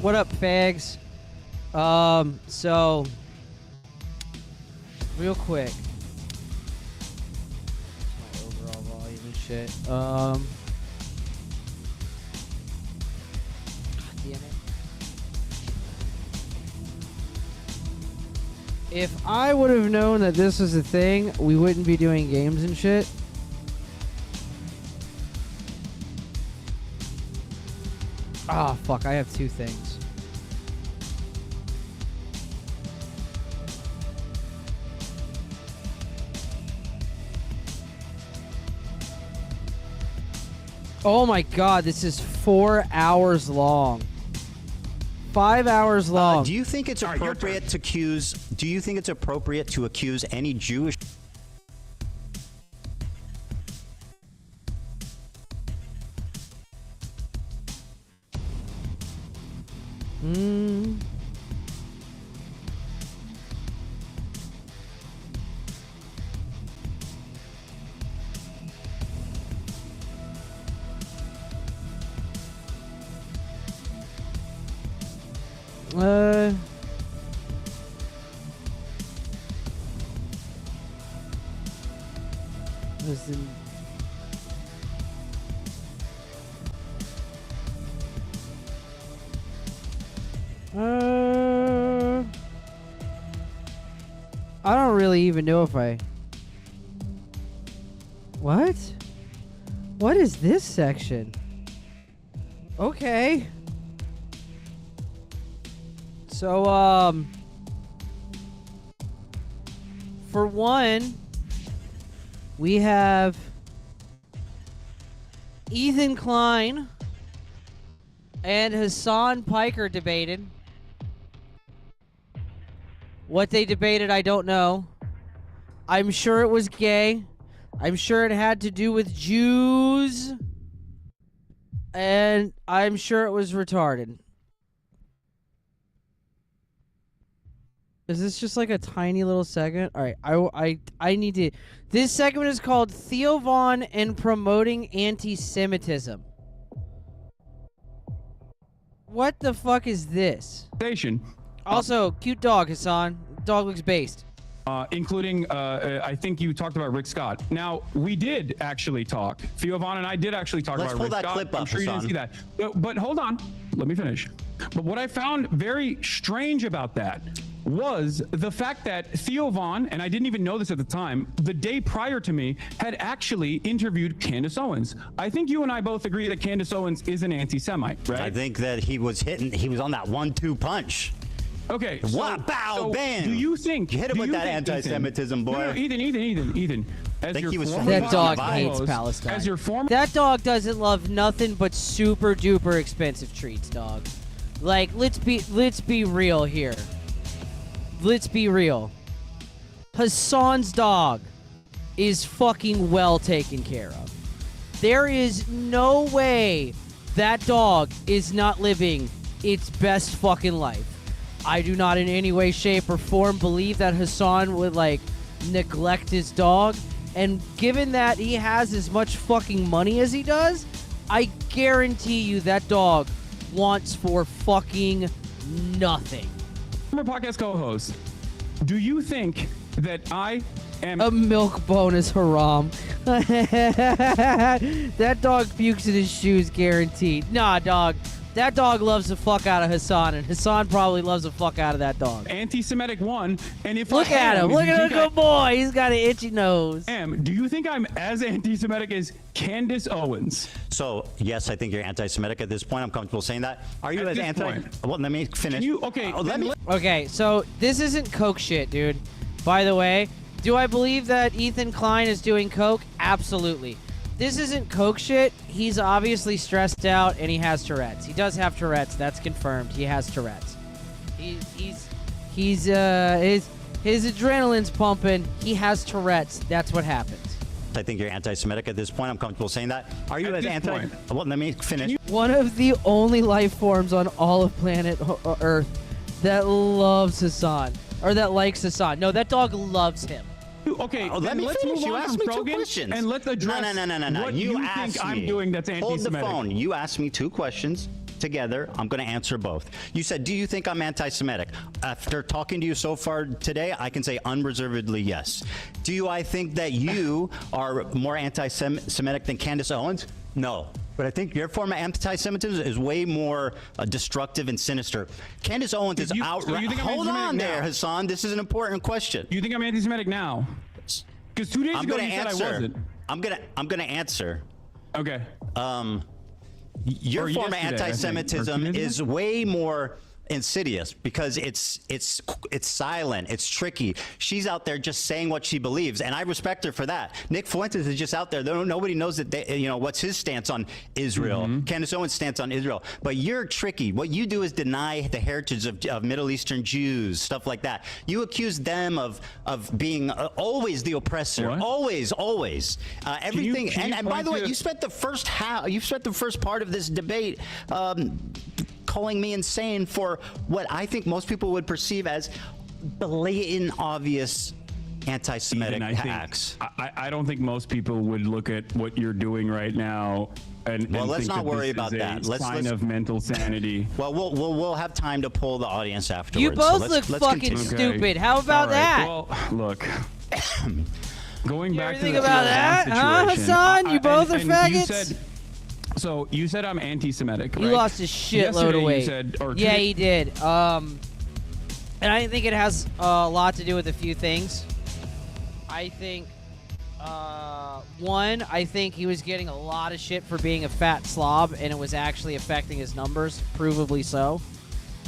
What up, fags? So real quick. My overall volume and shit. God damn it. If I would have known that this was a thing, we wouldn't be doing games and shit. Ah, fuck, I have two things. Oh my god, this is 4 hours long. 5 hours long. Do you think it's appropriate to accuse? Do you think it's appropriate to accuse any Jewish? Listen. I don't really even know if I... What? What is this section? Okay. So, for one, we have Ethan Klein and Hassan Piker debated. What they debated, I don't know. I'm sure it was gay. I'm sure it had to do with Jews. And I'm sure it was retarded. Is this just like a tiny little segment? All right, I need to... This segment is called Theo Von and Promoting Anti-Semitism. What the fuck is this? Also, cute dog, Hassan. Dog looks based. Including, I think you talked about Rick Scott. Now, we did actually talk. Theo Von and I did actually talk about Rick Scott. Let's pull that clip up, I'm sure Hassan. you didn't see that. But hold on. Let me finish. But what I found very strange about that was the fact that Theo Von, and I didn't even know this at the time, the day prior to me, had actually interviewed Candace Owens. I think you and I both agree that Candace Owens is an anti-Semite, right? I think that he was on that 1-2 punch. Okay. What? Bow, bam. Do you think... You hit him with that anti-Semitism, boy. No, Ethan. I think he was that dog hates Palestine. As your former... That dog doesn't love nothing but super duper expensive treats, dog. Like, let's be real here. Let's be real. Hassan's dog is fucking well taken care of. There is no way that dog is not living its best fucking life. I do not in any way, shape, or form believe that Hassan would, like, neglect his dog. And given that he has as much fucking money as he does, I guarantee you that dog wants for fucking nothing. Former podcast co-host, do you think that I am... A milk bone is haram. That dog pukes in his shoes, guaranteed. Nah, dog. That dog loves the fuck out of Hassan, and Hassan probably loves the fuck out of that dog. Anti-Semitic one, and if Look at him. Look at the good boy. He's got an itchy nose. Do you think I'm as anti-Semitic as Candace Owens? So, yes, I think you're anti-Semitic at this point. I'm comfortable saying that. Are you as anti... Well, let me finish. Okay, so this isn't coke shit, dude. By the way, do I believe that Ethan Klein is doing coke? Absolutely. This isn't coke shit. He's obviously stressed out and he has Tourette's. He does have Tourette's. That's confirmed. He has Tourette's. His adrenaline's pumping. He has Tourette's. That's what happens. I think you're anti-Semitic at this point. I'm comfortable saying that. Are you as anti... Well, let me finish. One of the only life forms on all of planet Earth that loves Hassan. Or that likes Hassan. No, that dog loves him. Okay, let me let's finish. move You on asked from me two Krogan questions. and let's address No. what You you asked think me. I'm doing that's anti-Semitic. Hold the phone. You asked me two questions. together. I'm going to answer both. You said, do you think I'm anti-Semitic? After talking to you so far today, I can say unreservedly yes. I think that you are more anti-Semitic than Candace Owens? No. But I think your form of anti-Semitism is way more destructive and sinister. Candace Owens is outright. Hold on there, Hassan. This is an important question. You think I'm anti-Semitic now? Because 2 days ago you said I wasn't. I'm gonna answer. Okay. Your form of anti-Semitism is way more insidious because it's silent, it's tricky. She's out there just saying what she believes, and I respect her for that. Nick Fuentes is just out there. Nobody knows that what's his stance on Israel. Candace Owens' stance on Israel. But you're tricky. What you do is deny the heritage of Middle Eastern Jews, stuff like that. You accuse them of being always the oppressor, What? always everything. Can you and by the way, point to- you spent the first part of this debate calling me insane for what I think most people would perceive as blatant, obvious anti-Semitic acts. I don't think most people would look at what you're doing right now and let's think not that worry this about is that. a Let's sign of mental sanity. Well, we'll have time to poll the audience afterwards. You both so look let's fucking continue. stupid. How about All right. that? Well, look. Going You back ever to think the about Iran that, huh, situation, Hassan? You both are and faggots? You said I'm anti-Semitic. He right? lost his shitload Yesterday of weight. You said, or yeah, two- he did. And I think it has a lot to do with a few things. I think, one, I think he was getting a lot of shit for being a fat slob, and it was actually affecting his numbers, provably so,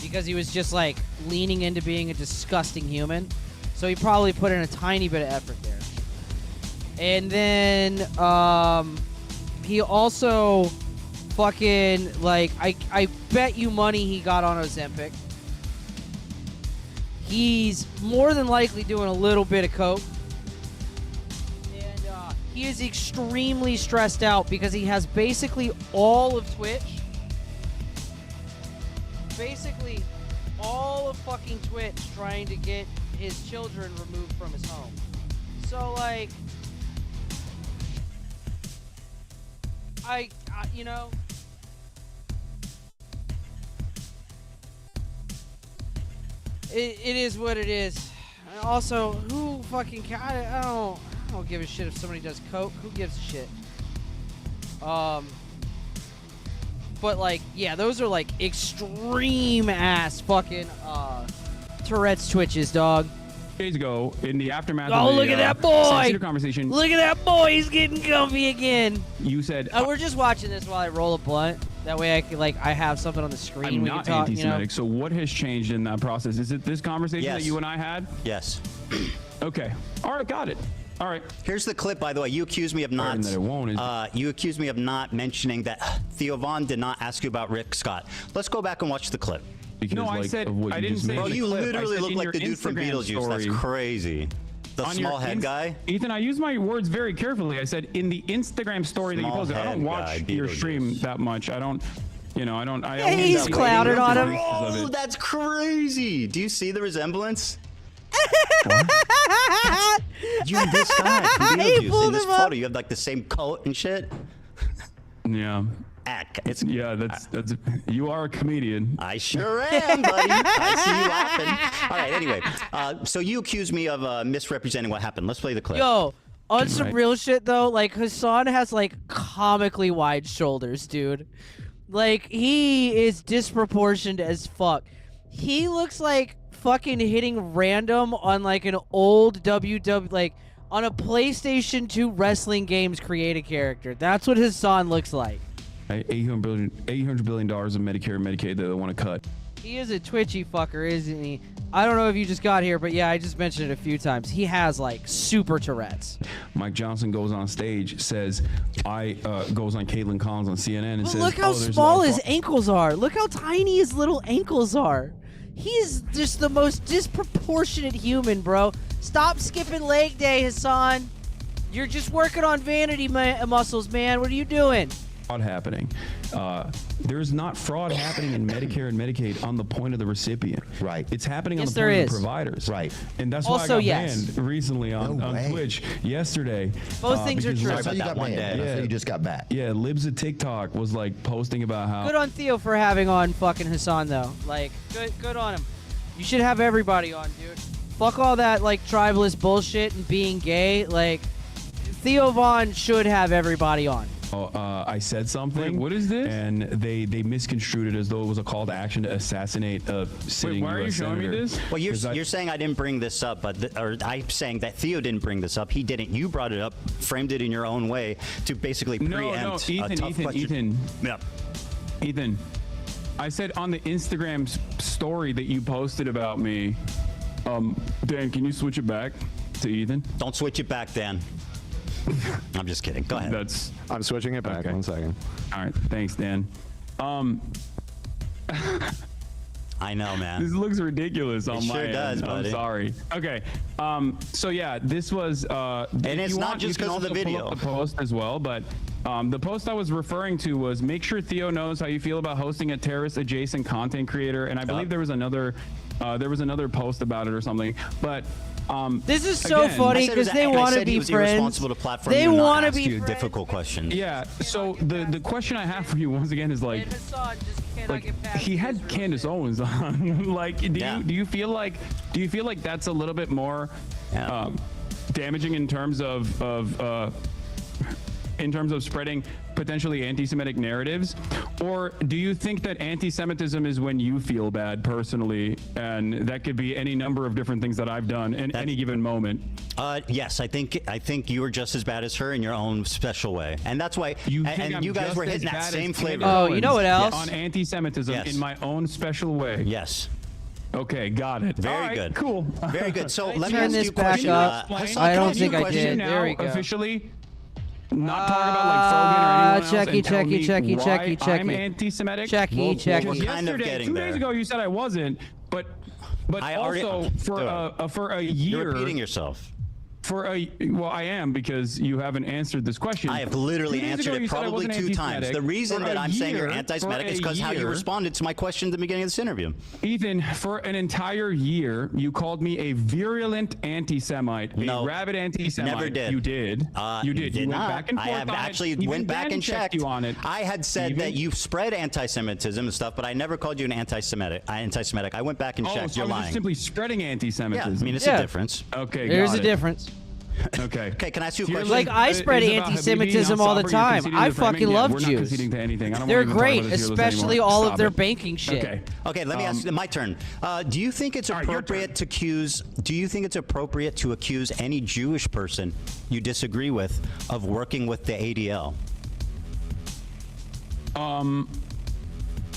because he was just like leaning into being a disgusting human. So he probably put in a tiny bit of effort there. And then he also fucking, like, I bet you money he got on Ozempic. He's more than likely doing a little bit of coke. And he is extremely stressed out because he has basically all of Twitch. Basically all of fucking Twitch trying to get his children removed from his home. So, like, I you know, it is what it is. And also, who fucking I don't give a shit if somebody does coke. Who gives a shit? But like, yeah, those are like extreme ass fucking Tourette's twitches, dog. Days ago, in the aftermath Oh, of the look at that boy! Sensitive conversation, Look at that boy, he's getting comfy again. you said We're just watching this while I roll a blunt. That way I can, like, I have something on the screen. I'm we not can talk, anti-Semitic. So what has changed in that process? Is it this conversation Yes. that you and I had? Yes. Okay. All right, got it. All right. Here's the clip, by the way. You accused me of not. That it won't, is it? You accused me of not mentioning that Theo Von did not ask you about Rick Scott. Let's go back and watch the clip. Because, No, like, I said- of what I you didn't just say- Bro, mentioned. you Clip. I literally said look in like your the dude from Instagram Beetlejuice. That's story, crazy. The on your small head guy. Ethan, I use my words very carefully. I said in the Instagram story that you Small posted. I don't head watch guy, your Beetlejuice. stream that much. I don't. You know, I don't. I Yeah, only he's got clouded on him. pieces of Oh, it. that's crazy. Do you see the resemblance? You and this guy from He Beetlejuice. pulled In this him up. photo, you have like the same coat and shit. Yeah. It's Yeah, that's. You are a comedian. I sure am, buddy. I see you laughing. All right, anyway. So you accused me of misrepresenting what happened. Let's play the clip. Yo, on some Right. real shit though, like Hassan has like comically wide shoulders, dude. Like he is disproportioned as fuck. He looks like fucking hitting random on like an old like on a PlayStation 2 wrestling games create a character. That's what Hassan looks like. $800 billion of Medicare and Medicaid that they want to cut. He is a twitchy fucker, isn't he? I don't know if you just got here, but yeah, I just mentioned it a few times. He has like super Tourette's. Mike Johnson goes on stage, says, goes on Caitlin Collins on CNN and But says, look how there's small a- his ankles are. Look how tiny his little ankles are. He's just the most disproportionate human, bro. Stop skipping leg day, Hassan. You're just working on vanity muscles, man. What are you doing? happening. There's not fraud happening in Medicare and Medicaid on the point of the recipient. Right. It's happening on Yes, the there point of is. the providers. Right. And that's why Also, I got yes. banned recently on way. Twitch yesterday. Both things are because true. That's how you that got one banned. day. That's how you just got back. Yeah, Libs of TikTok was like posting about how Good on Theo for having on fucking Hassan though. Like, good on him. You should have everybody on, dude. Fuck all that like tribalist bullshit and being gay. Like, Theo Von should have everybody on. I said something. Wait, what is this? And they misconstrued it as though it was a call to action to assassinate a sitting Wait, why are you US showing me senator. this? Well, you're 'Cause I- you're saying I didn't bring this up, but or I'm saying that Theo didn't bring this up. He didn't. You brought it up, framed it in your own way to basically preempt a tough question. Yeah. Ethan, I said on the Instagram story that you posted about me, Dan, can you switch it back to Ethan? Don't switch it back, Dan. I'm just kidding. Go ahead. That's I'm switching it back. Okay. 1 second. all right. Thanks, Dan. I know, man. This looks ridiculous on It my sure end. does, I'm buddy. sorry. Okay. So yeah, this was. And it's not just 'cause of the video. The post as well, but the post I was referring to was make sure Theo knows how you feel about hosting a terrorist-adjacent content creator, and I believe there was another post about it or something, but. This is so Again, funny I said it was- because they and I want to said he be was friends. irresponsible to platform They you and not want to ask be you friends. difficult questions. Yeah. So the question I have for you once again is like. And Hassan just cannot Like get past he had Israel Candace shit. Owens on. Like, Yeah. do you feel like that's a little bit more Yeah. damaging in terms of spreading potentially anti-Semitic narratives, or do you think that anti-Semitism is when you feel bad personally, and that could be any number of different things that I've done in any given moment? Yes, I think you were just as bad as her in your own special way, and that's why. You think and I'm you guys just were as hitting that bad as same Candace flavor. Oh, you know what Owens else? on anti-Semitism Yes. in my own special way. Yes, Okay, got it. very All right, good. Cool. Very good. So let me turn ask this you a back question. up? Hassan, I can don't ask you think a I question? did. There we go. Officially, not talking about like Fogan or anyone else. Checky, and tell checky, me checky, why checky, checky. I'm anti-Semitic. Checky, Well, checky. we're Because kind of yesterday, getting 2 there. days ago, you said I wasn't, but I already- also for a year. You're repeating yourself. Well, I am, because you haven't answered this question. I have literally 2 days answered ago, it you said I probably wasn't 2 times. anti-Semitic. The reason For that a I'm saying you're year- anti-Semitic for is a because how you year- responded to my question at the beginning of this interview. Ethan, for an entire year, you called me a virulent anti-Semite, No, a rabid anti-Semite. never did. You did. You did. You went not. back and forth I have on actually it. Even went back Ben and checked. you on it. I had said that Even- you spread anti-Semitism and stuff, but I never called you an anti-Semitic. I went back and Oh, checked. so You're I was lying. just simply spreading Yeah, anti-Semitism. I mean it's Yeah. a difference. Okay, There's got a it. difference. Okay. Okay, can I ask you a Tier question? Like, list I is spread about Habibi, anti-Semitism now all the Sabri, you're time. conceding I the framing. fucking Yeah, love we're not Jews. conceding to anything. I don't They're wanna even talk great, about this tier list especially anymore. all Stop of their it. banking shit. Okay. Okay, let me ask my turn. Do you think it's All right, your appropriate to accuse? Do you think it's appropriate to accuse any Jewish person you disagree with of working with the ADL?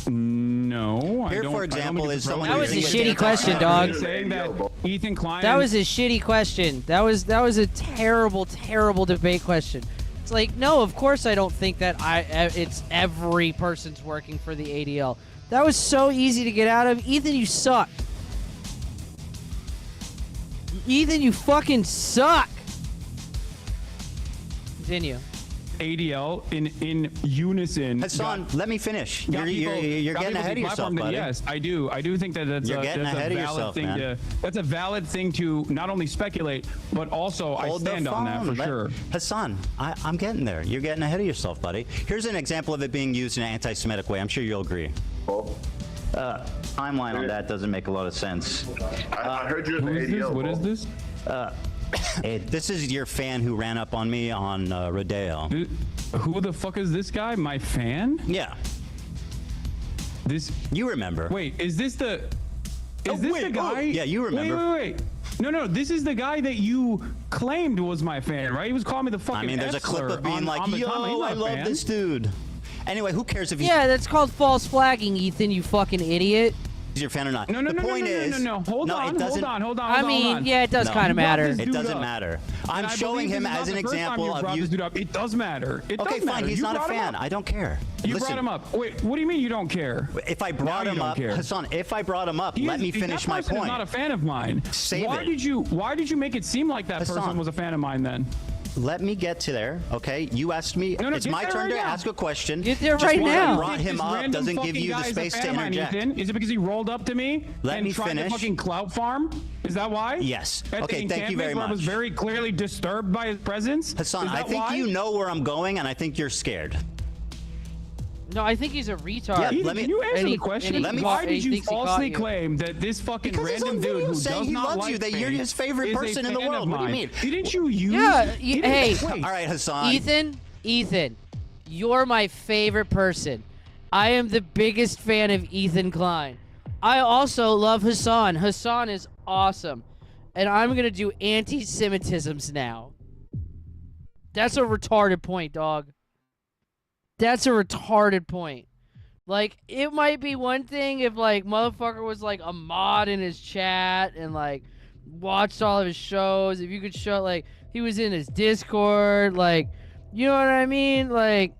No, Here, I don't. for I don't example, think is it's someone That was a using shitty question, dog. saying that Ethan Klein. That was a shitty question. That was a terrible, terrible debate question. It's like, no, of course I don't think that it's every person's working for the ADL. That was so easy to get out of. Ethan, you suck. Ethan, you fucking suck. Continue. ADL in unison. Hassan, let me finish. got You're people getting ahead of yourself, deplatformed, then buddy. Yes, I do. I do think that that's You're a, getting that's ahead a of valid yourself, thing man. to. That's a valid thing to not only speculate, but also I Hold the stand on that for phone. sure. Hassan, I'm getting there. You're getting ahead of yourself, buddy. Here's an example of it being used in an anti-Semitic way. I'm sure you'll agree. Timeline on that doesn't make a lot of sense. I heard you in the Who is this? ADL. What is this? This is your fan who ran up on me on Rodeo. Who the fuck is this guy? My fan? Yeah, This. you remember. Wait, is this the? Is this wait, the guy? yeah, you remember. Wait. No, this is the guy that you claimed was my fan, right? He was calling me the fucking. I mean, there's a clip F-slur of being on like, the yo, comment. He's not I a love fan. this dude. Anyway, who cares if he's Yeah, that's called false flagging, Ethan, you fucking idiot. your fan or not? No. The point is, No. Hold on. it doesn't. I mean, yeah, it does No. kind of You brought matter. this It dude doesn't up. matter. And I'm I showing believe him this is as not an the first time example you of brought you. this dude up. It does matter. It Okay, does fine. matter. He's You not a brought him fan. up. I don't care. You Listen, brought him up. Wait, what do you mean you don't care? If I brought Now him you don't up, care. Hassan, if I brought him up, let me finish my That person is point. not a fan of mine. Save Why it. did you make it seem like that Hassan. person was a fan of mine then? Let me get to there, okay? You asked me. No, It's get my there turn right to now. ask a question. Get there Just right because now. I brought him This up random doesn't give fucking you the guy is a space to fan of mine, interject. Ethan. Is it because he rolled up to me Let and me tried finish. to fucking clout farm? Is that why? Yes. At the Okay, thank you very encampment where I was much. very clearly disturbed by his presence. Hassan, Is I that think why? you know where I'm going, and I think you're scared. No, I think he's a retard. Yeah, Ethan, let me- can you answer and he- the question? and he Why caught- did he you thinks he caught falsely you. claim that this fucking Because he's random on dude video who saying does he not loves like you, that you're Spain his favorite is a person in the fan world. of What do you mine? mean? Didn't you use? Yeah, didn't- hey. wait. All right, Hassan. Ethan, you're my favorite person. I am the biggest fan of Ethan Klein. I also love Hassan. Hassan is awesome. And I'm going to do anti-Semitisms now. That's a retarded point, dog. That's a retarded point. Like, it might be one thing if, like, motherfucker was, like, a mod in his chat and, like, watched all of his shows. If you could show, like, he was in his Discord, like, you know what I mean? Like,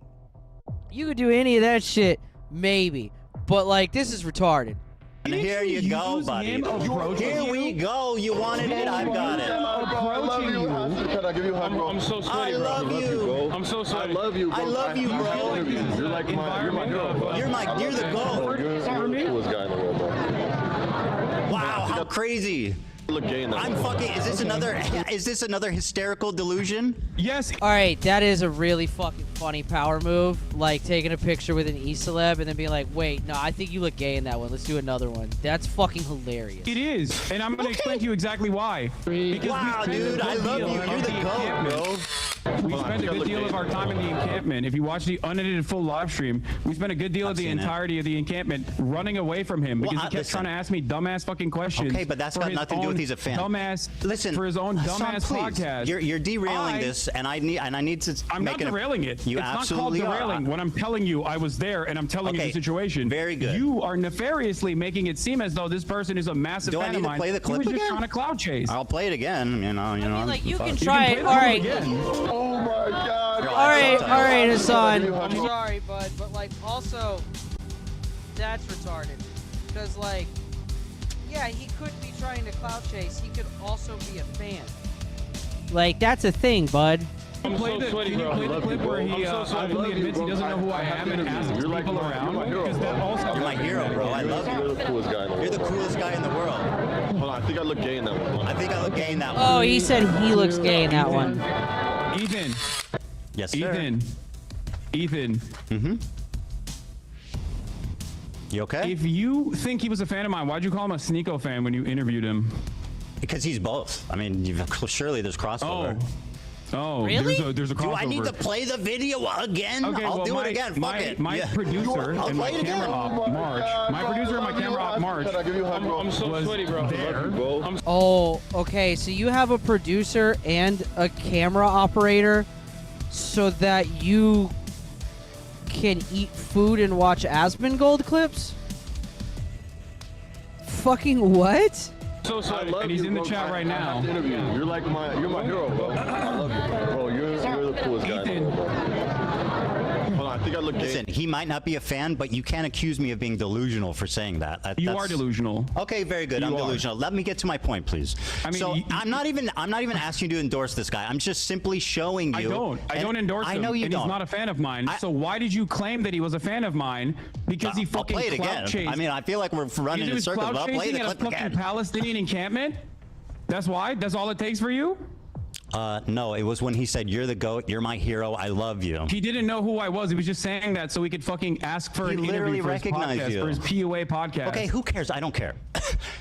you could do any of that shit, maybe. But, like, this is retarded. And here you go, use buddy. him approaching Here you? we go. You wanted it. I've got it. Approaching you. Can I give you a hug, bro? I'm so I sweaty, bro. love you. I'm so I sweaty. love you, bro. I love you, bro. You're like my hero, bro. You're the GOAT. You're the coolest guy in the world, bro. Wow, how crazy. You look gay in that. I'm fucking. Is this another hysterical delusion? Yes. All right, that is a really fucking funny power move. Like taking a picture with an E-celeb and then being like, wait, no, I think you look gay in that one. Let's do another one. That's fucking hilarious. It is, and I'm going to explain to you exactly why. Because Wow, we spent a dude, I good love deal you. of You're the GOAT, encampment. bro. We spent a good deal of our time in the encampment. If you watch the unedited full live stream, we spent a good deal of the seen it. entirety of the encampment running away from him because he kept listen. trying to ask me dumbass fucking questions. Okay, but that's for got his nothing to do with own he's a fan. Dumbass. Listen, for his own Hassan, dumbass please. podcast. You're derailing this, and I need to. I'm not derailing it. You it's not called absolutely derailing are. when I'm telling you I was there and I'm telling you Okay, the situation. very good. You are nefariously making it seem as though this person is a massive Do I fan need of to mine. play the clip he was again? just trying to cloud chase. I'll play it again. You know. I mean, like, you can fuck. try play it. the All clip right. again. Oh my God. All right, Hassan. I'm I'm sorry, bud, but like, also, that's retarded. Because like, yeah, he could be trying to cloud chase. He could also be a fan. Like, that's a thing, bud. I'm so sweaty, Can you bro. play the clip where he I'm so sweaty. openly admits he doesn't know who I am and asks You're like people my- around? you're my hero, Because that bro. also You're my hero, bro. I love You're you. the coolest guy in the world. You're the coolest guy in the world. Hold on, I think I look gay in that one. I think I look gay in that one. Oh, he said he looks gay in that one. Ethan, Yes, sir. Ethan, You okay? if you think he was a fan of mine, why'd you call him a Sneeko fan when you interviewed him? Because he's both. I mean, surely there's crossover. Really? There's a crossover. Do I need to play the video again? Okay, I'll well, do it again. Fuck my, it. My Yeah. producer I'll and my play it again. camera op, March. My producer and my camera op, March, Can I give you a hug, bro? I'm so was sweaty, bro. there. Bro. Oh, okay. So you have a producer and a camera operator so that you can eat food and watch Asmongold clips? Fucking what? So I sweaty. love And he's you, in the bro. chat right I have now. to interview you. You're my hero, bro. I love you, bro. You're the coolest guy in the Ethan. world, bro. Hold on, I think I look gay. Listen, he might not be a fan, but you can't accuse me of being delusional for saying that. You That's- are delusional. Okay, very good. You I'm are. delusional. Let me get to my point, please. I mean, so you- I'm not even asking you to endorse this guy. I'm just simply showing you. I don't endorse him. I know you and don't. he's not a fan of mine. I- so why did you claim that he was a fan of mine? Because he I'll fucking play it clout again. chased. I mean, I feel like we're running he in was circles, clout but I'll play chasing the at a clip fucking again. Palestinian encampment? That's why? That's all it takes for you? No, it was when he said, "You're the GOAT. You're my hero. I love you." He didn't know who I was. He was just saying that so he could fucking ask for He an literally interview for his recognized podcast, you. for his PUA podcast. Okay, who cares? I don't care.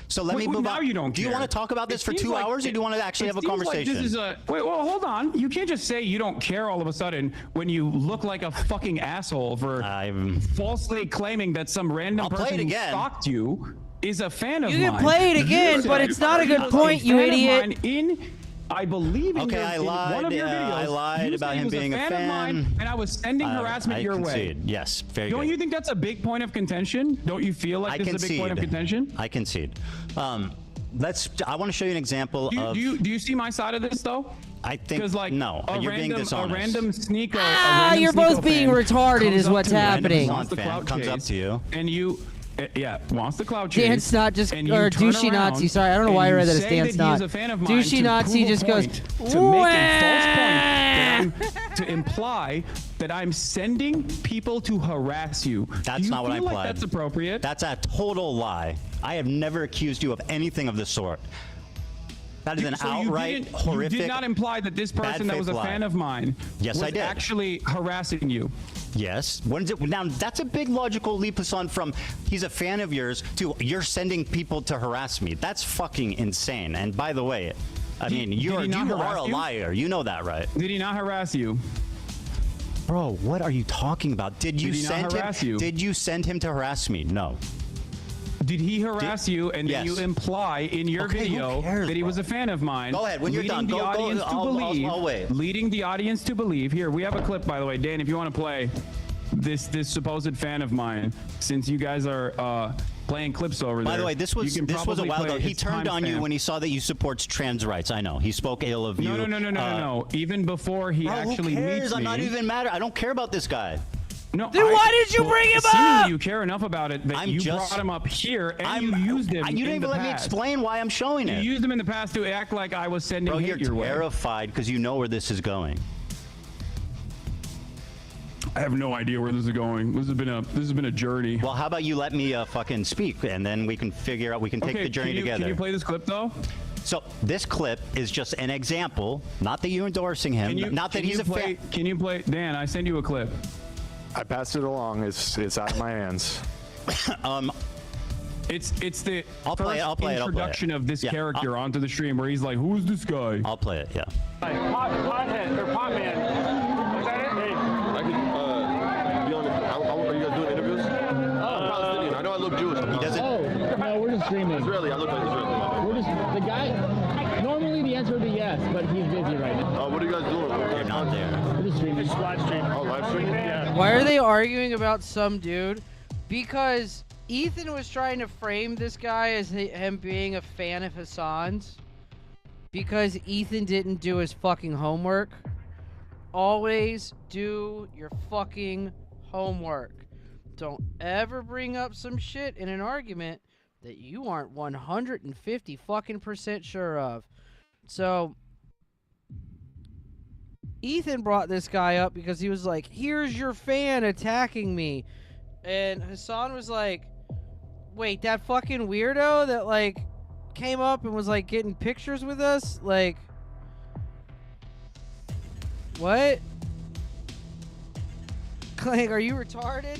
So let me Wait, move now on. you don't Do you care. want to talk about this It for seems 2 like- hours, or do you want to actually have a it seems like conversation? this is a wait. Well, hold on. You can't just say you don't care all of a sudden when you look like a fucking asshole for falsely claiming that some random I'll play person it who again. stalked you is a fan of You mine. can play it again, You but said it's not a good a point, you fan of idiot. mine in I believe in, Okay, your, I in one of your lied, videos. I lied you about said he him was being a a fan of fan. mine, and I was sending harassment I your way. concede. Yes, very Don't good. you think that's a big point of contention? Don't you feel like I this concede. is a big point of contention? I concede. I want to show you an example Do of. you see my side of this though? I think Because like no, you're being dishonest. a random Sneeko. You're both being retarded is what's happening. Wants the Fan clout comes up chase, to you. and you. Wants the cloud chase. Dance not just and you or turn douchey around Nazi. Sorry, I don't know why I and read you that as say dance that he not. is a fan of mine Douchey to Nazi prove a just goes point, to make a false point to imply that I'm sending people to harass you. That's Do you not what I feel like implied. that's appropriate? That's a total lie. I have never accused you of anything of the sort. That is an So outright horrific. You did not imply that this person that was a faith lie. fan of mine Yes, was I did. actually harassing you. Yes. When is it? Now that's a big logical leap, Hassan, from he's a fan of yours to you're sending people to harass me. That's fucking insane. And by the way, I mean did you he not are harass a you? liar. You know that, right? Did he not harass you? Bro, what are you talking about? Did you Did he not send harass him? you? Did you send him to harass me? No. Did he harass you and then Yes. you imply in your Okay, who video cares, that he bro? was a fan of mine? Go ahead, when you're leading done. the Go- audience to believe. I'll wait. Leading the audience to believe. Here, we have a clip, by the way. Dan, if you want to play this supposed fan of mine, since you guys are playing clips over there. By the way, this was you can a probably while play ago. He his turned on you timestamp. when he saw that you support trans rights. I know. He spoke ill of you. No. Even before he Bro, actually who cares? meets I'm me. not even mad. I don't care about this guy. No, Then why did you bring him seemingly up? You care enough about it that I'm you just- brought him up here and I'm, you used him. You didn't in even the let me past. explain why I'm showing You it. used him in the past to act like I was sending Bro, hate you're your way. terrified because you know where this is going. I have no idea where this is going. This has been a journey. Well, how about you let me fucking speak, and then we can figure out. We can take the journey together. Can you play this clip though? So this clip is just an example. Not that you're endorsing him. Not that he's a fan. Can you play? Dan, I send you a clip. I passed it along. It's out of my hands. It's the I'll play it, first I'll play it. introduction of this Yeah, character onto the stream where he's like, "Who is this guy?" I'll play it. Yeah. Pothead or pot man. Is that it? Hey. I could be on. Are you guys doing interviews? I'm Palestinian. I know I look Jewish. He doesn't. Oh, no, we're just streaming. Israeli. I look like Israeli. We're just, the guy, normally the answer would be yes, but he's busy right now. What are you guys doing? You're not there. We're just streaming. Live stream. Oh, live stream? Yeah. Why are they arguing about some dude? Because Ethan was trying to frame this guy as him being a fan of Hassan's. Because Ethan didn't do his fucking homework. Always do your fucking homework. Don't ever bring up some shit in an argument that you aren't 150 fucking % sure of. So Ethan brought this guy up because he was like, "Here's your fan attacking me." And Hassan was like, "Wait, that fucking weirdo that like came up and was like getting pictures with us? Like, what? Like, are you retarded?"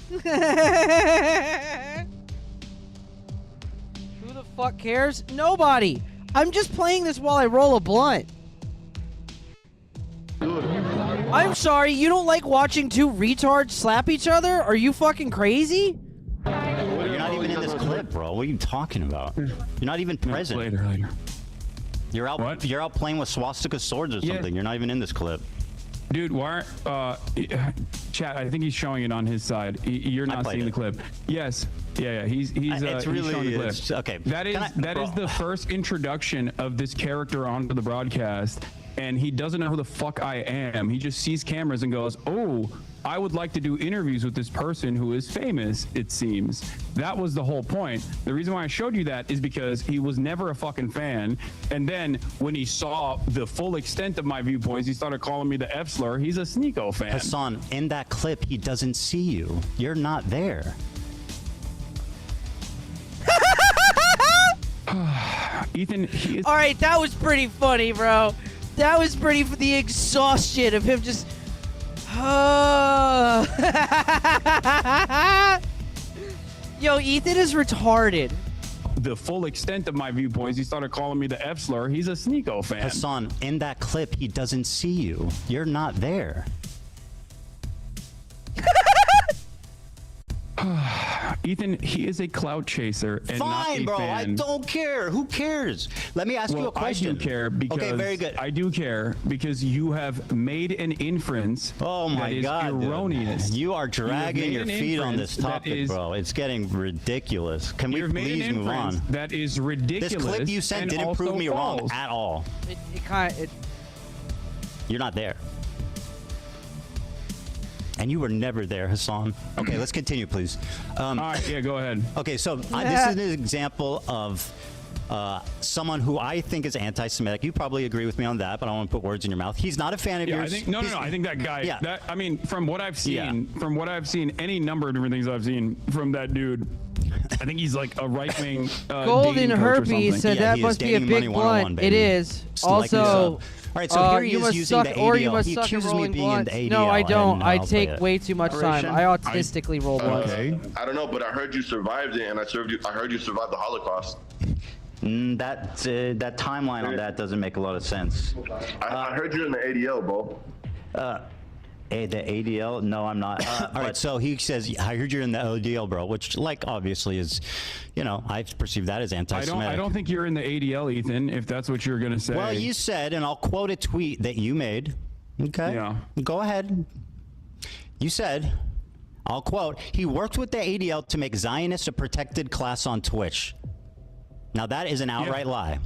Who the fuck cares? Nobody. I'm just playing this while I roll a blunt. I'm sorry, you don't like watching two retards slap each other? Are you fucking crazy? You're not even in this clip, bro. What are you talking about? You're not even present. Later. You're out. What? You're out playing with swastika swords or Yeah. something. You're not even in this clip. Dude, why chat, I think he's showing it on his side. You're not played seeing the it. clip. Yes. Yeah. He's It's really- showing the clip. it's- okay. That is Can I- bro. the first introduction of this character onto the broadcast, and he doesn't know who the fuck I am. He just sees cameras and goes, "Oh, I would like to do interviews with this person who is famous," it seems. That was the whole point. The reason why I showed you that is because he was never a fucking fan. And then when he saw the full extent of my viewpoints, he started calling me the F slur. He's a Sneeko fan. Hassan, in that clip, he doesn't see you. You're not there. Ethan, he is. All right, that was pretty funny, bro. That was pretty for the exhaustion of him just. Yo, Ethan is retarded. The full extent of my viewpoints, he started calling me the F slur. He's a Sneeko fan. Hassan, in that clip, he doesn't see you. You're not there. Ethan, he is a clout chaser and not Fine, a bro. fan. I don't care. Who cares? Let me ask you a Well, question. I do care because okay, very good. I do care because you have made an inference Oh my that is God, dude. erroneous. You are dragging made your an feet on inference this that topic, is- bro. It's getting ridiculous. Can we You've made please an move inference on? that is ridiculous. This clip you sent and didn't also prove me wrong false. at all. It kind of. You're not there. And you were never there, Hassan. Okay, let's continue, please. All right, yeah, go ahead. Okay, so this is an example of someone who I think is anti-Semitic. You probably agree with me on that, but I don't want to put words in your mouth. He's not a fan of Yeah, yours. I think no. I think that guy. Yeah. That, I mean, from what I've seen, any number of different things I've seen from that dude, I think he's like a right-wing. Golden dating coach or Herpes said Yeah, that he is must be a dating big Money 101, blunt. baby. It is. Just like Also, yourself. All right, so here he you is must using suck, the or you ADL. must He suck at accuses me rolling of being blunts. the No, I ADL, don't. and I I'll play take it. way too much time. I autistically roll blunts. Okay. I don't know, but I heard you survived it, and I heard you survived the Holocaust. That timeline on that doesn't make a lot of sense. I heard you're in the ADL, bro. The ADL? No, I'm not. All right, so he says, I heard you're in the ADL, bro, which, like, obviously is, I perceive that as anti-Semitic. I don't think you're in the ADL, Ethan. If that's what you're gonna say. Well, you said, and I'll quote a tweet that you made. Okay. Yeah. Go ahead. You said, I'll quote, he worked with the ADL to make Zionists a protected class on Twitch. Now, that is an outright lie.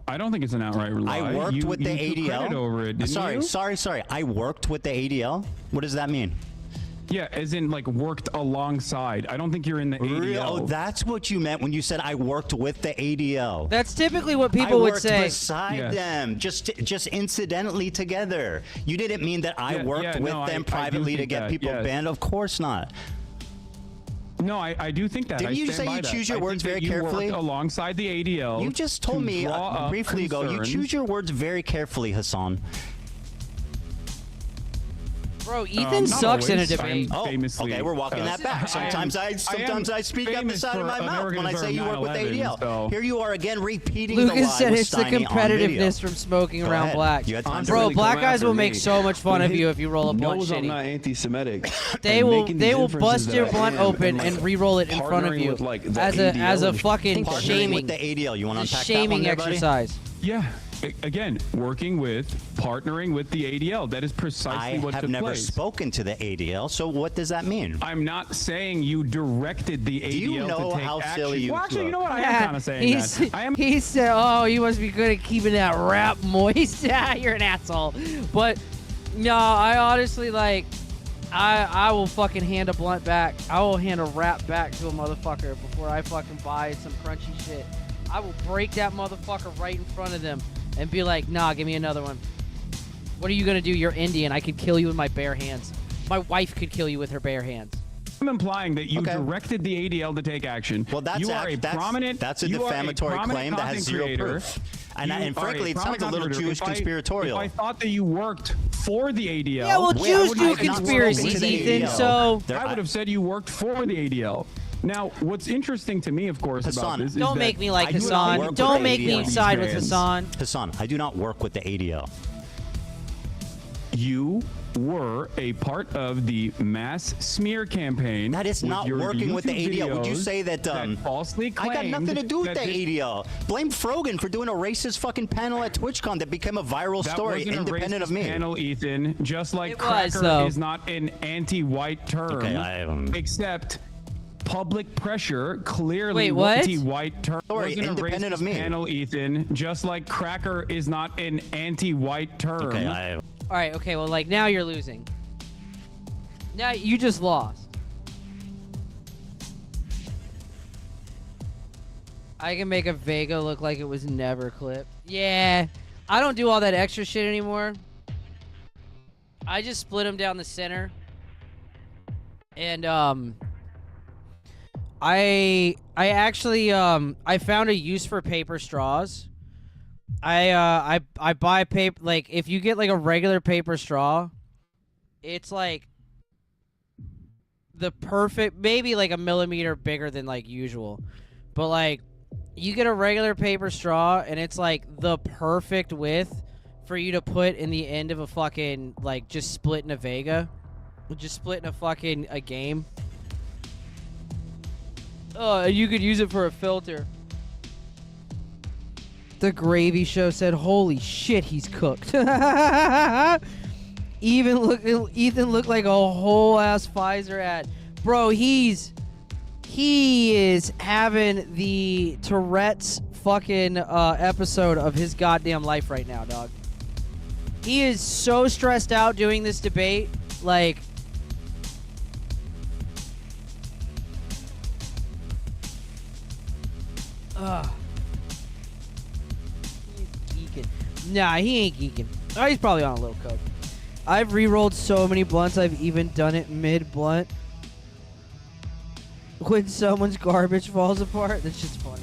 I don't think it's an outright lie. I worked with the you took credit ADL. over it, didn't Sorry. I worked with the ADL. What does that mean? Yeah, as in like worked alongside. I don't think you're in the ADL. Oh, that's what you meant when you said I worked with the ADL. That's typically what I people would worked say. beside Yes. them, just incidentally together. You didn't mean that I worked with no, them I do privately to think get that, people yes. banned. Of course not. No, I do think that. Didn't I you stand say by you that. choose your I words think very that you carefully? worked alongside the ADL. You just told to me draw up briefly ago. You concerns. choose your words very carefully, Hassan. Bro, Ethan Not sucks in a always. debate. I'm Oh, famously, okay, we're walking that back. Sometimes I speak out the famous side of for my an mouth when I organizer say of you work with the 9/11, ADL. so- Here you are again repeating the lie Lucas said with it's the Steiny on video. competitiveness from smoking Go around ahead. blacks. You had time to Bro, really black come guys after will make me. so much fun When of he you if you roll a blunt knows I'm shitty. not anti-Semitic. They and will making they these will inferences bust your that I blunt am, open like, and re-roll it in front of partnering you with, like, the as ADL a and fucking Partnering shaming with the ADL. You want to a unpack shaming that one there, buddy? exercise. Yeah. Again, partnering with the ADL. That is precisely I what have took never place. spoken to the ADL, so what does that mean? I'm not saying you directed the ADL you know to take how action. silly you Well, actually, you look? know what? I am kind of saying that. I am. He said, "Oh, you must be good at keeping that rap moist." Yeah, you're an asshole. But no, I honestly like. I will fucking hand a blunt back. I will hand a rap back to a motherfucker before I fucking buy some crunchy shit. I will break that motherfucker right in front of them and be like, "Nah, give me another one." What are you gonna do? You're Indian. I could kill you with my bare hands. My wife could kill you with her bare hands. I'm implying that you Okay. directed the ADL to take action. Well, that's you are a prominent. that's a you are defamatory prominent claim that has content zero creator. proof. And You are frankly, it sounds a prominent little content Jewish creator. conspiratorial. If I thought that you worked for the ADL, Yeah, well, Wait, I Jews would do not work conspiracies, with the Ethan. ADL. So There- I would have said you worked for the ADL. Now, what's interesting to me, of course, Hassan, about this is don't that make me like I do not work Hassan. with Don't the make me ADL. side with Fans. Hassan. Hassan, I do not work with the ADL. you were a part of the mass smear campaign. That is with not your working with the YouTube ADL. Would you videos say that falsely I got claimed nothing to do with that the this- ADL? Blame Frogan for doing a racist fucking panel at TwitchCon that became a viral That story, wasn't independent a of me. Panel, Ethan, just like It was, cracker though. is not an anti-white term, Okay, except public pressure clearly Wait, what? anti-white term. Sorry, Wasn't a independent of racist me. Panel, Ethan, just like cracker is not an anti-white term. Okay, All right, okay, well, like, now you're losing. Now you just lost. I can make a Vega look like it was never clipped. Yeah, I don't do all that extra shit anymore. I just split them down the center. And, I actually, I found a use for paper straws. I buy paper, like, if you get, like, a regular paper straw, it's, like, the perfect, maybe, like, a millimeter bigger than, like, usual. But, like, you get a regular paper straw, and it's, like, the perfect width for you to put in the end of a fucking, like, just splitting a Vega. Just splitting a game. You could use it for a filter. The Gravy Show said, "Holy shit, he's cooked." Ethan looked like a whole ass Pfizer ad, bro. He is having the Tourette's fucking episode of his goddamn life right now, dog. He is so stressed out doing this debate, like. He's geeking. Nah, he ain't geeking. Oh, he's probably on a little coke. I've re-rolled so many blunts, I've even done it mid-blunt. When someone's garbage falls apart, that's just funny.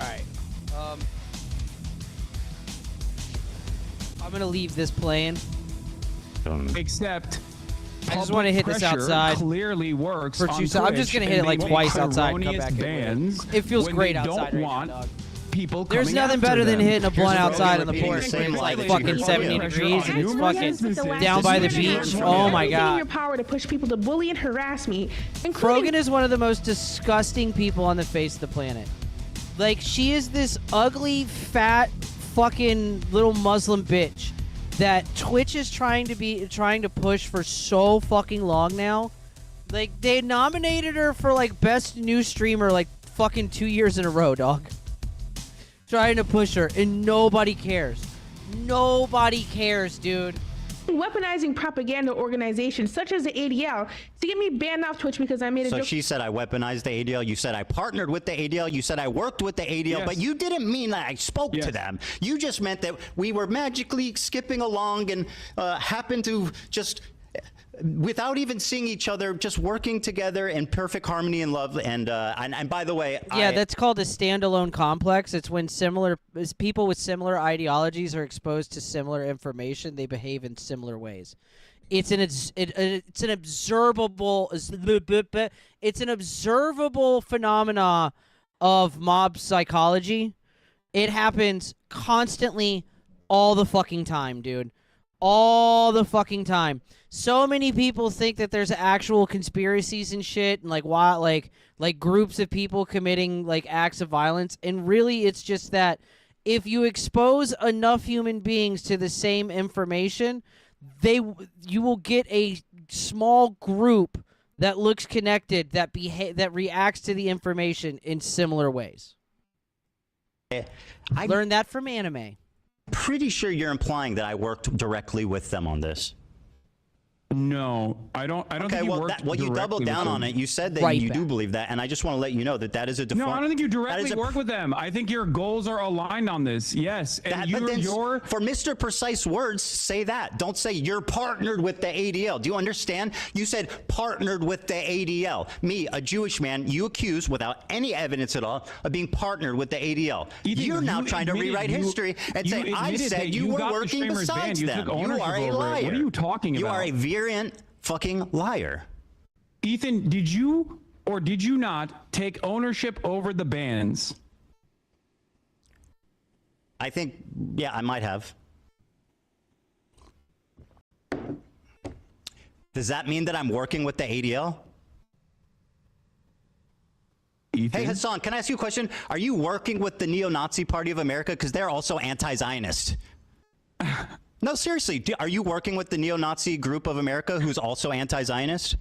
Alright. I'm gonna leave this playing. Except I just want to hit this pressure outside. Clearly works For on 2 seconds. I'm just Twitch, gonna hit and it like they twice make outside and come erroneous back in. bans It feels when great they outside don't right want now, dog. people There's coming nothing after better than them. hitting a blunt Here's outside on the repeating porch. the same It's lie like that fucking you 70 heard. degrees and it's fucking down by the beach. Oh my god. Your power to push people to bully and harass me, including Krogan is one of the most disgusting people on the face of the planet. Like, she is this ugly, fat, fucking little Muslim bitch that Twitch is trying to push for so fucking long now. Like, they nominated her for like best new streamer like fucking 2 years in a row, dog. Trying to push her, and nobody cares. Nobody cares, dude. weaponizing propaganda organizations such as the ADL to get me banned off Twitch because I made a So joke. she said I weaponized the ADL. You said I partnered with the ADL. You said I worked with the ADL, Yes. but you didn't mean that I spoke Yes. to them. You just meant that we were magically skipping along and happened to just, without even seeing each other, just working together in perfect harmony and love. And by the way, Yeah, that's called a standalone complex. It's when people with similar ideologies are exposed to similar information, they behave in similar ways. It's an observable phenomena of mob psychology. It happens constantly, all the fucking time, dude. All the fucking time. So many people think that there's actual conspiracies and shit, and like groups of people committing like acts of violence, and really it's just that if you expose enough human beings to the same information, you will get a small group that looks connected, that reacts to the information in similar ways. I Learned that from anime. pretty sure you're implying that I worked directly with them on this. No, I don't Okay, think you well, worked you doubled directly down with on them. it. You said that Right you back. do believe that, and I just want to let you know that that is a No, I don't think you directly work with them. I think your goals are aligned on this. Yes, and But then you're for Mr. Precise Words, say that. Don't say you're partnered with the ADL. Do you understand? You said partnered with the ADL. Me, a Jewish man, you accuse without any evidence at all of being partnered with the ADL. Ethan, You're now you trying to admitted rewrite you- history and you say, I admitted said that you you were got the working streamers banned. besides You them. took You ownership are a over it. liar. What are you talking You about? are a virulent fucking liar. Ethan, did you or did you not take ownership over the bans? I think, yeah, I might have. Does that mean that I'm working with the ADL? Ethan? Hey, Hassan, can I ask you a question? Are you working with the Neo-Nazi Party of America? Because they're also anti-Zionist. No, seriously. Are you working with the Neo-Nazi Group of America who's also anti-Zionist?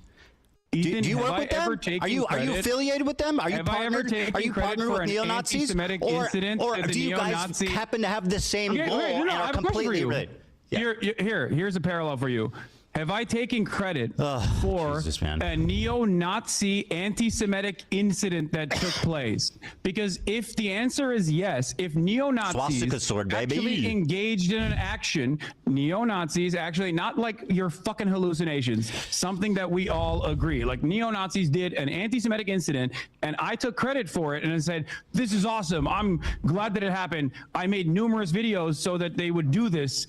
Ethan, Do you have work I with ever them? taken Are you credit? affiliated with them? Are you Have I ever partnered? taken Are you credit partnered for with an neo-Nazis? anti-Semitic Or incident at the do you guys neo-Nazi- happen to have the same Okay, goal wait, no, and I are have a question for completely you. related? Yeah. Here's a parallel for you. Have I taken credit for Jesus, man. a neo-Nazi anti-Semitic incident that took place? Because if the answer is yes, if neo-Nazis Swastika sword, baby. actually engaged in an action, neo-Nazis actually, not like your fucking hallucinations, something that we all agree, like neo-Nazis did an anti-Semitic incident and I took credit for it and I said, this is awesome. I'm glad that it happened. I made numerous videos so that they would do this.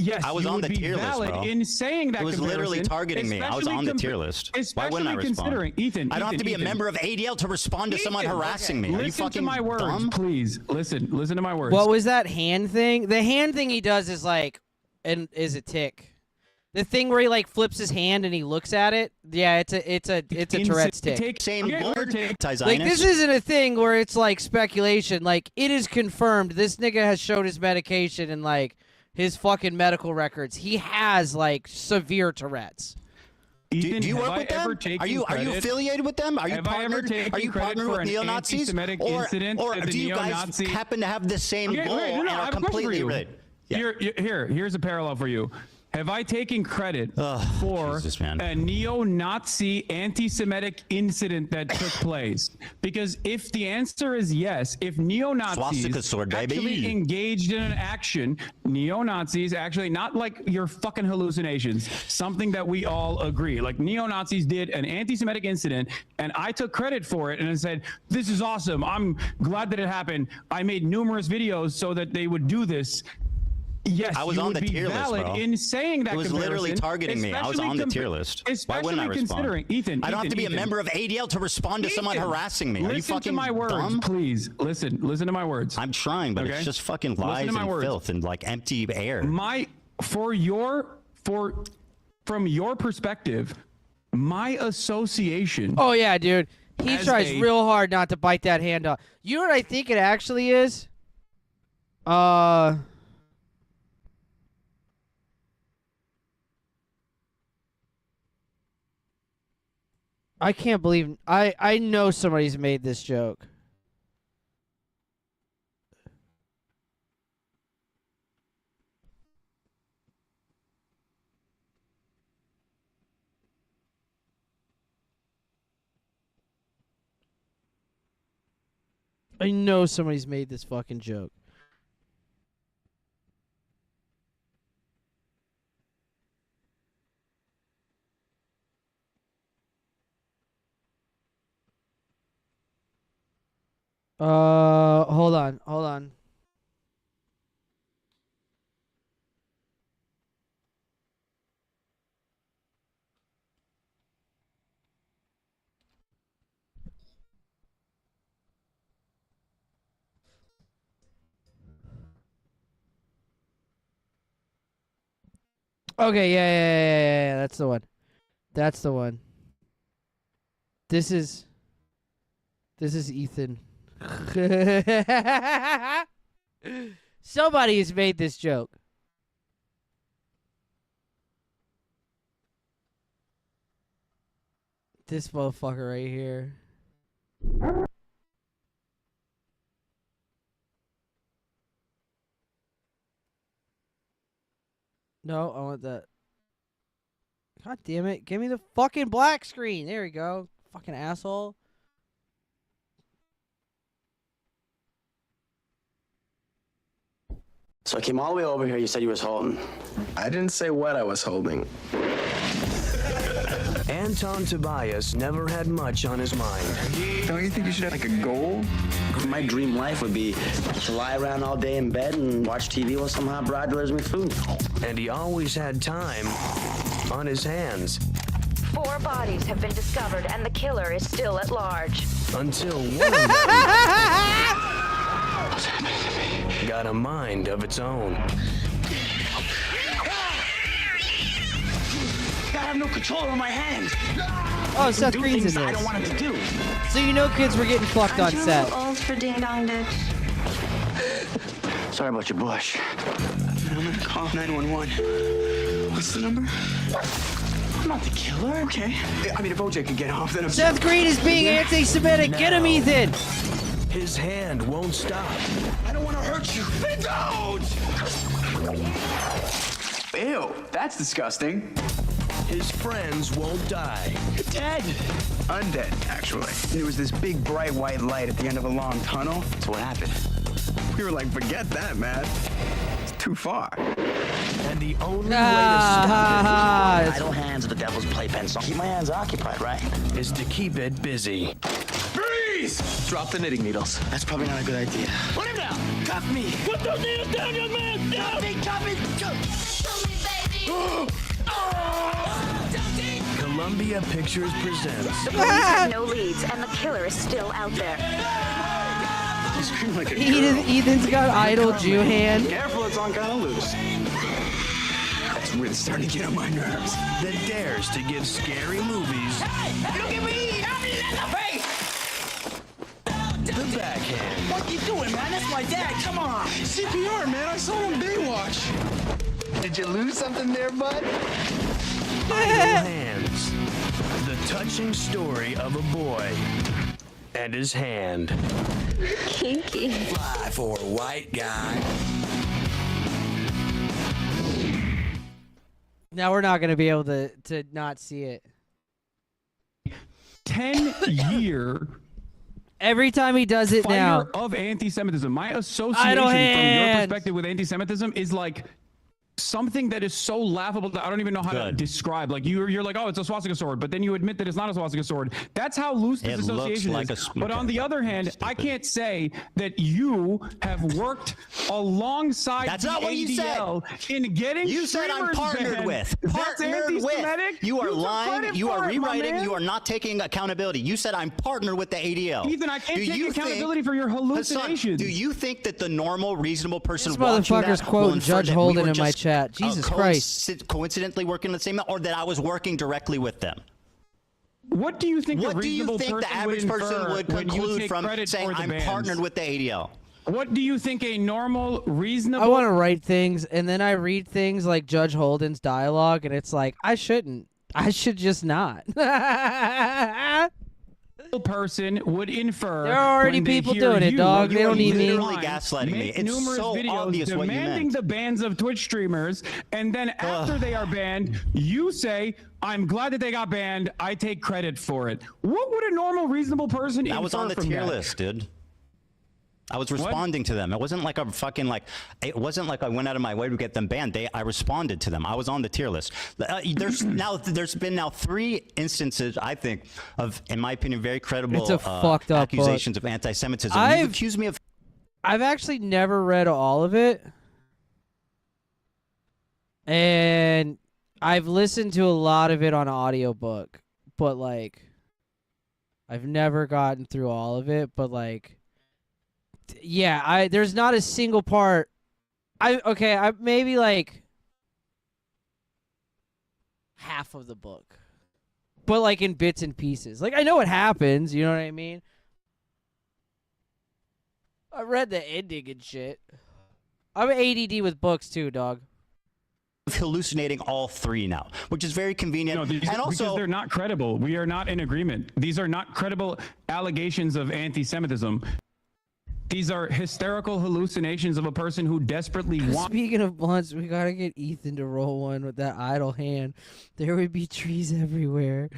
Yes, I was you on would the be tier list, valid bro. in saying that. It was literally comparison, targeting me. I was especially on the tier list. Why wouldn't I especially considering respond? Ethan. I don't have to be a Ethan, member of ADL to respond to someone Ethan, harassing me. Are you Listen fucking to my words, dumb? please. Listen to my words. What was that hand thing? The hand thing he does is like, is a tick. The thing where he like flips his hand and he looks at it. Yeah, it's a Tourette's tick. Same Okay, board. take- Like, this isn't a thing where it's like speculation. Like, it is confirmed. This nigga has showed his medication and like his fucking medical records. He has like severe Tourette's. Ethan, Do you have work I with ever them? taken Are you credit? affiliated with them? Are you Have I ever partnered? taken Are you credit partnered for with an neo-Nazis? anti-Semitic Or incident at the do you guys neo-Nazi- happen to have the same Okay, goal wait, no, and I are have a question for completely you. related? Yeah. Here's a parallel for you. have I taken credit for Jesus, man. a neo-Nazi anti-Semitic incident that took place? Because if the answer is yes, if Swastika neo-Nazis sword, baby. actually engaged in an action, neo-Nazis actually, not like your fucking hallucinations, something that we all agree, like neo-Nazis did an anti-Semitic incident and I took credit for it and I said, this is awesome. I'm glad that it happened. I made numerous videos so that they would do this. Yes, I was you on would the be tier list, valid bro. in saying that. It was literally comparison, targeting me. I was on the tier list. Why wouldn't I respond? Considering, Ethan, I don't have to be Ethan, a member of ADL to respond to someone Ethan, harassing me. Are you listen fucking to my words, dumb? please. Listen to my words. I'm trying, but Okay? it's just fucking Listen lies to my and words. filth and like empty air. From your perspective, my association. Oh yeah, dude. He As tries a- real hard not to bite that hand off. You know what I think it actually is? I can't believe I know somebody's made this joke. I know somebody's made this fucking joke. Hold on. Okay, yeah, that's the one. That's the one. This is Ethan. Somebody has made this joke. This motherfucker right here. No, I want that. God damn it. Give me the fucking black screen. There we go. Fucking asshole. So I came all the way over here. You said you was holding. I didn't say what I was holding. Anton Tobias never had much on his mind. Don't you think you should have like a goal? My dream life would be to lie around all day in bed and watch TV while some hot broad delivers me food. And he always had time on his hands. 4 bodies have been discovered and the killer is still at large. Until one of them got a mind of its own. I have no control over my hands. Oh, Seth Green's in this. I don't want him to do. So you know kids were getting fucked on set. Old for Ding Dong Ditch. Sorry about your bush. I'm gonna call 911. What's the number? I'm not the killer. Okay. I mean, if OJ could get off, then I'm... Seth Green is being anti-Semitic. Get him, Ethan. His hand won't stop. I don't want to hurt you. Don't! Ew, that's disgusting. His friends won't die. Dead. Undead, actually. There was this big bright white light at the end of a long tunnel. So what happened? We were like, forget that, man. It's too far. And the only way to stop Idle hands are the devil's playpen, so keep my hands occupied, right? it is to keep it busy. Freeze! Drop the knitting needles. That's probably not a good idea. Put him down! Cuff me! Put those needles down, young man! Cuff me, cuff me! Columbia Pictures presents The police have no leads and the killer is still out there. You scream like a girl. Ethan's got idle Jew hand. Careful, it's on kind of loose. That's really starting to get on my nerves. that dares to give scary movies Look at me! I'm in the face! the backhand. What you doing, man? That's my dad. Come on. CPR, man. I saw him Baywatch. Did you lose something there, bud? Idle hands. The touching story of a boy and his hand. Kinky. Fly for a white guy. Now we're not gonna be able to not see it. 10-year Every time he does it now. fire of anti-Semitism. My association Idle from your hands. perspective with anti-Semitism is like something that is so laughable that I don't even know how to describe. Like you're like, oh, it's a swastika sword, but then you admit that it's not a swastika sword. That's how loose this association like is. a But on the other hand, I can't say that you have worked alongside That's the not what you ADL in getting. You said I'm streamers partnered banned. with. That's Partnered with. anti-Semitic? You are took lying. credit You are for it, my rewriting. man. You are not taking accountability. You said I'm partnered with the ADL. Ethan, I can't Do take you accountability for your Hassan, hallucinations. do you think that the normal, reasonable person This watching motherfucker's that will quoting infer Judge that we Holden were in my just, chat. Jesus Christ. coincidentally working the same, or that I was working directly with them? What do you think What a do you reasonable think the person average would person infer would when you conclude take from credit saying for the I'm bans? partnered with the ADL? What do you think a normal, reasonable... I want to write things, and then I read things like Judge Holden's dialogue, and it's like, I shouldn't. I should just not. person would infer. There are already when they people hear doing it, you, dog. They You are don't need me. literally gaslighting me. make It's numerous so videos obvious what you demanding meant. the bans of Twitch streamers, and then after they are banned, you say, "I'm glad that they got banned. I take credit for it." What would a normal, reasonable person infer I was on the from tier that? list, dude. I was responding to them. It wasn't like a fucking like. It wasn't like I went out of my way to get them banned. I responded to them. I was on the tier list. There's been 3 instances, I think, of, in my opinion, very credible It's a fucked up accusations book. of anti-Semitism. You I've accuse me of. I've actually never read all of it, and I've listened to a lot of it on audiobook, but like, I've never gotten through all of it. But like, yeah, there's not a single part. I maybe like half of the book, but like in bits and pieces. Like I know what happens, you know what I mean? I read the ending and shit. I'm ADD with books too, dog. Hallucinating all 3 now, which is very convenient. No, and also, because they're not credible. We are not in agreement. These are not credible allegations of anti-Semitism. These are hysterical hallucinations of a person who desperately wants. Speaking of blunts, we gotta get Ethan to roll one with that idle hand. There would be trees everywhere.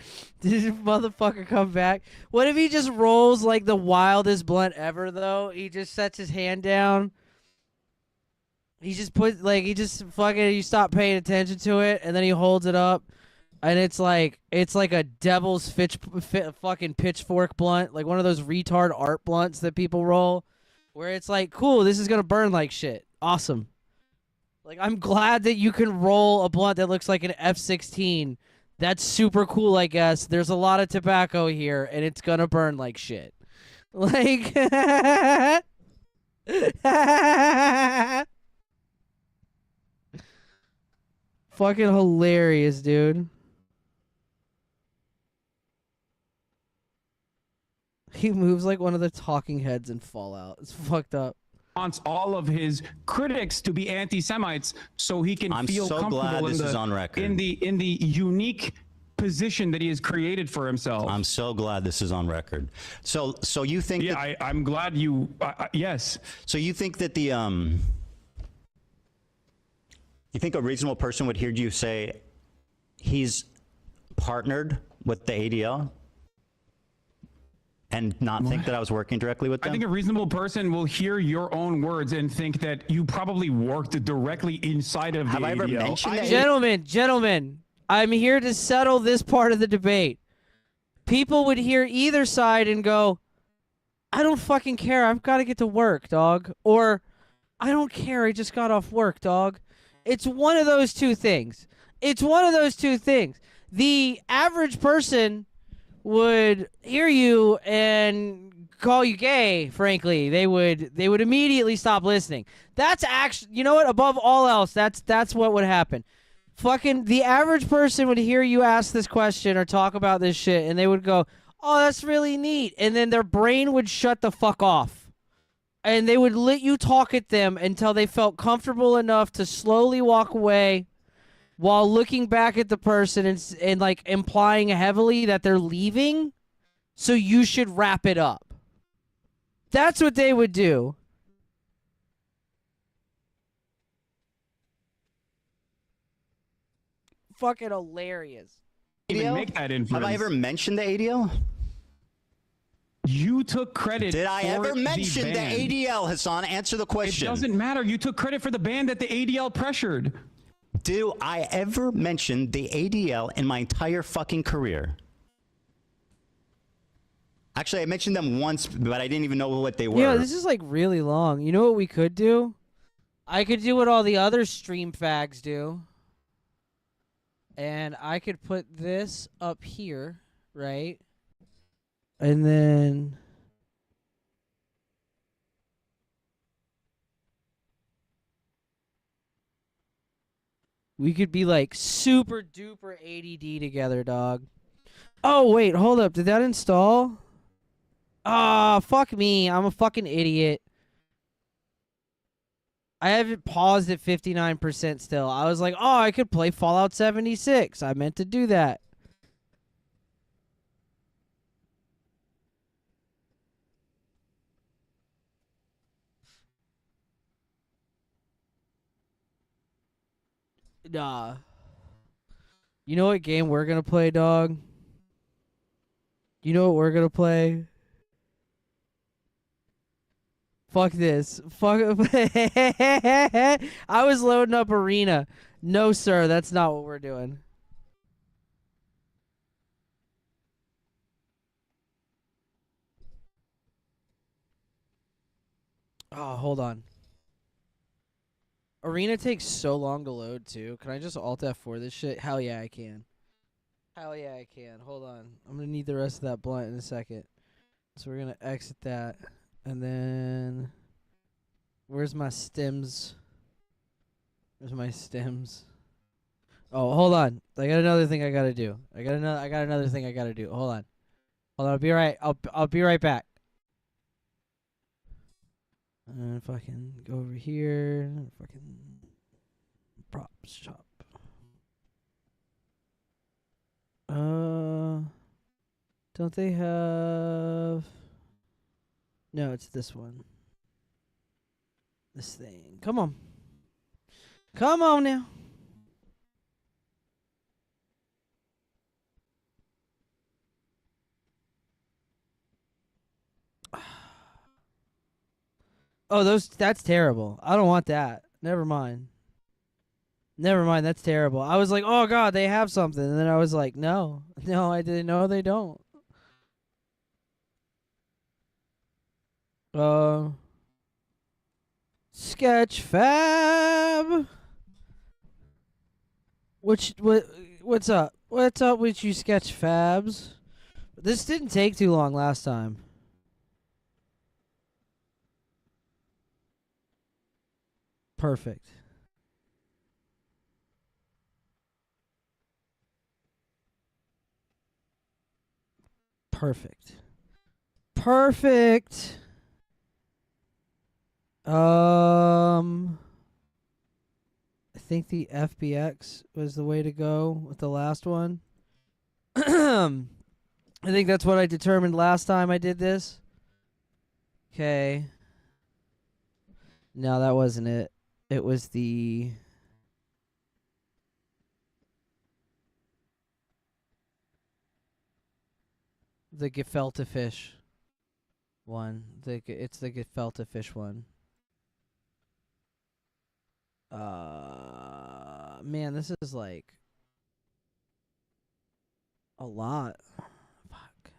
Did this motherfucker come back? What if he just rolls like the wildest blunt ever, though? He just sets his hand down. He just you stop paying attention to it, and then he holds it up, and it's like a devil's fucking pitchfork blunt, like one of those retard art blunts that people roll. Where it's like, cool, this is going to burn like shit. Awesome. Like, I'm glad that you can roll a blunt that looks like an F-16. That's super cool, I guess. There's a lot of tobacco here, and it's going to burn like shit. Like... Fucking hilarious, dude. He moves like one of the talking heads in Fallout. It's fucked up. Wants all of his critics to be anti-Semites so he can feel so comfortable glad this is on record. in the unique position that he has created for himself. I'm so glad this is on record. So you think? Yeah, I'm glad you. Yes. So you think that the you think a reasonable person would hear you say he's partnered with the ADL? And not think that I was working directly with them? I think a reasonable person will hear your own words and think that you probably worked directly inside of the ADL. Have I ever mentioned that? Gentlemen, I'm here to settle this part of the debate. People would hear either side and go, I don't fucking care. I've got to get to work, dog. Or, I don't care. I just got off work, dog. It's one of those two things. The average person would hear you and call you gay, frankly. They would immediately stop listening. That's actually, you know what, above all else, that's what would happen. Fucking the average person would hear you ask this question or talk about this shit, and they would go, oh, that's really neat. And then their brain would shut the fuck off. And they would let you talk at them until they felt comfortable enough to slowly walk away while looking back at the person and like implying heavily that they're leaving, so you should wrap it up. That's what they would do. fucking hilarious. Even make that inference. Have I ever mentioned the ADL? You took credit. Did I for ever mention the ban. ADL, Hassan? Answer the question. It doesn't matter. You took credit for the ban that the ADL pressured. Do I ever mention the ADL in my entire fucking career? Actually, I mentioned them once, but I didn't even know what they were. Yeah, this is like really long. You know what we could do? I could do what all the other stream fags do. And I could put this up here, right? And then we could be like super duper ADD together, dog. Oh, wait, hold up. Did that install? Ah, fuck me. I'm a fucking idiot. I have it paused at 59% still. I was like, oh, I could play Fallout 76. I meant to do that. Nah. You know what game we're gonna play, dog? You know what we're gonna play? Fuck this. Fuck. I was loading up Arena. No, sir. That's not what we're doing. Oh, hold on. Arena takes so long to load, too. Can I just Alt F4 this shit? Hell yeah, I can. Hell yeah, I can. Hold on. I'm going to need the rest of that blunt in a second. So we're going to exit that. And then... Where's my stems? Where's my stems? Oh, hold on. I got another thing I got to do. I got another thing I got to do. Hold on. Hold on. I'll be right. I'll be right back. And fucking go over here. Fucking props shop. Don't they have? No, it's this one. This thing. Come on. Come on now. Oh, that's terrible. I don't want that. Never mind. Never mind, that's terrible. I was like, oh god, they have something. And then I was like, no. No, I didn't know they don't. Sketchfab. What's up? What's up with you Sketchfabs? This didn't take too long last time. Perfect. Perfect. Perfect. I think the FBX was the way to go with the last one. I think that's what I determined last time I did this. Okay. No, that wasn't it. It was the gefilte fish one. It's the gefilte fish one. Man, this is like a lot. Fuck.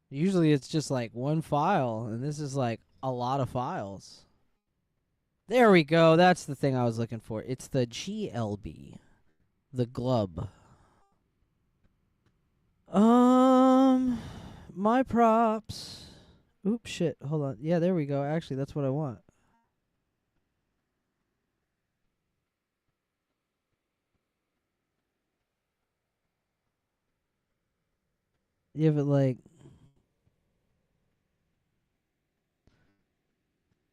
Usually it's just like one file, and this is like a lot of files. There we go. That's the thing I was looking for. It's the GLB. The glub. My props. Oops, shit. Hold on. Yeah, there we go. Actually, that's what I want. Yeah, but like,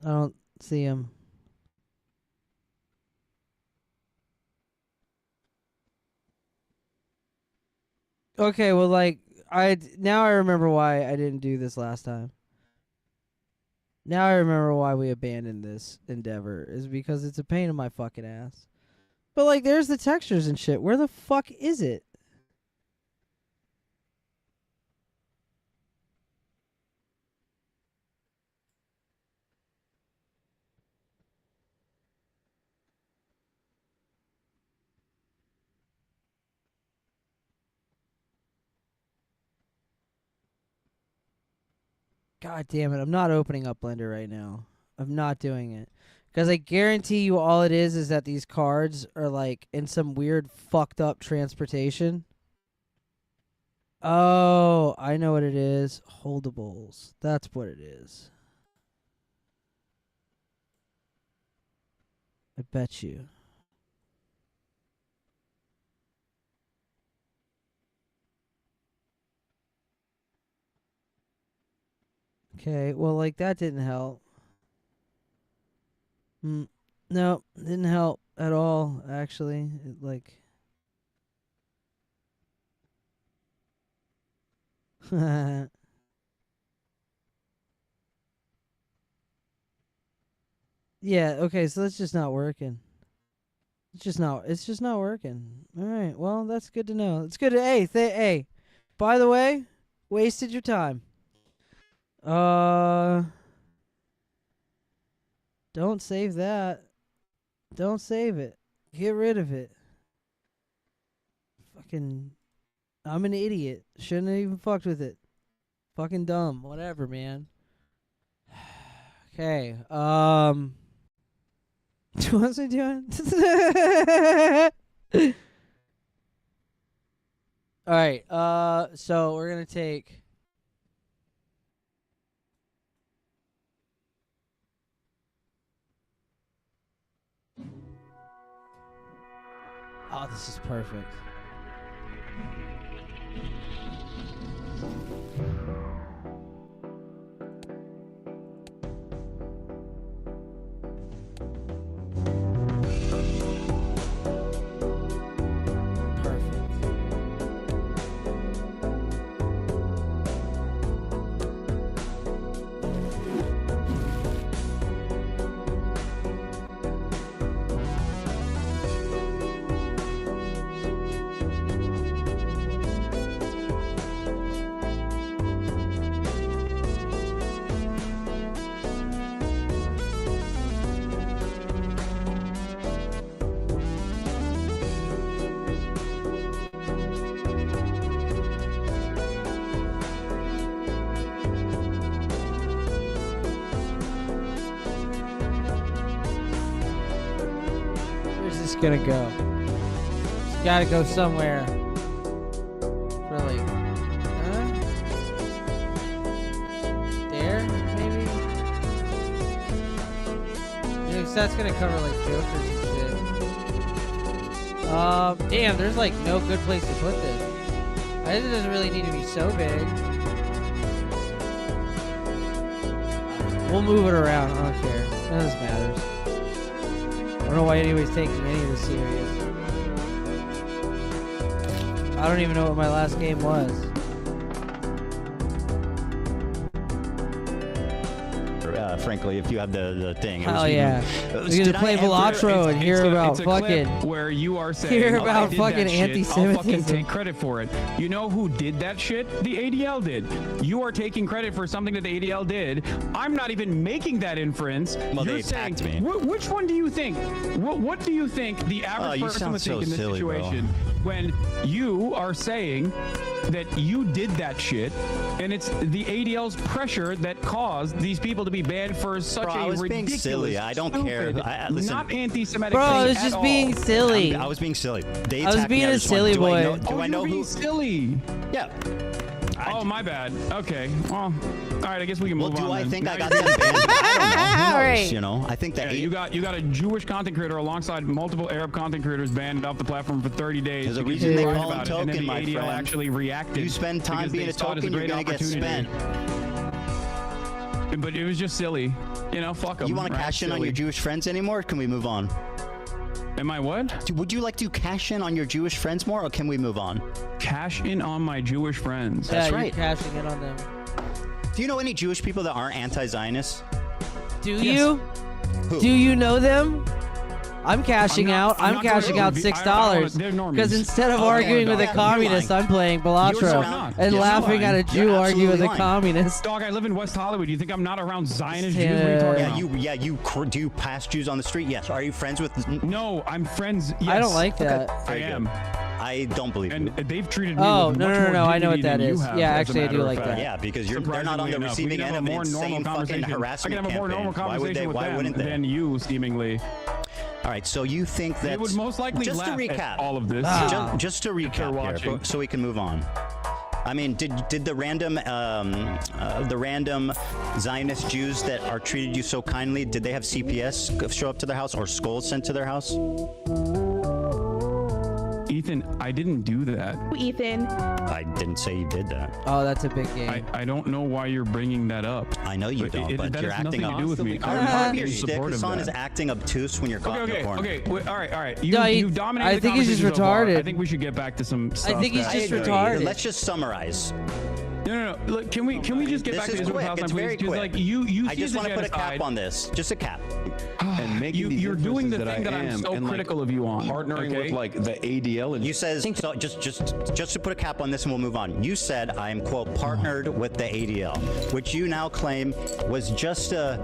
I don't see him. Okay, well, like, now I remember why I didn't do this last time. Now I remember why we abandoned this endeavor, is because it's a pain in my fucking ass. But like, there's the textures and shit. Where the fuck is it? God damn it, I'm not opening up Blender right now. I'm not doing it. Because I guarantee you all it is that these cards are like in some weird fucked up transportation. Oh, I know what it is. Holdables. That's what it is. I bet you. Okay, well, like, that didn't help. No, didn't help at all, actually. It, like... Yeah, okay, so that's just not working. It's just not working. Alright, well, that's good to know. It's good to, hey, by the way, wasted your time. Don't save that. Don't save it. Get rid of it. Fucking, I'm an idiot. Shouldn't have even fucked with it. Fucking dumb. Whatever, man. Okay, what was I doing? Alright, so we're gonna take... Oh, this is perfect. Gonna go. It's gotta go somewhere. Really? There? Maybe? Yeah, 'cause that's gonna cover like Jokers and shit. Damn, there's like no good place to put this. I guess it doesn't really need to be so big. We'll move it around, I don't care. None of this matters. I don't know why anybody's taking any of this serious. I don't even know what my last game was. Frankly, if you have the thing. Hell yeah. We're gonna play Velatro and hear about fucking... where you are saying, hear about fucking anti-Semitism. I'll fucking take credit for it. You know who did that shit? The ADL did. You are taking credit for something that the ADL did. I'm not even making that inference. Well, You're they attacked saying, me. Which one do you think? What do you think the average person would think in this situation? When you are saying that you did that shit, and it's the ADL's pressure that caused these people to be banned for such Bro, a I was ridiculous, being silly. I don't care. Listen, not anti-Semitic. Bro, I thing was at just all. being silly. I was being silly. They I was attacked me. being a just went, silly boy. Do I know being who? silly. Yeah. Oh, my bad. Okay. Well, all right. I guess we can move on. Do I then. think Now I got you're- them banned? I don't know. Who knows, Right. you know, I think that Yeah, you got a Jewish content creator alongside multiple Arab content creators banned off the platform for 30 days. There's a because reason you they cried call them about it, and then token, the my ADL friend. actually reacted. You spend time because being they a saw it as token, you're great gonna get opportunity. spent. But it was just silly. You know, fuck them. You want to cash in on your Jewish friends anymore? Or can we move on? Am I what? Would you like to cash in on your Jewish friends more, or can we move on? Cash in on my Jewish friends. That's Yeah, right. you're cashing in on them. Do you know any Jewish people that aren't anti-Zionists? Do Yes. you? Who? Do you know them? I'm cashing out. I'm cashing out $6 because instead of arguing with a communist, I'm playing Balatro and laughing at a Jew argue with a communist. Dog, I live in West Hollywood. Do you think I'm not around Zionist Jews? What are you talking about? Do you pass Jews on the street? Yes. Are you friends with? No, I'm friends. Yes. I don't like that. I am. I don't believe and you. They've treated me Oh, with no, much no, more no, I know what dignity that than is. you have, Yeah, as a actually, I do matter of like fact. that. Yeah, because they're not on the Surprisingly receiving enough, end we of can have a more insane normal fucking conversation. harassment I can have a more normal campaign. Why would they? conversation with Why them wouldn't they? than you, seemingly. All right, so you think that They would most likely just to laugh recap at all of this. just to recap here, so we can move on. I mean, did the random Zionist Jews that are treated you so kindly, did they have CPS show up to their house or skulls sent to their house? Ethan, I didn't do that. Ethan. I didn't say you did that. Oh, that's a big game. I don't know why you're bringing that up. I know you don't, but that you're has acting nothing to do with me. Your shtick, Hassan, is acting obtuse when you're caught in the corner. Okay. Wait, all right. No, You've dominated I the think he's just conversation so far. retarded. I think we should get back to some stuff. I think he's that- just I agree. retarded. Let's just summarize. No. Look, can we just get This back to is Israel quick. Palestine, It's please? very Because quick. like you I just want to put a cap on this. Just a cap. And making these you're doing the inferences thing that I'm am, so and, like, critical of you on. partnering okay? with like the ADL and You said so. Just to put a cap on this, and we'll move on. You said I am quote partnered with the ADL, which you now claim was just a.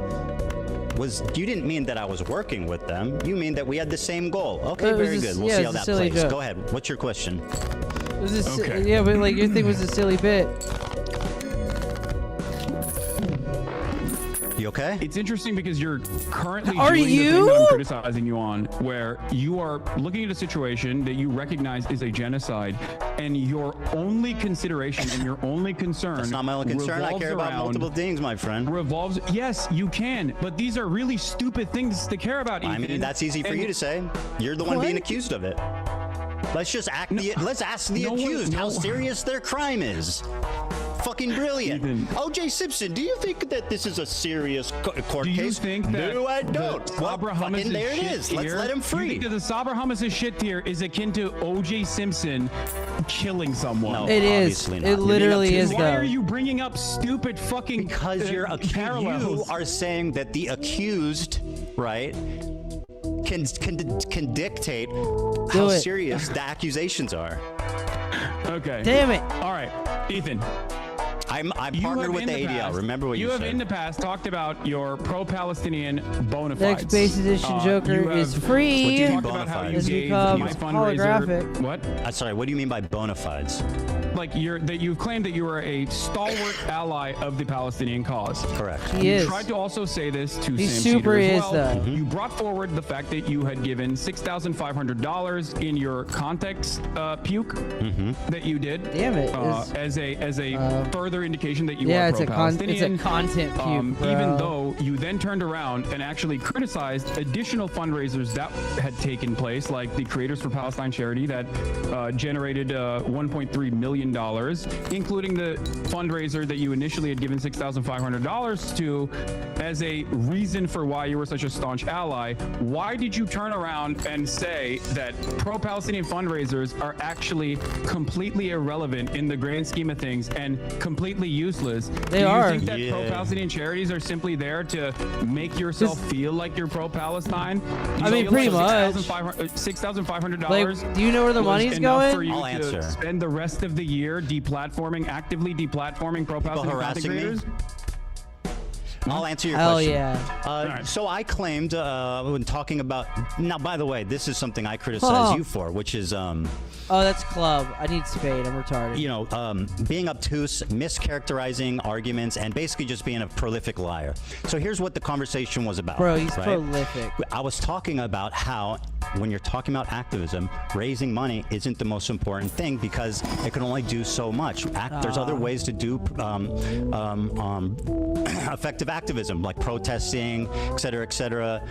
You didn't mean that I was working with them. You mean that we had the same goal. Okay, very good. We'll see how that plays. Joke. Go ahead. What's your question? It was Okay. Yeah, but like your thing was a silly bit. You okay? It's interesting because you're currently Are doing the thing you? that I'm criticizing you on, where you are looking at a situation that you recognize is a genocide, and your only consideration and your only concern. That's not my only concern. I care about multiple things, my friend. Revolves. Yes, you can, but these are really stupid things to care about. I mean, Ethan. that's easy for you to say. You're the one being accused of it. Let's just let's ask the accused how serious their crime is. Fucking brilliant. Ethan. O.J. Simpson, do you think that this is a serious court Do you case? think that no, I don't. the Well, Sabra fucking Hummus's there it shit is. Let's tier- let him You free. think that the Sabra Hummus's shit tier is akin to O.J. Simpson killing someone? No, It is. obviously not. It You're literally being is, obtuse. Why though. are you bringing up stupid fucking Because you're accused. You parallels? are saying that the accused, right, can dictate how it. serious the accusations are. Okay. Damn it. All right, Ethan. I'm You partnered have with in the the ADL. past- Remember what you have said. in the past talked about your pro-Palestinian bona fides. Next base edition Joker you is have- free. You What talked do you about how mean you It's gave become my fundraiser. holographic. What? Sorry, what do you mean by bona fides? Like you've claimed that you are a stalwart ally of the Palestinian cause. Correct. He You is. tried to also say this to He Sam super Cedar as is, well. though. You brought forward the fact that you had given $6,500 in your context puke that you did. Damn it. As a further indication that you Yeah, are it's a pro-Palestinian. content puke, bro. Even though you then turned around and actually criticized additional fundraisers that had taken place, like the Creators for Palestine charity that generated $1.3 million, including the fundraiser that you initially had given $6,500 to as a reason for why you were such a staunch ally. Why did you turn around and say that pro-Palestinian fundraisers are actually completely irrelevant in the grand scheme of things and completely useless? They Do are. you think that Yeah. pro-Palestinian charities are simply there to make yourself feel like you're pro-Palestine? I mean, pretty much. $6,500. Like, do you know where the was money's enough going? for you I'll to answer. spend the rest of the year actively deplatforming pro-Palestinian content harassing me? creators? I'll answer your Hell question. yeah. right. So I claimed when talking about now. By the way, this is something I criticize you for, which is Oh, that's Club. I need Spade. I'm retarded. you know, being obtuse, mischaracterizing arguments, and basically just being a prolific liar. So here's what the conversation was about. Bro, he's right? prolific. I was talking about how when you're talking about activism, raising money isn't the most important thing because it can only do so much. There's other ways to do effective activism, like protesting, et cetera,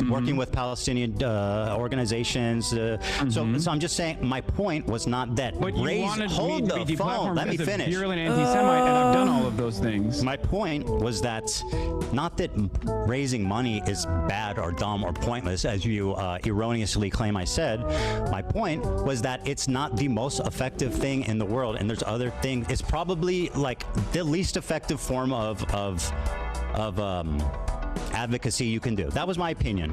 working with Palestinian organizations. So I'm just saying, my point was not that. But you wanted hold me to be the phone. deplatformed Let me as a finish. virulent anti-Semite, and I've done all of those things. My point was that not that raising money is bad or dumb or pointless, as you erroneously claim I said. My point was that it's not the most effective thing in the world, and there's other things. It's probably like the least effective form of advocacy you can do. That was my opinion.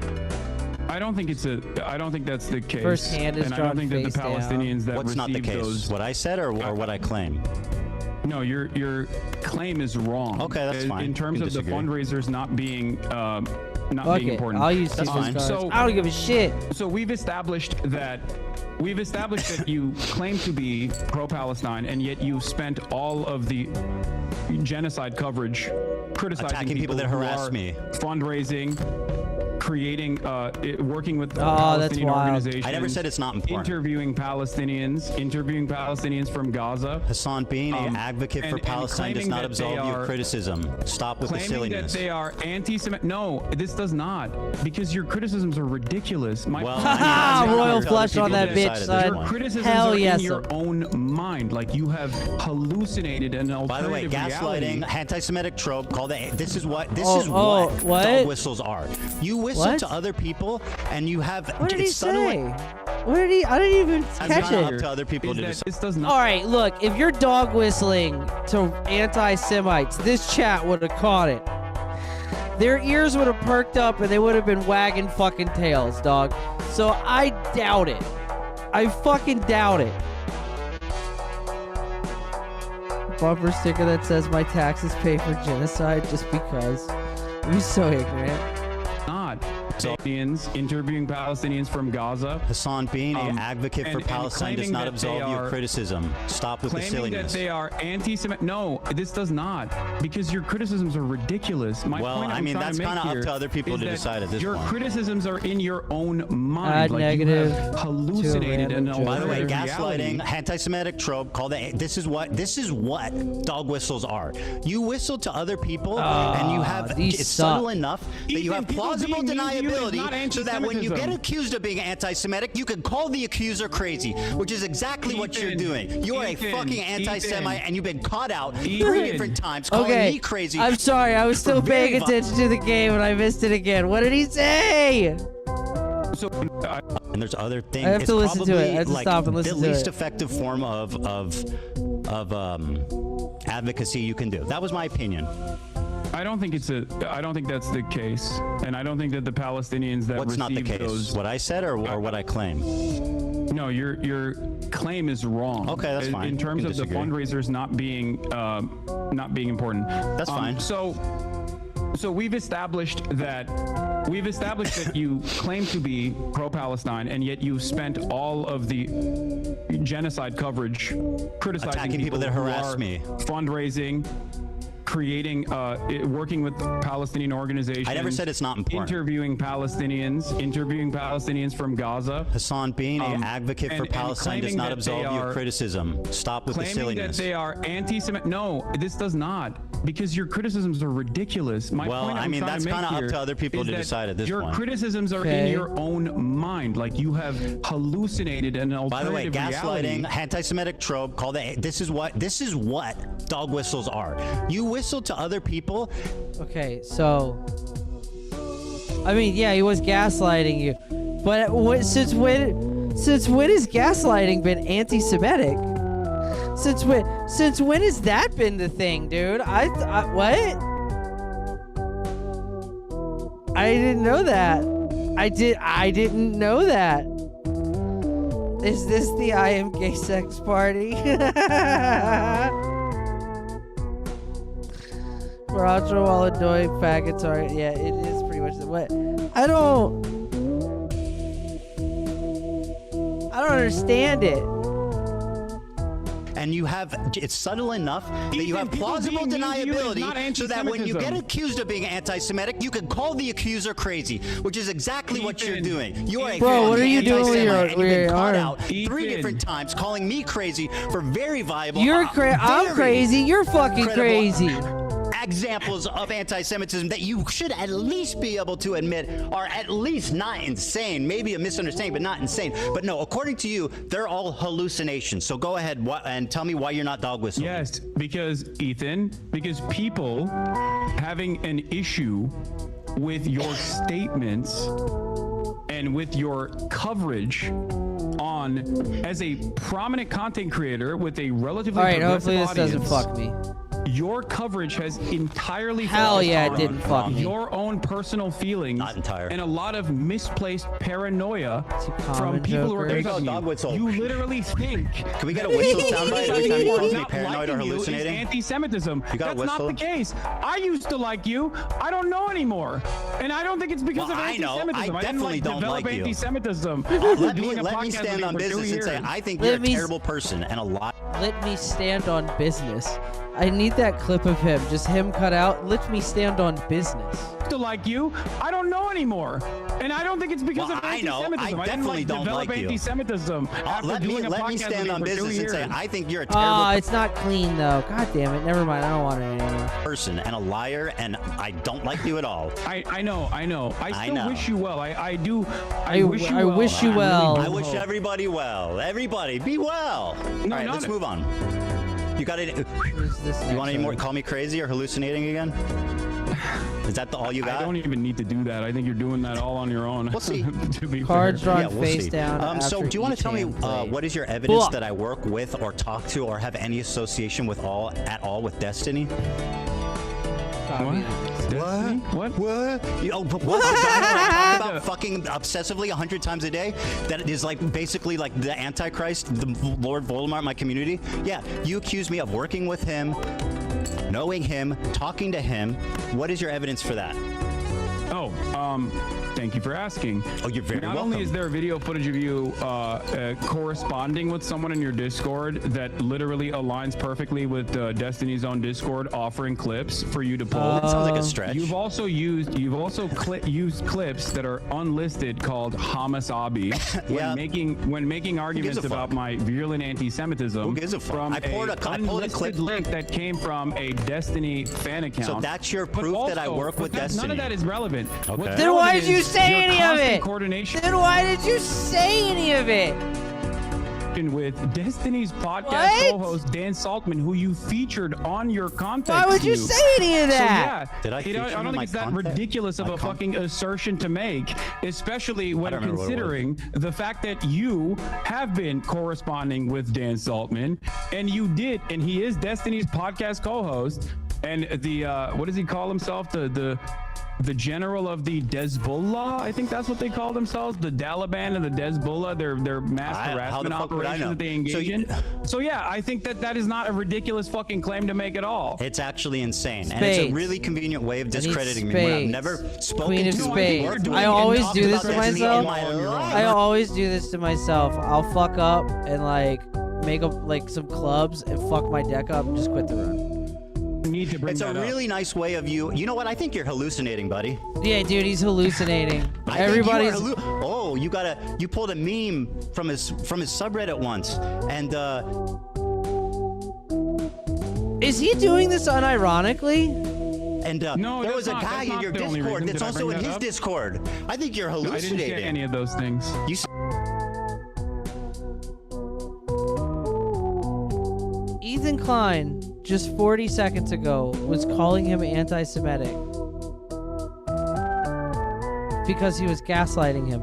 I don't think it's a. I don't think that's the case. First hand is and I drawn don't think that the face down. Palestinians that What's not the received case? those. What I said or what I claim? No, your claim is wrong. Okay, that's fine. In terms You of can the disagree. fundraisers not being Fuck it. important. I'll use That's Steven's fine. cards. So- I don't give a shit. So we've established that you claim to be pro-Palestine, and yet you've spent all of the genocide coverage criticizing Attacking people that who harass are me. fundraising, creating, working with that's Palestinian wild. organizations. I never said it's not important. Interviewing Palestinians from Gaza. Hassan, being an advocate for and Palestine does claiming not that absolve they you are- of criticism. Stop with the Claiming that silliness. they are anti-Semitic. No, this does not, because your criticisms are ridiculous. My Well, point I is mean, Ah, that's royal up to flush other on that people to bitch, decide at this son. point. criticisms Hell are yes. in your own mind. Like you have hallucinated an alternative By the way, reality. gaslighting, anti-Semitic trope. Call that. This is what what? dog whistles are. You whistle What? to other people, and you have. What did he it's subtle- say? What did he? I didn't even It's catch kinda it. up to other people Is to that decide. this does not. All right, look, if you're dog whistling to anti-Semites, this chat would have caught it. Their ears would have perked up and they would have been wagging fucking tails, dog. So I doubt it. I fucking doubt it. Bumper sticker that says my taxes pay for genocide just because. You're so ignorant. Not. Interviewing Palestinians from Gaza. Hassan, being an advocate for and Palestine does claiming not that they absolve you are- of criticism. Stop with the Claiming that silliness. they are anti-Semitic. No, this does not, because your criticisms are ridiculous. My Well, point I I'm mean, trying that's to make kinda up here to other people is to that decide at this your point. criticisms are in your own mind. Add like negative you have to hallucinated a an random By the way, alternative reality. gaslighting, anti-Semitic trope. Call that. This is what dog whistles are. You whistle to other people, and you have. these It's suck. subtle enough that you Ethan, have people plausible being mean to you is deniability, not so that when you get anti-Semitism. accused of being anti-Semitic, you can call the accuser crazy, which is exactly what you're Ethan, doing. You are a Ethan, fucking anti-Semite, Ethan. and you've been caught out 3 Ethan. different times calling Okay, me crazy. I'm sorry. I was still for very paying attention to the game and I missed it again. What did he say? So, And there's other things. I have It's to listen to it. probably, I have to like, stop and listen the to least it. effective form of advocacy you can do. That was my opinion. I don't think that's the case, and I don't think that the Palestinians that What's not the received case? those. What I said or what I claim? No, your claim is wrong. Okay, that's fine. In terms You of can the disagree. fundraisers not being important. That's fine. So we've established that you claim to be pro-Palestine, and yet you've spent all of the genocide coverage criticizing Attacking people that who harass are me. fundraising, creating, working with Palestinian organizations. I never said it's not important. Interviewing Palestinians from Gaza. Hassan, being an advocate for and Palestine does claiming not that absolve they you of are- criticism. Stop with the Claiming that silliness. they are anti-Semitic. No, this does not, because your criticisms are ridiculous. My Well, point I I'm mean, trying that's to make kinda up here to other people is to that decide at this your point. criticisms are in Okay. your own mind. Like you have hallucinated an alternative By the way, reality. gaslighting, anti-Semitic trope. Call that. This is what dog whistles are. You whistle to other people. Okay, so I mean, yeah, he was gaslighting you, but since when has gaslighting been anti-Semitic? Since when has that been the thing, dude? What? I didn't know that. I didn't know that. Is this the I am gay sex party? Roger, while annoying faggots are, yeah, it is pretty much the what. I don't understand it. And you have, it's subtle enough that you Ethan, have people plausible being mean to you is not deniability, so that when you get anti-Semitism. accused of being anti-Semitic, you can call the accuser crazy, which is exactly what you're Ethan, doing. You are a Bro, what fucking are you doing with anti-Semite, and you've been your caught arm? out 3 Ethan. different times, calling me crazy for very viable. I'm crazy. You're fucking credible crazy. examples of anti-Semitism that you should at least be able to admit are at least not insane. Maybe a misunderstanding, but not insane. But no, according to you, they're all hallucinations. So go ahead and tell me why you're not dog whistling. Yes, because people having an issue with your statements and with your coverage as a prominent content creator with a relatively All right, progressive hopefully this doesn't audience. fuck me. your coverage has entirely Hell focused yeah, it on didn't fuck me. your own personal feelings Not entire. and a lot of misplaced paranoia from common people who are joker. There you go, dog whistle. You literally think. Can we get a whistle soundbite every time you call me Not paranoid or liking you is hallucinating? anti-Semitism. You got a That's whistle? not the case. I used to like you. I don't know anymore, and I don't think it's because Well, of I know. anti-Semitism. I didn't definitely don't develop like you. anti-Semitism. after Let doing a me podcast stand with on you for 2 business and say years. I think Let you're a me s- terrible person and a lot. Let me stand on business. I need that clip of him, just him cut out. Let me stand on business. To like you, I don't know anymore, and I don't think it's because Well, of I know. anti-Semitism. I didn't definitely don't develop like you. anti-Semitism after doing a Let podcast me with stand you on for 2 business and say years. I think you're a terrible Oh, it's not clean though. God damn it. Never mind. I don't want it anymore. person and a liar, and I don't like you at all. I know. I still know. wish you well. I do. I wish you I well. wish you really well. do I wish hope. everybody well. Everybody, be well. All right, let's move on. You got it. What is this You want any next more? one? Call me crazy or hallucinating again? Is that all you got? I don't even need to do that. I think you're doing that all on your own. We'll see. To be Cards fair. drawn face down. So, after do you want each to tell me hand played. what is your evidence Blah. that I work with, or talk to, or have any association with at all with Destiny? What? What? But what? I talk about fucking obsessively 100 times a day. That it is like basically like the Antichrist, the Lord Voldemort in my community. Yeah, you accuse me of working with him, knowing him, talking to him. What is your evidence for that? Oh, thank you for asking. Oh, you're very Not welcome. only is there video footage of you corresponding with someone in your Discord that literally aligns perfectly with Destiny's own Discord, offering clips for you to pull. That sounds like a stretch. You've also used used clips that are unlisted called Hamasabi Yeah. when making arguments fuck? about my virulent anti-Semitism. Who gives a fuck? From I pulled a clip. unlisted link that came from a Destiny fan account. So that's your But proof that I also- work with but Destiny. None of that is relevant. Okay. What's Then why relevant did you is say your any of constant it? Coordination Then why did you say any of it? with Destiny's podcast What? co-host Dan Saltman, who you featured on your context. Why would you view. say any of that? So, yeah, Did I feature I him don't in think my it's that context? ridiculous of My a fucking assertion to make, especially when don't remember what it was. considering the fact that you have been corresponding with Dan Saltman, and you did, and he is Destiny's podcast co-host, and the what does he call himself? The general of the Hezbollah, I think that's what they call themselves, the Taliban and the Hezbollah, their mass How the harassment fuck would I operations know? that they engage in. So yeah, I think that is not a ridiculous fucking claim to make at all. It's actually insane, and it's a Spades. really convenient way of I need discrediting me. When I've spades. never spoken Queen of to spades. or doing I and always talked do this about to Destiny myself. in my life. I always do this to myself. I'll fuck up and like make up like some clubs and fuck my deck up and just quit the run. Need to bring It's a that up. really nice way of you. You know what? I think you're hallucinating, buddy. Yeah, dude, he's hallucinating. I think you Everybody's. are oh, you pulled a meme from his subreddit once, and Is he doing this unironically? No, there that's was a not- guy that's in not your the only Discord reason. that's Did I also bring in that his up? Discord. I think you're No, I didn't hallucinating. say any of those things. You Ethan Klein, just 40 seconds ago, was calling him anti-Semitic because he was gaslighting him.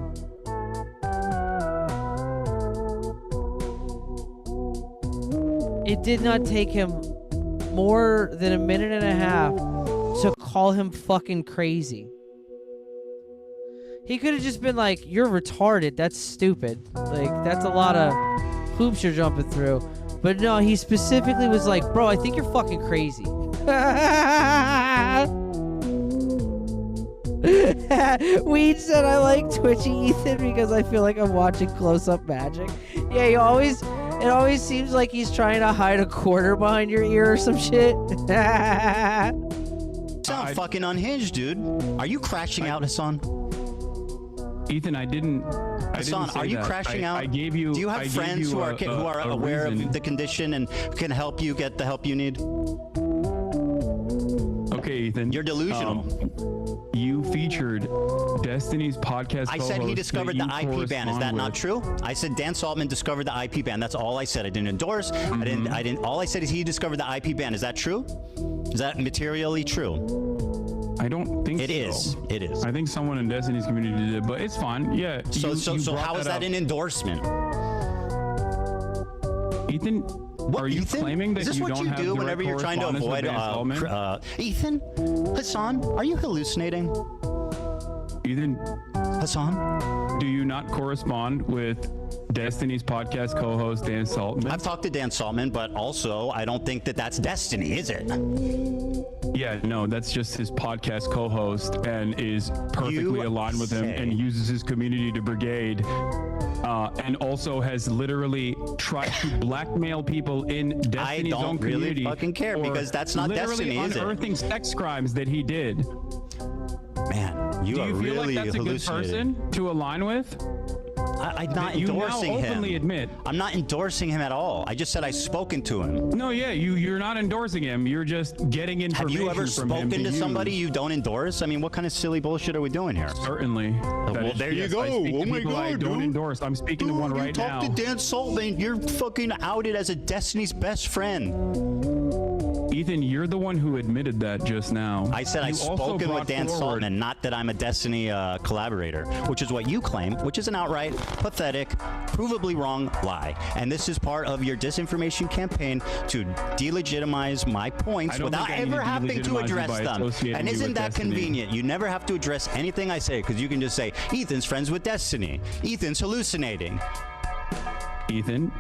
It did not take him more than a minute and a half to call him fucking crazy. He could have just been like, "You're retarded. That's stupid. Like, that's a lot of hoops you're jumping through." But no, he specifically was like, "Bro, I think you're fucking crazy." Weed said, "I like twitchy Ethan because I feel like I'm watching Close-Up Magic." Yeah, it always seems like he's trying to hide a quarter behind your ear or some shit. sound fucking unhinged, dude. Are you crashing out, Hassan? Ethan, I didn't Hassan, say are you that. crashing out? I gave you. Do you have I gave friends you who are a aware reason. of the condition and can help you get the help you need? Okay, Ethan. You're delusional. You featured Destiny's podcast. I said he co-host discovered the that you IP ban. Is that correspond not with. true? I said Dan Saltman discovered the IP ban. That's all I said. I didn't endorse. I didn't. All I said is he discovered the IP ban. Is that true? Is that materially true? I don't think it is. It is. I think someone in Destiny's community did it, but it's fine. Yeah. So you how brought is that up. an endorsement? Ethan, What, Are you Ethan? claiming that Is this you what don't you have do direct whenever you're trying to correspondence with avoid Van Saltman? Ethan? Hassan, are you hallucinating? Ethan, Hassan? do you not correspond with Destiny's podcast co-host Dan Saltman? I've talked to Dan Saltman, but also I don't think that that's Destiny, is it? Yeah, no, that's just his podcast co-host and is perfectly You aligned with him say. and uses his community to brigade. And also has literally tried to blackmail people in Destiny's don't own really community. fucking care, for because that's not literally Destiny, is it? unearthing sex crimes that he did. Man, you Do are you feel really like that's a good hallucinating. person to align with? I'm not that you now endorsing him. openly admit. I'm not endorsing him at all. I just said I've spoken to him. No, yeah, you're not endorsing him. You're just getting Have information you ever from him spoken to use. somebody you don't endorse? I mean, what kind of silly bullshit are we doing here? Certainly. Well, there you go. I speak to Oh my people I God, don't dude. endorse. I'm speaking to one right you now. talk to Dan Saltman, you're fucking outed as a Destiny's best friend. Ethan, you're the one who admitted that just now. I said I've You also spoken with brought Dan forward- Saltman, not that I'm a Destiny collaborator, which is what you claim, which is an outright, pathetic, provably wrong lie. And this is part of your disinformation campaign to delegitimize my points I don't without think I need ever to having to delegitimize you address by them. associating And you isn't with that Destiny. convenient? You never have to address anything I say because you can just say, Ethan's friends with Destiny. Ethan's hallucinating. Ethan,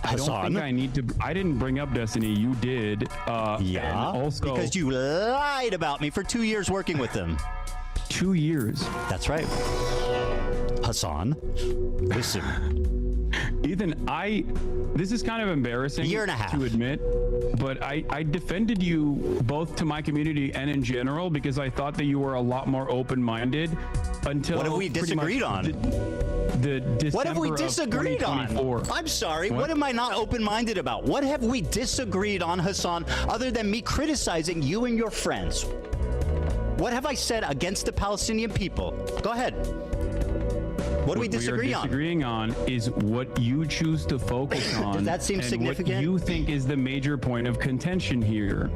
I don't Hassan? think I need to. I didn't bring up Destiny. You did. Yeah, and also, because you lied about me for 2 years working with them. 2 years. That's right. Hassan, listen. Ethan, this is kind of embarrassing Year and a half. to admit, but I defended you both to my community and in general because I thought that you were a lot more open-minded until What have we pretty much disagreed on? The December What have we of disagreed on? 2024. I'm sorry. What? What am I not open-minded about? What have we disagreed on, Hassan, other than me criticizing you and your friends? What have I said against the Palestinian people? Go ahead. What do we disagree we are on? disagreeing on is what you choose to focus on. Does that seem and significant? What you think is the major point of contention here.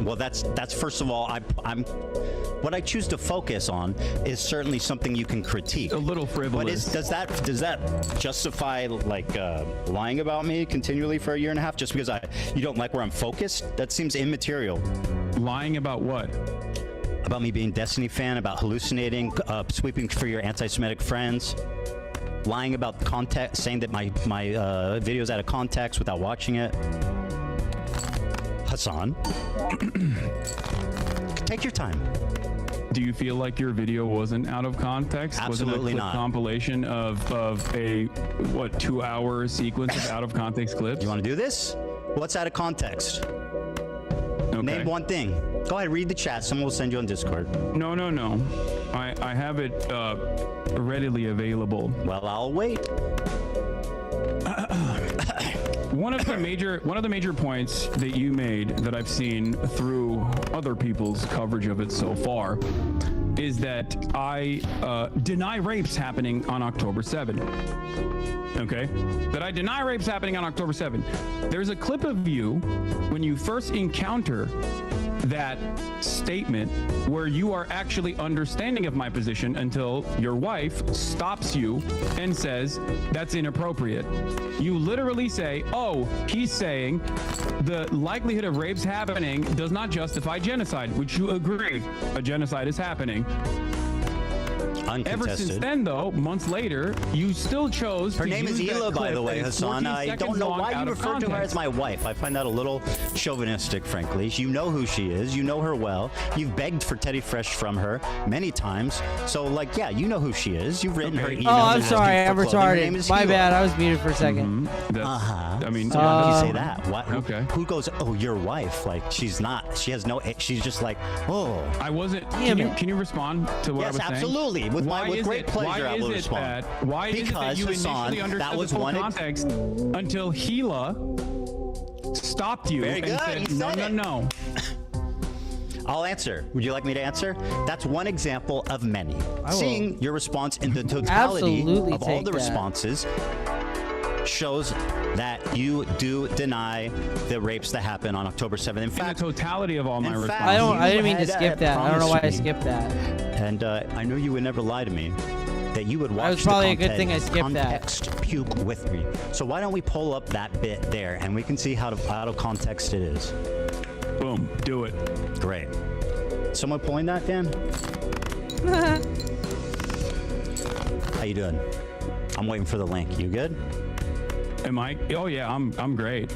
Well, that's first of all, I'm what I choose to focus on is certainly something you can critique. A little But frivolous. does that justify like lying about me continually for a year and a half just because you don't like where I'm focused? That seems immaterial. Lying about what? About me being a Destiny fan, about hallucinating, sweeping for your anti-Semitic friends, lying about context, saying that my video's out of context without watching it. Hassan, take your time. Do you feel like your video wasn't out of context? Absolutely wasn't a clip not. compilation of a 2-hour sequence of out of context clips? You want to do this? What's out of context? Okay. Name one thing. Go ahead, read the chat. Someone will send you on Discord. No. I have it readily available. Well, I'll wait. One of the major points that you made that I've seen through other people's coverage of it so far is that I deny rapes happening on October 7. Okay? That I deny rapes happening on October 7. There's a clip of you when you first encounter that statement where you are actually understanding of my position until your wife stops you and says that's inappropriate. You literally say, oh, he's saying the likelihood of rapes happening does not justify genocide, which you agree a genocide is happening. Ever since then, though, months later, you still chose Her to name is use that Hila, by clip the way, that is Hassan. 14 I don't seconds know long why out you of refer to her context. as my wife. I find that a little chauvinistic, frankly. You know who she is. You know her well. You've begged for Teddy Fresh from her many times. So, like, yeah, you know who she is. You've written her emails. Oh, I'm asking sorry. for I'm clothing. Her name retarded. is My Hila. bad. I was muted for a second. I mean, So why would you say uh, that? What? Okay. Who goes, oh, your wife? Like, she's not. She has no. She's just like, oh. I wasn't. Damn Can you respond to what I Yes, was saying? absolutely. With great pleasure, I will respond. Why is it that Because, you Hassan, initially that understood was the full one context until Hila stopped you Very and good, said, you no, said no, it. no. I'll answer. Would you like me to answer? That's one example of many. will Seeing your response in the totality absolutely of all take the that. responses shows that you do deny the rapes that happen on October 7th. In In the fact, totality of all my in responses. fact, I didn't mean to had, skip that. I don't know why I promised me, skipped that. And I know you would never lie to me. that you would watch. That was probably a the good thing I skipped that. context puke with me. So why don't we pull up that bit there and we can see how out of context it is. Boom. Do it. Great. Someone pulling that, Dan? How you doing? I'm waiting for the link. You good? Am I? Oh yeah, I'm great.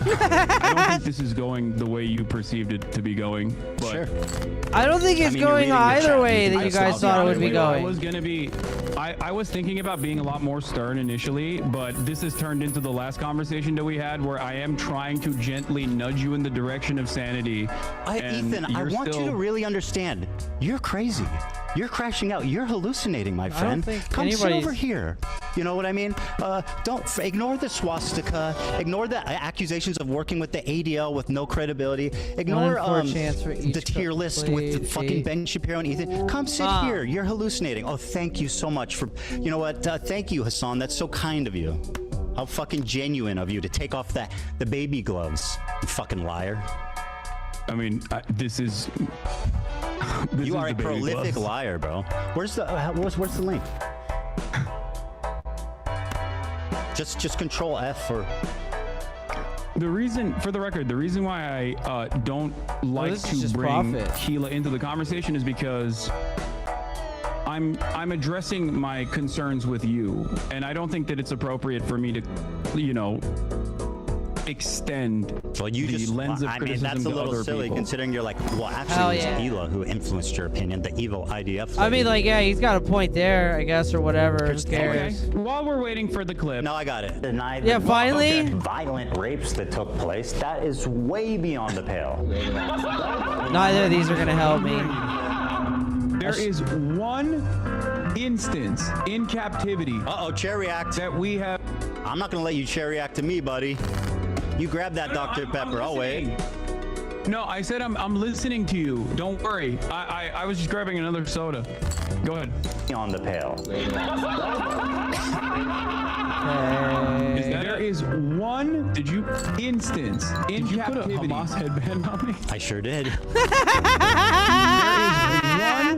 I don't think this is going the way you perceived it to be going. But Sure. I don't think it's mean, you're going reading the either chat. way You that can you just guys tell thought it me would be what I going. was gonna be. I was thinking about being a lot more stern initially, but this has turned into the last conversation that we had, where I am trying to gently nudge you in the direction of sanity. and Ethan, I you're want you still- to really understand. You're crazy. You're crashing out. You're hallucinating, my friend. think Come sit anybody's- over here. You know what I mean? Ignore the swastika. Ignore the accusations of working with the ADL with no credibility. Ignore 1 in 4 chance for each the tier list with the played fucking eight. Ben Shapiro and Ethan. Come sit here. You're hallucinating. Oh, thank you so much for. You know what? Thank you, Hassan. That's so kind of you. How fucking genuine of you to take off the baby gloves. You fucking liar. I mean, this is. This You is are the a baby prolific gloves. liar, bro. Where's the where's the link? Just control F for. The reason, for the record, the reason why I don't like this is to just bring profit. Keela into the conversation is because I'm addressing my concerns with you, and I don't think that it's appropriate for me to, extend Well, you the just. lens of I mean, criticism that's a to little other silly people. considering you're like, well, actually, Hell it was yeah. Hila who influenced your opinion, the evil IDF. I mean, lady. like, yeah, he's got a point there, I guess, or whatever. Who Okay. cares? While we're waiting for the clip, No, I got it. Denied Yeah, the finally. violent rapes that took place. That is way beyond the pale. Neither of these are gonna help me. there is one instance in captivity Uh-oh, chair react. that we have. I'm not gonna let you chair react to me, buddy. You grab that Dr. Pepper. I'll wait. No, I said I'm listening to you. Don't worry. I was just grabbing another soda. Go ahead. On the pale. There is one instance in Did you put a captivity. Hamas headband on me? I sure did. There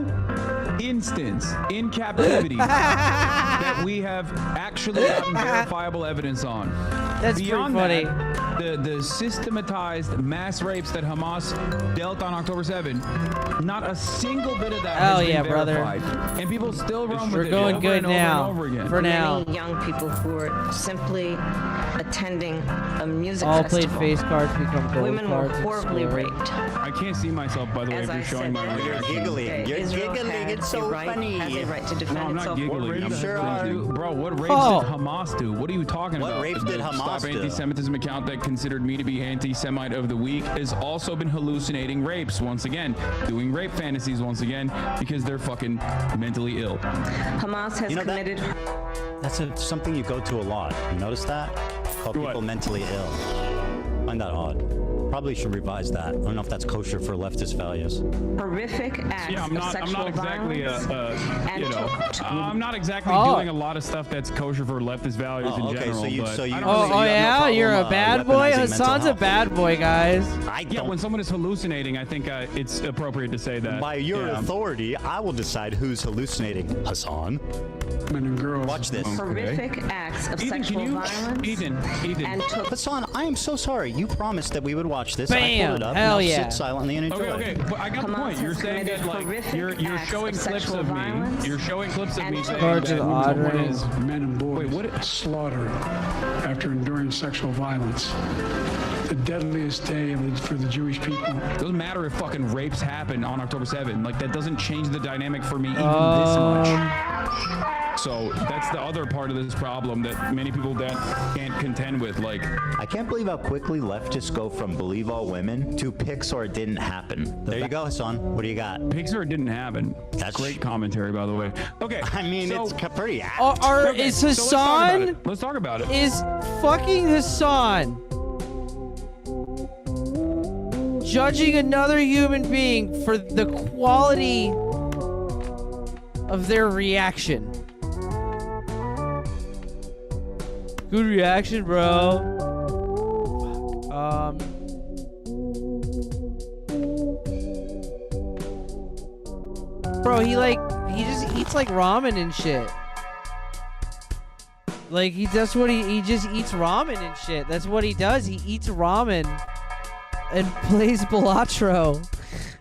is one instance in captivity that we have actually gotten verifiable evidence on. That's Beyond pretty funny. that, the systematized mass rapes that Hamas dealt on October 7, not a single bit of that Hell has yeah, been brother. verified. And people still run We're with it going over good and over now. and over again. For now. Many young people who are simply attending a music All played festival. face cards become gold Women were cards. horribly Explore. raped. I can't see myself, by the way, As if I you're showing said, my You're reaction. giggling. You're Israel giggling. had It's so the right, funny. Has a right to defend No, I'm not itself. giggling. I'm sure pleased are. to. Bro, what rapes Oh. did Hamas do? What are you talking What about? rapes The did Hamas Stop do? Anti-Semitism account that considered me to be anti-Semite of the week has also been hallucinating rapes once again, doing rape fantasies once again because they're fucking mentally ill. Hamas has You know that- committed. That's something you go to a lot. You notice that? Call What? people mentally ill. Find that odd. Probably should revise that. I don't know if that's kosher for leftist values. horrific acts Yeah, I'm of not sexual exactly violence. I'm not exactly Oh. doing a lot of stuff that's kosher for leftist values Oh, in okay, general. so you- but so you- I don't Oh, really- oh have no yeah? problem, You're a bad boy? weaponizing mental Hassan's a health. bad boy, guys. I Yeah, don't. when someone is hallucinating, I think it's appropriate to say that. By your Yeah. authority, I will decide who's hallucinating. Hassan. Men and girls. Watch this. Horrific acts of Ethan, sexual can you? violence. Ethan. And took Hassan, I am so sorry. You promised that we would watch this. I Bam. pulled it up. Hell and I'll yeah. sit silently and enjoy Okay, it. but I got the Hamas point. You're has saying that committed like horrific you're acts showing of clips sexual of me. violence You're showing clips of and me took saying Charge that of the someone oddity. is. Men and boys Wait, what? slaughtered after enduring sexual violence. The deadliest day for the Jewish people. Doesn't matter if fucking rapes happen on October 7. Like that doesn't change the dynamic for me even this much. So that's the other part of this problem that many people that can't contend with. Like, I can't believe how quickly leftists go from believe all women to Pixar didn't happen. There you go, Hassan. What do you got? Pixar didn't happen. That's great commentary, by the way. Okay. I mean, so- it's pretty apt. Okay, Is so let's talk about Hassan it. Let's talk about it. is fucking Hassan judging another human being for the quality of their reaction? Good reaction, bro. Bro, he just eats like ramen and shit. Like that's what he just eats ramen and shit. That's what he does. He eats ramen and plays Balatro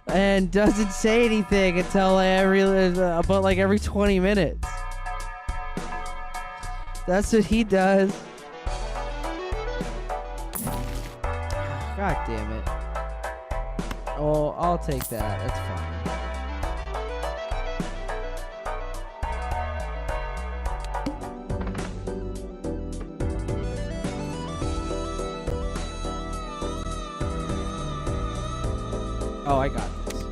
and doesn't say anything until every 20 minutes. That's what he does. God damn it. Oh, I'll take that. That's fine. Oh, I got this.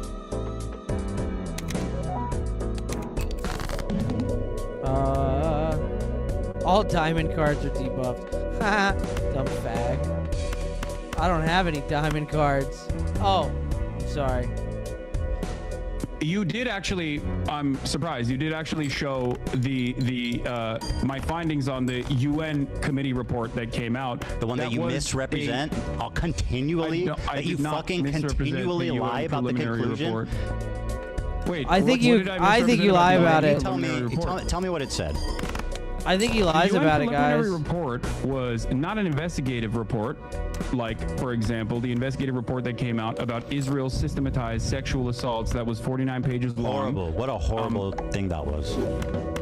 All diamond cards are debuffed. Dumb fag. I don't have any diamond cards. Oh, I'm sorry. You did actually. I'm surprised. You did actually show my findings on the UN committee report that came out. The one that you misrepresent continually. That you fucking continually lie about the conclusion. Report. Wait, I think you lie about it. Tell me what it said. I think he lies about it, guys. The report was not an investigative report, like, for example, the investigative report that came out about Israel's systematized sexual assaults that was 49 pages long. Horrible. What a horrible thing that was.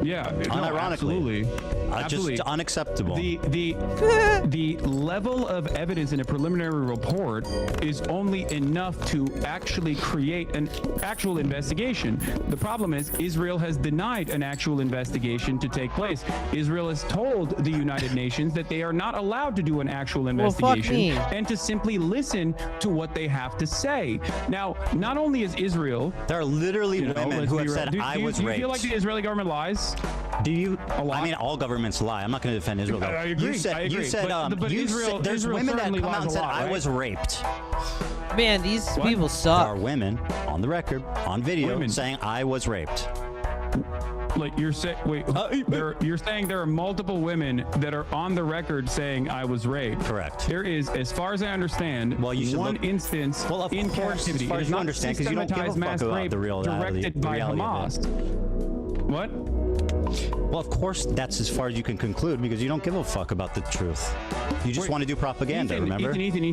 Yeah. Unironically. Absolutely. Just unacceptable. The level of evidence in a preliminary report is only enough to actually create an actual investigation. The problem is Israel has denied an actual investigation to take place. Israel has told the United Nations that they are not allowed to do an actual investigation and to simply listen to what they have to say. Now, not only is Israel... There are literally women who have said, I was raped. Do you feel like the Israeli government lies? Do you? I mean, all governments lie. I'm not going to defend Israel. I agree. You said there's women that come out and said, I was raped. Man, these people suck. There are women on the record, on video, saying I was raped. Like you're saying, you're saying there are multiple women that are on the record saying I was raped. Correct. There is, as far as I understand, one instance in captivity. As far as you understand, because you don't give a fuck about the reality. Directed by Hamas. What? Well, of course, that's as far as you can conclude because you don't give a fuck about the truth. You just want to do propaganda, remember? Ethan.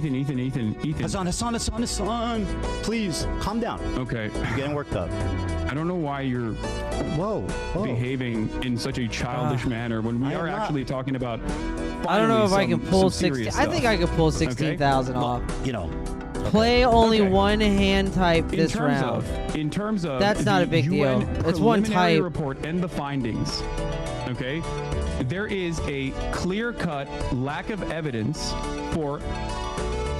Hassan, please, calm down. Okay. You're getting worked up. I don't know why you're behaving in such a childish manner when we are actually talking about. I don't know if I can pull 16. I think I could pull 16,000 off. You know. Play only one hand type this round. In terms of that's not a big deal. It's one type. Report and the findings. Okay, there is a clear-cut lack of evidence for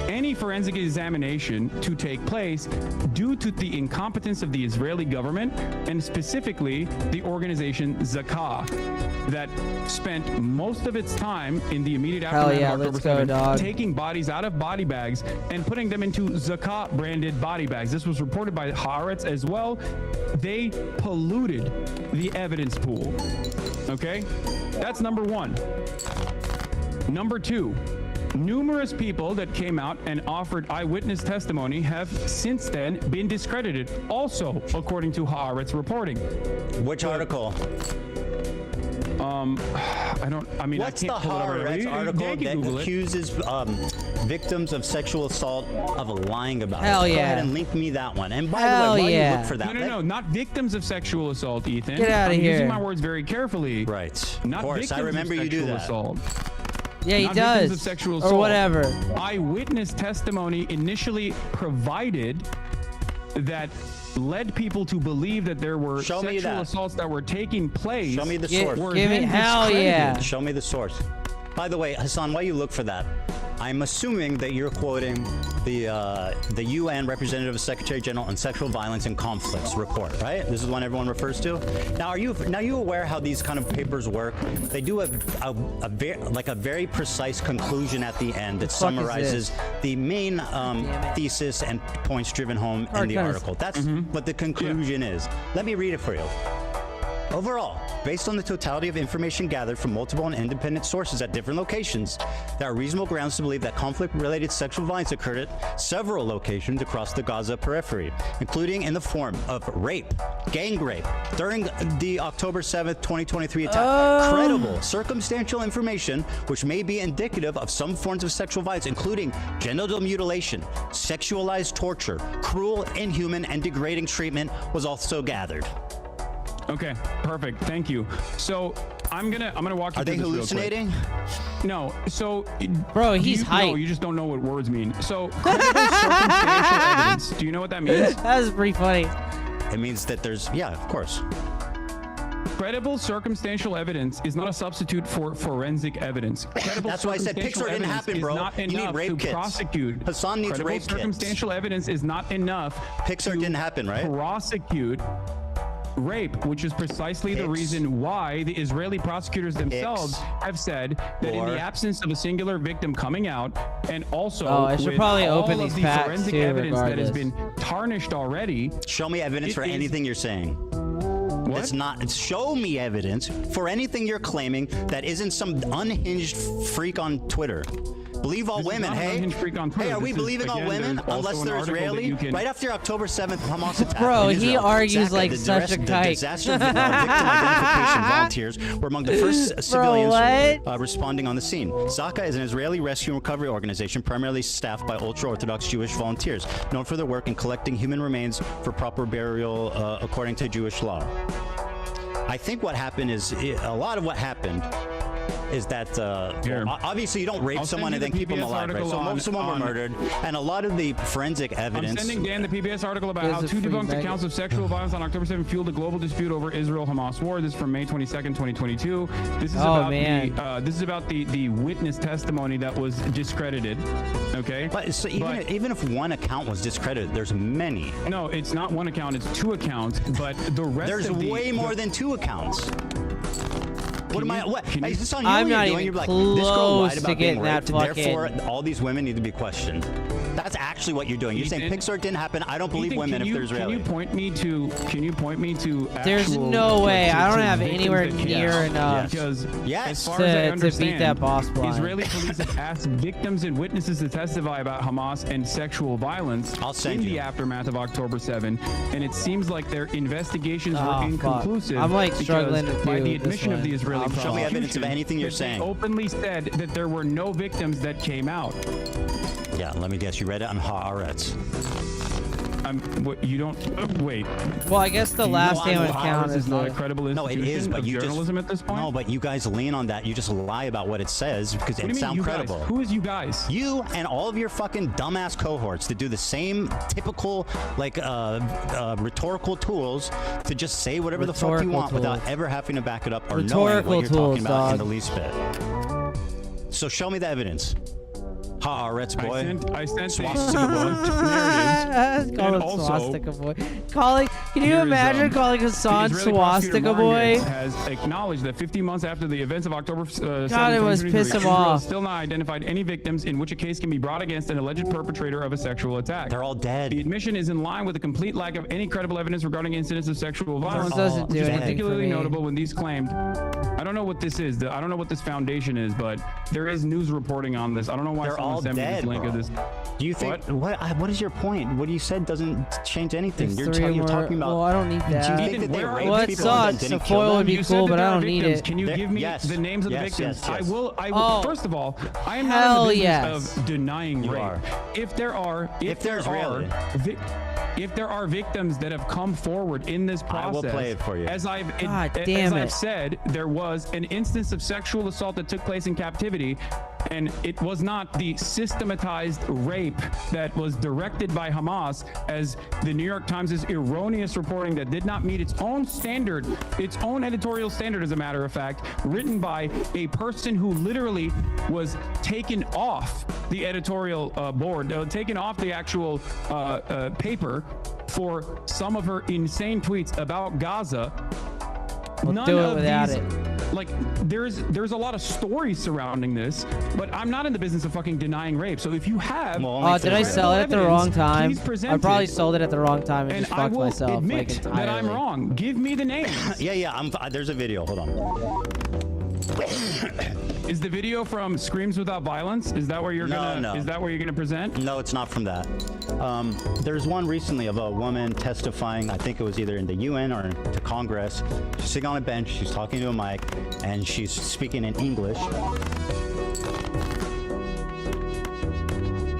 any forensic examination to take place due to the incompetence of the Israeli government and specifically the organization Zakah that spent most of its time in the immediate aftermath of October 7th taking bodies out of body bags and putting them into Zakah branded body bags. This was reported by Haaretz as well. They polluted the evidence pool. Okay, that's number one. Number two, numerous people that came out and offered eyewitness testimony have since then been discredited, also according to Haaretz reporting. Which article? What's the Haaretz article that accuses victims of sexual assault of lying about it? Hell yeah. Go ahead and link me that one. And by the way, while you look for that, No, not victims of sexual assault, Ethan. Get out of here. I'm using my words very carefully. Right. Not of course, victims I remember of you do that. Assault. Yeah, he Not does. Victims of sexual assault. Or whatever. Eyewitness testimony initially provided that led people to believe that there were sexual assaults that were taking place. Show me the source. Give me hell yeah. Show me the source. By the way, Hassan, while you look for that, I'm assuming that you're quoting the UN Representative Secretary General on Sexual Violence and Conflicts report, right? This is one everyone refers to. Now, are you aware how these kind of papers work? They do a very precise conclusion at the end that summarizes the main thesis and points driven home in the article. That's what the conclusion is. Let me read it for you. Overall, based on the totality of information gathered from multiple and independent sources at different locations, there are reasonable grounds to believe that conflict-related sexual violence occurred at several locations across the Gaza periphery, including in the form of rape, gang rape, during the October 7th, 2023 attack. Credible, circumstantial information which may be indicative of some forms of sexual violence, including genital mutilation, sexualized torture, cruel, inhuman, and degrading treatment, was also gathered. Okay, perfect. Thank you. So I'm gonna walk you Are they through this real quick. hallucinating? No. So, bro, he's hype. No, you just don't know what words mean. So, credible circumstantial evidence. Do you know what that means? That was pretty funny. It means that there's, yeah, of course. Credible circumstantial evidence is not a substitute for forensic evidence. Credible That's why I said Pixar didn't happen, bro. Is not You need enough rape to kits. prosecute. Hassan needs Credible rape kits. circumstantial evidence is not enough. Pixar to didn't happen, right? Prosecute rape, which is precisely the reason why the Israeli prosecutors themselves have said that in the absence of a singular victim coming out, and also I should with probably all open of these the packs forensic too, evidence that has regardless. been tarnished already. Show me evidence for anything you're saying. What? It's not. Show me evidence for anything you're claiming that isn't some unhinged freak on Twitter. Believe all This is women, not an hey? unhinged freak on Twitter. Hey, are we This is, believing all again, women there's also unless an they're article that Israeli? you can- Right after October 7th Hamas attack. Bro, in he Israel, argues Zaka, like the such a the kike. disaster victim identification volunteers were among the first civilians what? responding on the scene. Zaka is an Israeli rescue and recovery organization primarily staffed by ultra-Orthodox Jewish volunteers, known for their work in collecting human remains for proper burial according to Jewish law. I think what happened is, a lot of what happened is that well, obviously you don't rape I'll someone send and you then the keep them PBS alive, right? article So most of them were on- murdered, and a lot of the forensic evidence. I'm sending Dan the PBS article about how There's a two free debunked maggot. accounts of sexual violence on October 7 fueled a global dispute over Israel-Hamas war. This is from May 22nd, 2022. This is Oh, about man. this is about the witness testimony that was discredited. Okay. But so even if one account was discredited, there's many. No, it's not one account. It's two accounts. But the rest There's of the way more than two accounts. What am I? What? can Hey, you- is this on you? I'm You're not doing? even You're like, this girl lied close to about being getting that raped, therefore fucking- all these women need to be questioned. That's actually what you're doing. You're saying Ethan, Pixar didn't happen. I don't believe Ethan, women if they're Israeli. Can you point me to? There's actual, no way. to I don't victims have that anywhere came near out? enough Because Yes. as far to- as I to beat understand, that boss blind. Israeli police have asked victims and witnesses to testify about Hamas and sexual violence I'll send in you. the aftermath of October 7, and it seems like their investigations Oh, were fuck. inconclusive. I'm, like, because struggling to by do the this admission of one. the Israeli Show me prosecution, evidence of anything you're that saying. They openly said that there were no victims that came out. Yeah, let me guess. You read it on Haaretz. What, you don't wait. Well, I guess the Do you last know damn Haaretz account is is not the- a credible No, institution it is, but of you journalism just at this point. no, but you guys lean on that. You just lie about what it says because What do it you mean, sounds you guys? credible. Who is you guys? You and all of your fucking dumbass cohorts that do the same typical like rhetorical tools to just say whatever the fuck you Rhetorical want without tools. ever having to back it up or knowing Rhetorical what you're tools, talking about in dog. the least bit. So show me the evidence. Haaretz boy. I sent Swastika a boy. bunch of narratives. Call And him also, Swastika Boy. Calling, can you here's, imagine calling the Hassan Israeli prosecutor Swastika Boy? Martin has acknowledged that 50 months after the events of October 7, God, it must 2023, piss him Israel off. has still not identified any victims in which a case can be brought against an alleged perpetrator of a sexual attack. They're all dead. The admission is in line with a complete lack of any credible evidence regarding incidents of sexual violence. doesn't do which is anything for particularly me. notable when these claimed. I don't know what this is. I don't know what this foundation is, but there is news reporting on this. I don't know why They're all someone sent me dead, this link bro. of this. Do you think what is your point? What you said doesn't change anything. There's You're, three you're more- talking about. well, I don't need Do you that. think that they Where are raped the Well, it people and sucks. didn't The kill foil them? would be You said cool, that but there I are don't need victims. it. Can you give me Yes. the names of the Yes, victims? yes, yes. I will. Oh. First of all, I am Hell not in the yes. business of denying You rape. are. If there are victims that have come forward in this I process, will play it for you. As God damn it. I've said, there was an instance of sexual assault that took place in captivity, and it was not the systematized rape that was directed by Hamas, as the New York Times' erroneous reporting that did not meet its own standard, its own editorial standard, as a matter of fact, written by a person who literally was taken off the editorial board, taken off the actual paper for some of her insane tweets about Gaza. We'll None do it of without these it. like there's a lot of stories surrounding this, but I'm not in the business of fucking denying rape. So if you have, did I sell it at the wrong time? please present I probably it, sold it at the wrong time and just I fucked will myself. admit like, that I'm entirely. wrong. Give me the names. Yeah. There's a video. Hold on. Is the video from Screams Without Violence? Is that where you're No. Is that where you're gonna present? No, it's not from that. There's one recently of a woman testifying. I think it was either in the UN or to Congress. She's sitting on a bench. She's talking to a mic, and she's speaking in English.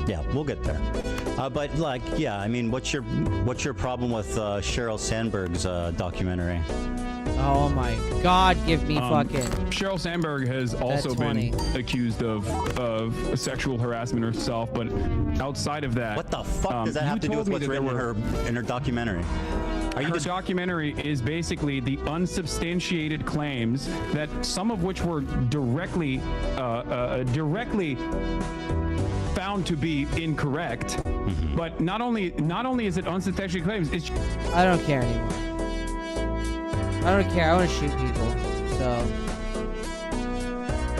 Yeah, we'll get there. But like, yeah, I mean, what's your problem with Sheryl Sandberg's documentary? Oh my God, give me fucking. Sheryl Sandberg has also been 20. accused of sexual harassment herself, but outside of that, What the fuck does that have to do with what's written in her documentary? Her documentary is basically the unsubstantiated claims that some of which were directly found to be incorrect. But not only is it unsubstantiated claims, it's I don't care anymore. I don't care. I want to shoot people. So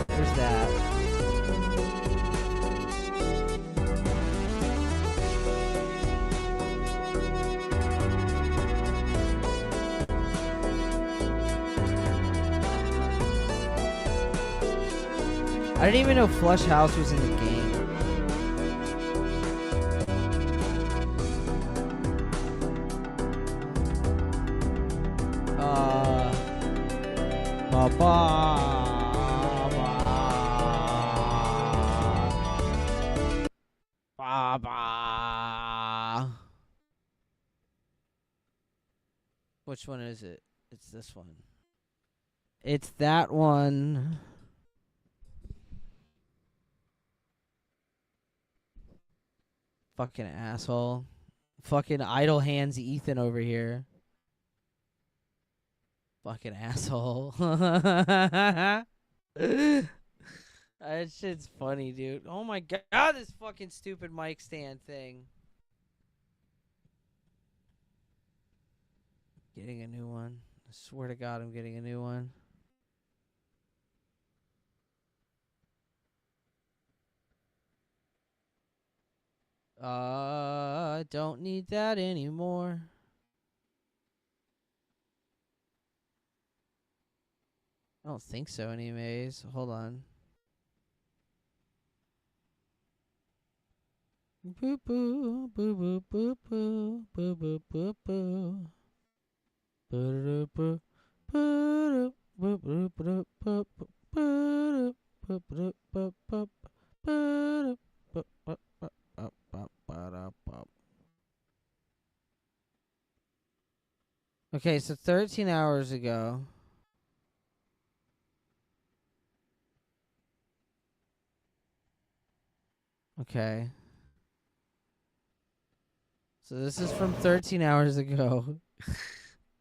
there's that. I didn't even know Flush House was in the game. Which one is it? It's this one. It's that one. Fucking asshole. Fucking idle hands Ethan over here. Fucking asshole. That shit's funny, dude. Oh my God, this fucking stupid mic stand thing. Getting a new one. I swear to God, I'm getting a new one. I don't need that anymore. I don't think so anyways. Hold on. Boo boo boo boo boo boo boo boo boo boo. Okay, so 13 hours ago. Okay. So this is from 13 hours ago.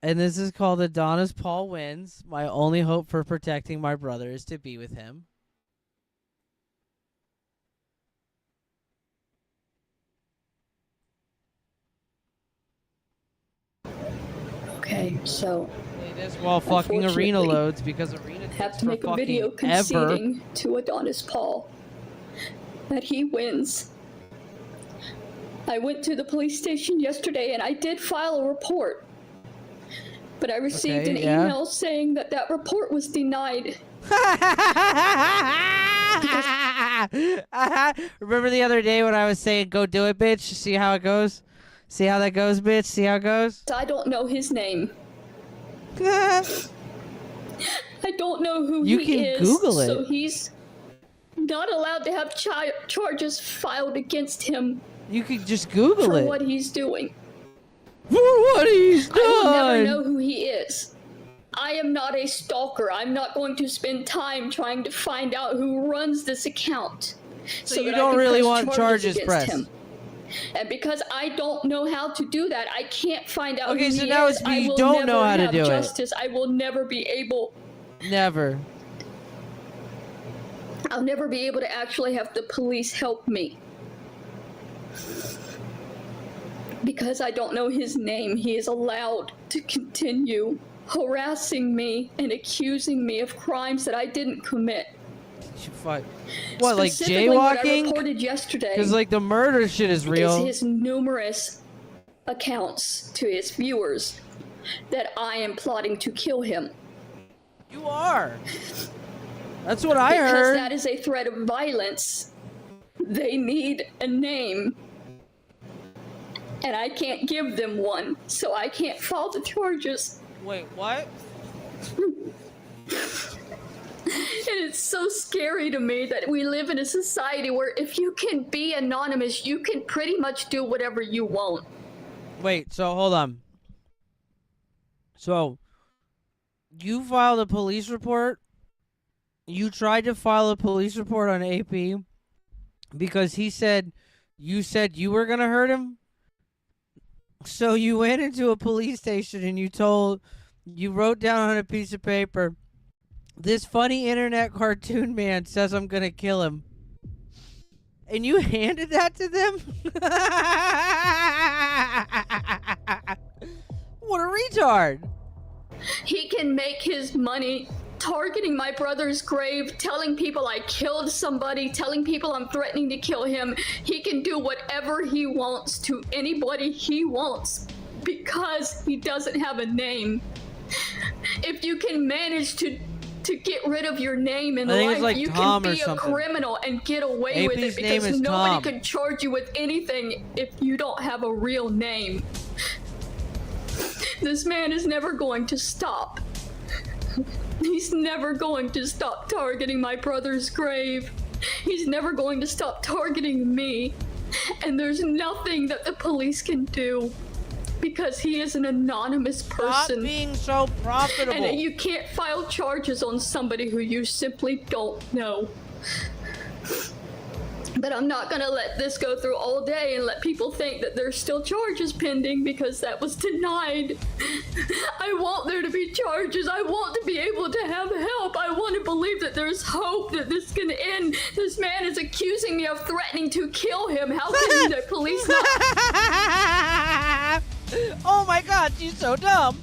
And this is called Adonis Paul Wins. My only hope for protecting my brother is to be with him. Okay, so This while fucking Arena loads because Arena have to make a video conceding to Adonis Paul that he wins. I went to the police station yesterday and I did file a report, but I received an email saying that that report was denied. Remember the other day when I was saying, go do it, bitch? See how it goes? See how that goes, bitch? See how it goes? I don't know his name. I don't know who you he can is. Google it. So he's not allowed to have charges filed against him. You could just Google for it. what he's doing. For what he's done. I will never know who he is. I am not a stalker. I'm not going to spend time trying to find out who runs this account. So you that I don't can really press want charges against pressed. him. And because I don't know how to do that, I can't find out Okay, who so he now is. it's I you will don't never know how to have do it. justice. I will never be able. Never. I'll never be able to actually have the police help me. Because I don't know his name, he is allowed to continue harassing me and accusing me of crimes that I didn't commit. What, like Specifically, what I jaywalking? reported yesterday Because like the murder shit is real. is his numerous accounts to his viewers that I am plotting to kill him. You are. That's what I Because heard. that is a threat of violence. They need a name. And I can't give them one, so I can't file the charges. Wait, what? And it's so scary to me that we live in a society where if you can be anonymous, you can pretty much do whatever you want. Wait, so hold on. So, you filed a police report? You tried to file a police report on AP because you said you were gonna hurt him? So you went into a police station and you wrote down on a piece of paper, this funny internet cartoon man says I'm gonna kill him. And you handed that to them? What a retard. He can make his money targeting my brother's grave, telling people I killed somebody, telling people I'm threatening to kill him. He can do whatever he wants to anybody he wants because he doesn't have a name. If you can manage to get rid of your name in life, like you Tom can or be a something. criminal and get away with it AP's name because is nobody Tom. can charge you with anything if you don't have a real name. This man is never going to stop. He's never going to stop targeting my brother's grave. He's never going to stop targeting me. And there's nothing that the police can do because he is an anonymous person. Stop being so profitable. And you can't file charges on somebody who you simply don't know. But I'm not gonna let this go through all day and let people think that there's still charges pending because that was denied. I want there to be charges. I want to be able to have help. I want to believe that there's hope that this can end. This man is accusing me of threatening to kill him. How can the police not? Oh my god, she's so dumb.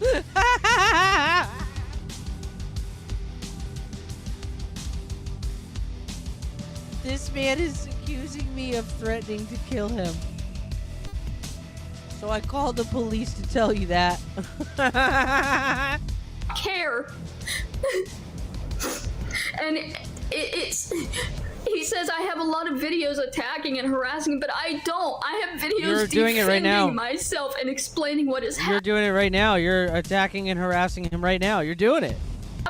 This man is accusing me of threatening to kill him. So I called the police to tell you that. Care. And it's he says I have a lot of videos attacking and harassing, but I don't. I have videos You're doing it right now. defending myself and explaining what is You're doing it right now. You're attacking and harassing him right now. You're doing it.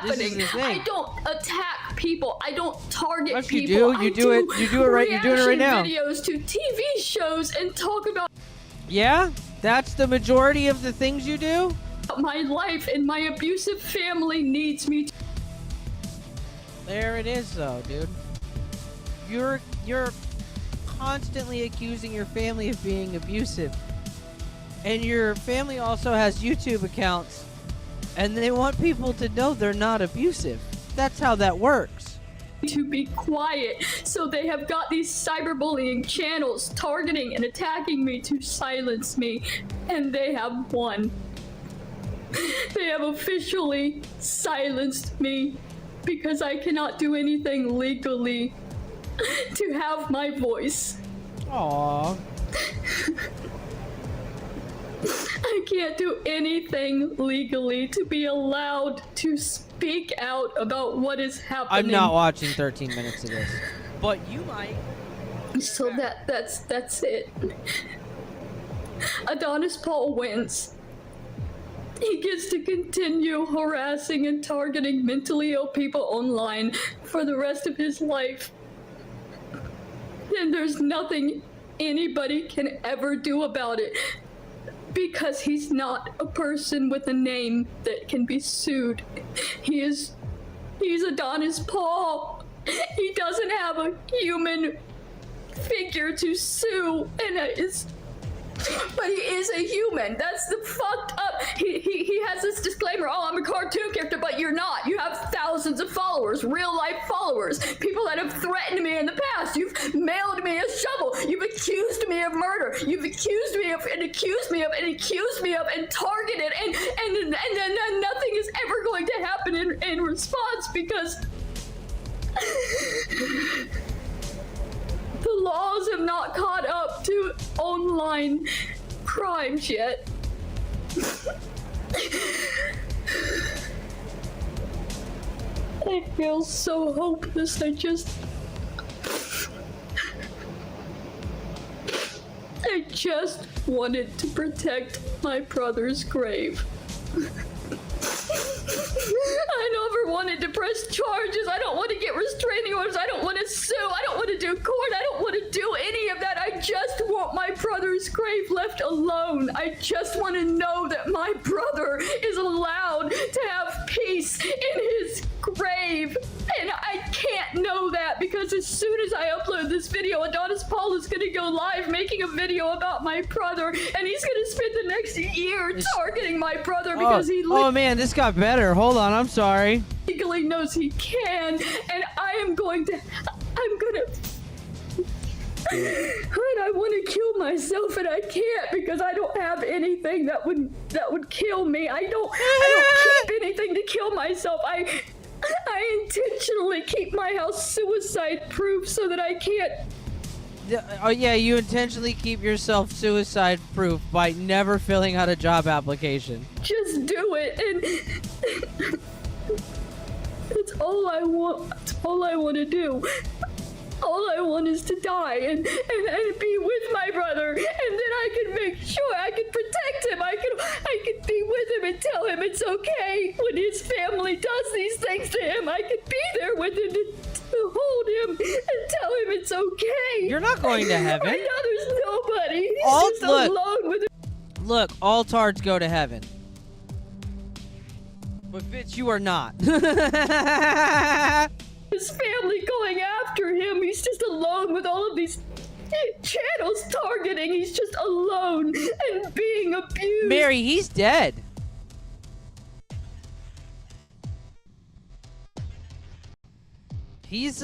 This is happening. the thing. I don't attack people. I don't target Yes, you people. do. You do it. You do it right. You're doing it right now. Videos to TV shows and talk about Yeah, that's the majority of the things you do. my life, and my abusive family needs me to. There it is, though, dude. You're constantly accusing your family of being abusive, and your family also has YouTube accounts, and they want people to know they're not abusive. That's how that works. To be quiet, so they have got these cyberbullying channels targeting and attacking me to silence me, and they have won. They have officially silenced me because I cannot do anything legally to have my voice. Aww. I can't do anything legally to be allowed to speak out about what is happening. I'm not watching 13 minutes of this, but you might. So that's it. Adonis Paul wins. He gets to continue harassing and targeting mentally ill people online for the rest of his life. And there's nothing anybody can ever do about it because he's not a person with a name that can be sued. He's Adonis Paul. He doesn't have a human figure to sue, and but he is a human. That's the fucked up. He has this disclaimer, oh, I'm a cartoon character, but you're not. You have thousands of followers, real life followers, people that have threatened me in the past. You've mailed me a shovel. You've accused me of murder. You've accused me of and accused me of and accused me of and targeted and nothing is ever going to happen in response because the laws have not caught up to online crimes yet. I feel so hopeless. I just wanted to protect my brother's grave. I never wanted to press charges. I don't want to get restraining orders. I don't want to sue. I don't want to do court. I don't want to do any of that. I just want my brother's grave left alone. I just want to know that my brother is allowed to have peace in his grave. And I can't know that because as soon as I upload this video, Adonis Paul is going to go live making a video about my brother, and he's going to spend the next year targeting my brother because he oh man, this got better. Hold on, I'm sorry. Legally knows he can, and I'm gonna and I want to kill myself, and I can't because I don't have anything that would kill me. I don't keep anything to kill myself. I intentionally keep my house suicide proof so that I can't. Oh yeah, you intentionally keep yourself suicide proof by never filling out a job application. Just do it, and that's all I want. That's all I want to do. All I want is to die and be with my brother, and then I can make sure I can protect him. I can be with him and tell him it's okay when his family does these things to him. I can be there with him to hold him and tell him it's okay. You're not going to heaven. Right now there's nobody. He's just alone with him. Look, all tards go to heaven. But bitch, you are not. His family going after him. He's just alone with all of these channels targeting. He's just alone and being abused. Mary, he's dead. He's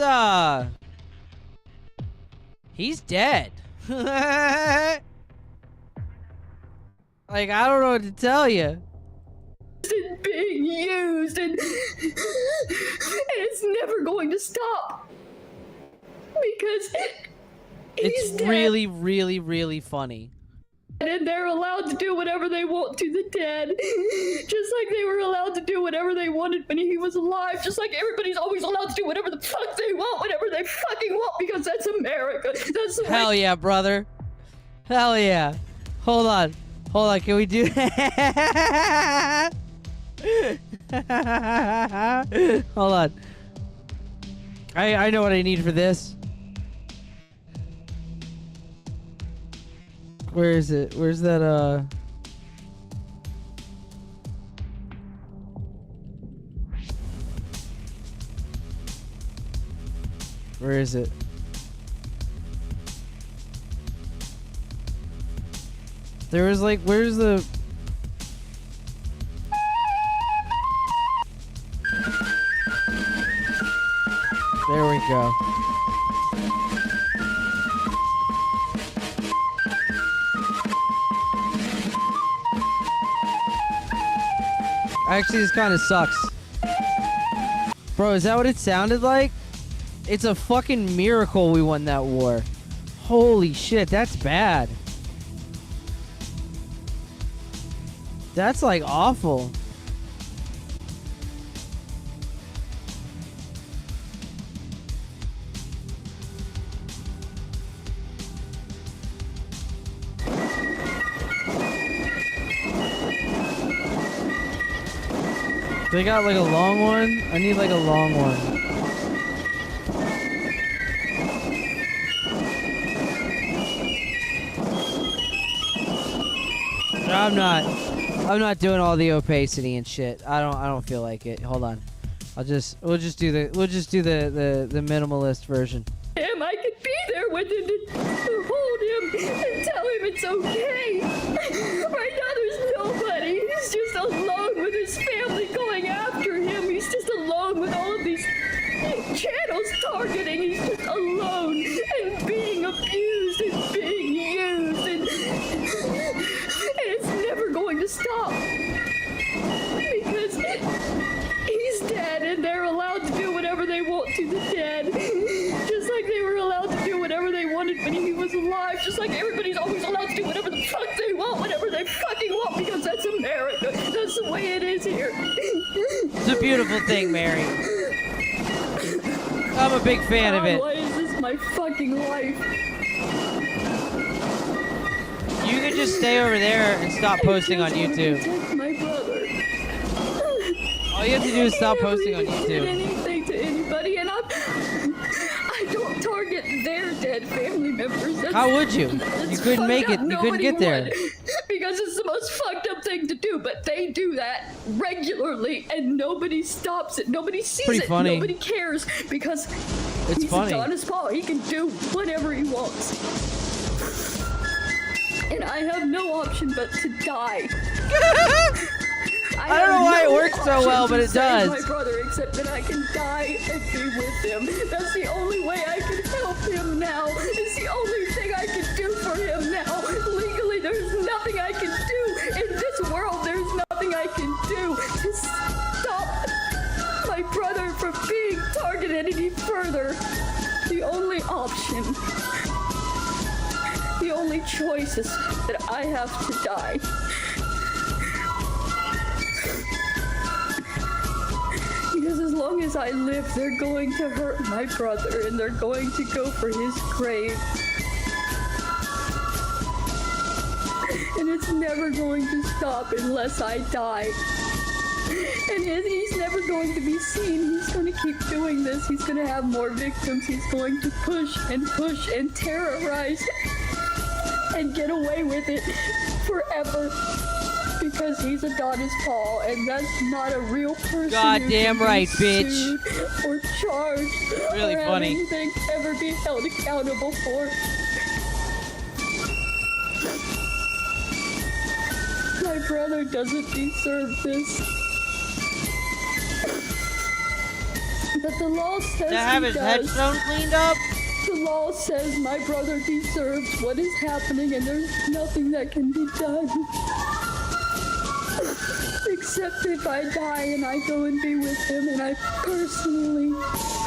dead. Like, I don't know what to tell you. Being used and it's never going to stop because it's dead. really, really, really funny. And they're allowed to do whatever they want to the dead, just like they were allowed to do whatever they wanted when he was alive, just like everybody's always allowed to do whatever the fuck they want, whatever they fucking want, because that's America. That's the Hell yeah, brother. Hell yeah. Hold on, can we do hold on. I know what I need for this. Where is it? Where's that Where is it? There was like, where's the... There we go. Actually, this kind of sucks. Bro, is that what it sounded like? It's a fucking miracle we won that war. Holy shit, that's bad. That's like awful. They got like a long one? I need like a long one. I'm not doing all the opacity and shit. I don't feel like it. Hold on. We'll just do the minimalist version. Him, I could be there with him to hold him and tell him it's okay. Right now there's nobody. He's just alone with his family going after him. He's just alone with all of these channels targeting. He's just alone and being abused and being used. to the dead. Just like they were allowed to do whatever they wanted when he was alive. Just like everybody's always allowed to do whatever the fuck they want, whatever they fucking want, because that's America. That's the way it is here. It's a beautiful thing, Mary. I'm a big fan of it. Why is this my fucking life? You could just stay over there and stop posting on YouTube. Protect my brother. All you have to do is stop posting on Did YouTube. anything to anybody, and I don't target their dead family members. How would you? You couldn't make it. You couldn't get there. Because it's the most fucked up thing to do, but they do that regularly, and nobody stops it. Nobody sees Pretty it. funny. Nobody cares because It's he's funny. Adonis Paul. He can do whatever he wants. And I have no option but to die. I don't know why it works so well, but it does. My brother, except that I can die and be with him. That's the only way I can help him now. It's the only thing I can do for him now. Legally, there's nothing I can do in this world. There's nothing I can do to stop my brother from being targeted any further. The only option, the only choice is that I have to die. Because as long as I live, they're going to hurt my brother and they're going to go for his grave. And it's never going to stop unless I die. And he's never going to be seen. He's going to keep doing this. He's going to have more victims. He's going to push and terrorize and get away with it forever. Because he's Adonis Paul, and that's not a real person. Goddamn who can right, be bitch. sued or charged Really or funny. have anything ever be held accountable for. My brother doesn't deserve this. But the law says To have he his does. headstone cleaned up? The law says my brother deserves what is happening, and there's nothing that can be done. Except if I die and I go and be with him and I personally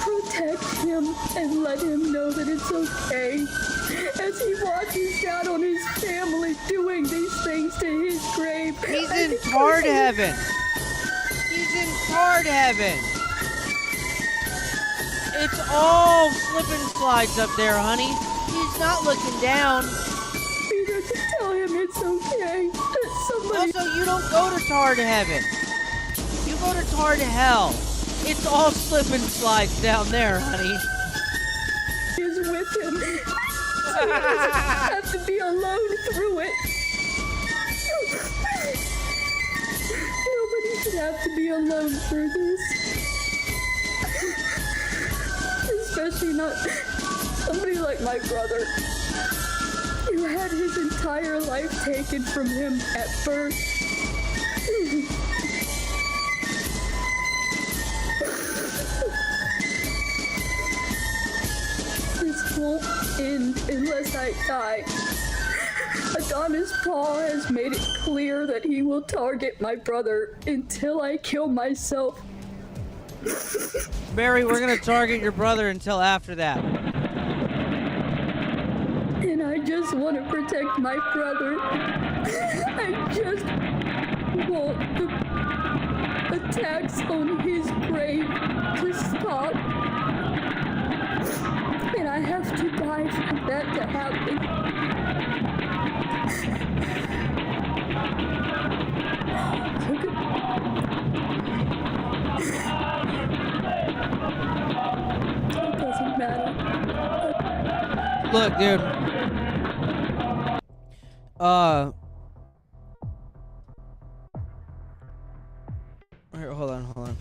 protect him and let him know that it's okay. As he watches down on his family doing these things to his grave. He's in tard heaven. He's in tard heaven. It's all slip and slides up there, honey. He's not looking down. Peter, to tell him it's okay. That somebody... Also, you don't go to tard heaven. You go to tard hell. It's all slip and slides down there, honey. is with him. So he doesn't have to be alone through it. Nobody should have to be alone through this. Especially not somebody like my brother, who had his entire life taken from him at birth. This won't end unless I die. Adonis Paul has made it clear that he will target my brother until I kill myself. Mary, we're gonna target your brother until after that. And I just want to protect my brother. I just want the attacks on his grave to stop. And I have to die for that to happen. It doesn't matter. Look, dude. Here, hold on.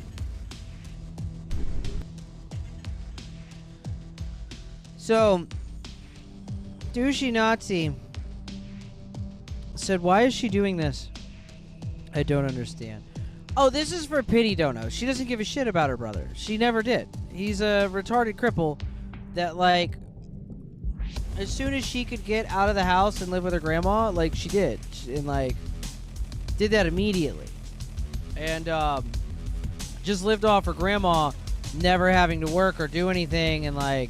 So, Douchey Nazi said, "Why is she doing this? I don't understand." Oh, this is for pity dono. She doesn't give a shit about her brother. She never did. He's a retarded cripple that, like, as soon as she could get out of the house and live with her grandma, like, she did. And, like, did that immediately. And, just lived off her grandma never having to work or do anything, and like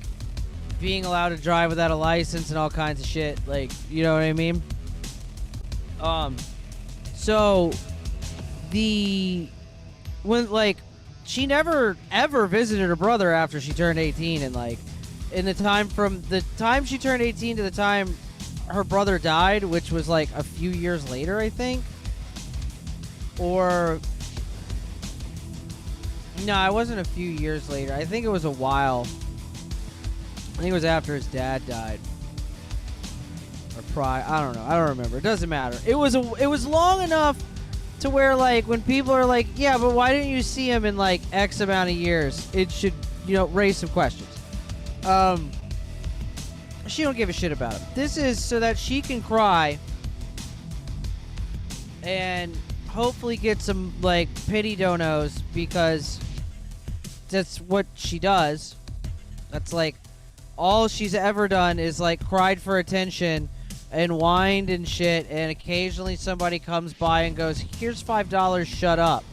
being allowed to drive without a license and all kinds of shit. Like, you know what I mean? So when like she never ever visited her brother after she turned 18, and like in the time from the time she turned 18 to the time her brother died, which was like a few years later, I think. Or no, it wasn't a few years later. I think it was a while. I think it was after his dad died. Or I don't know. I don't remember. It doesn't matter. It was long enough to where like when people are like, yeah, but why didn't you see him in like X amount of years? It should, raise some questions. She don't give a shit about him. This is so that she can cry and hopefully get some like pity donos, because that's what she does. That's like all she's ever done is like cried for attention and whined and shit, and occasionally somebody comes by and goes, here's $5, shut up.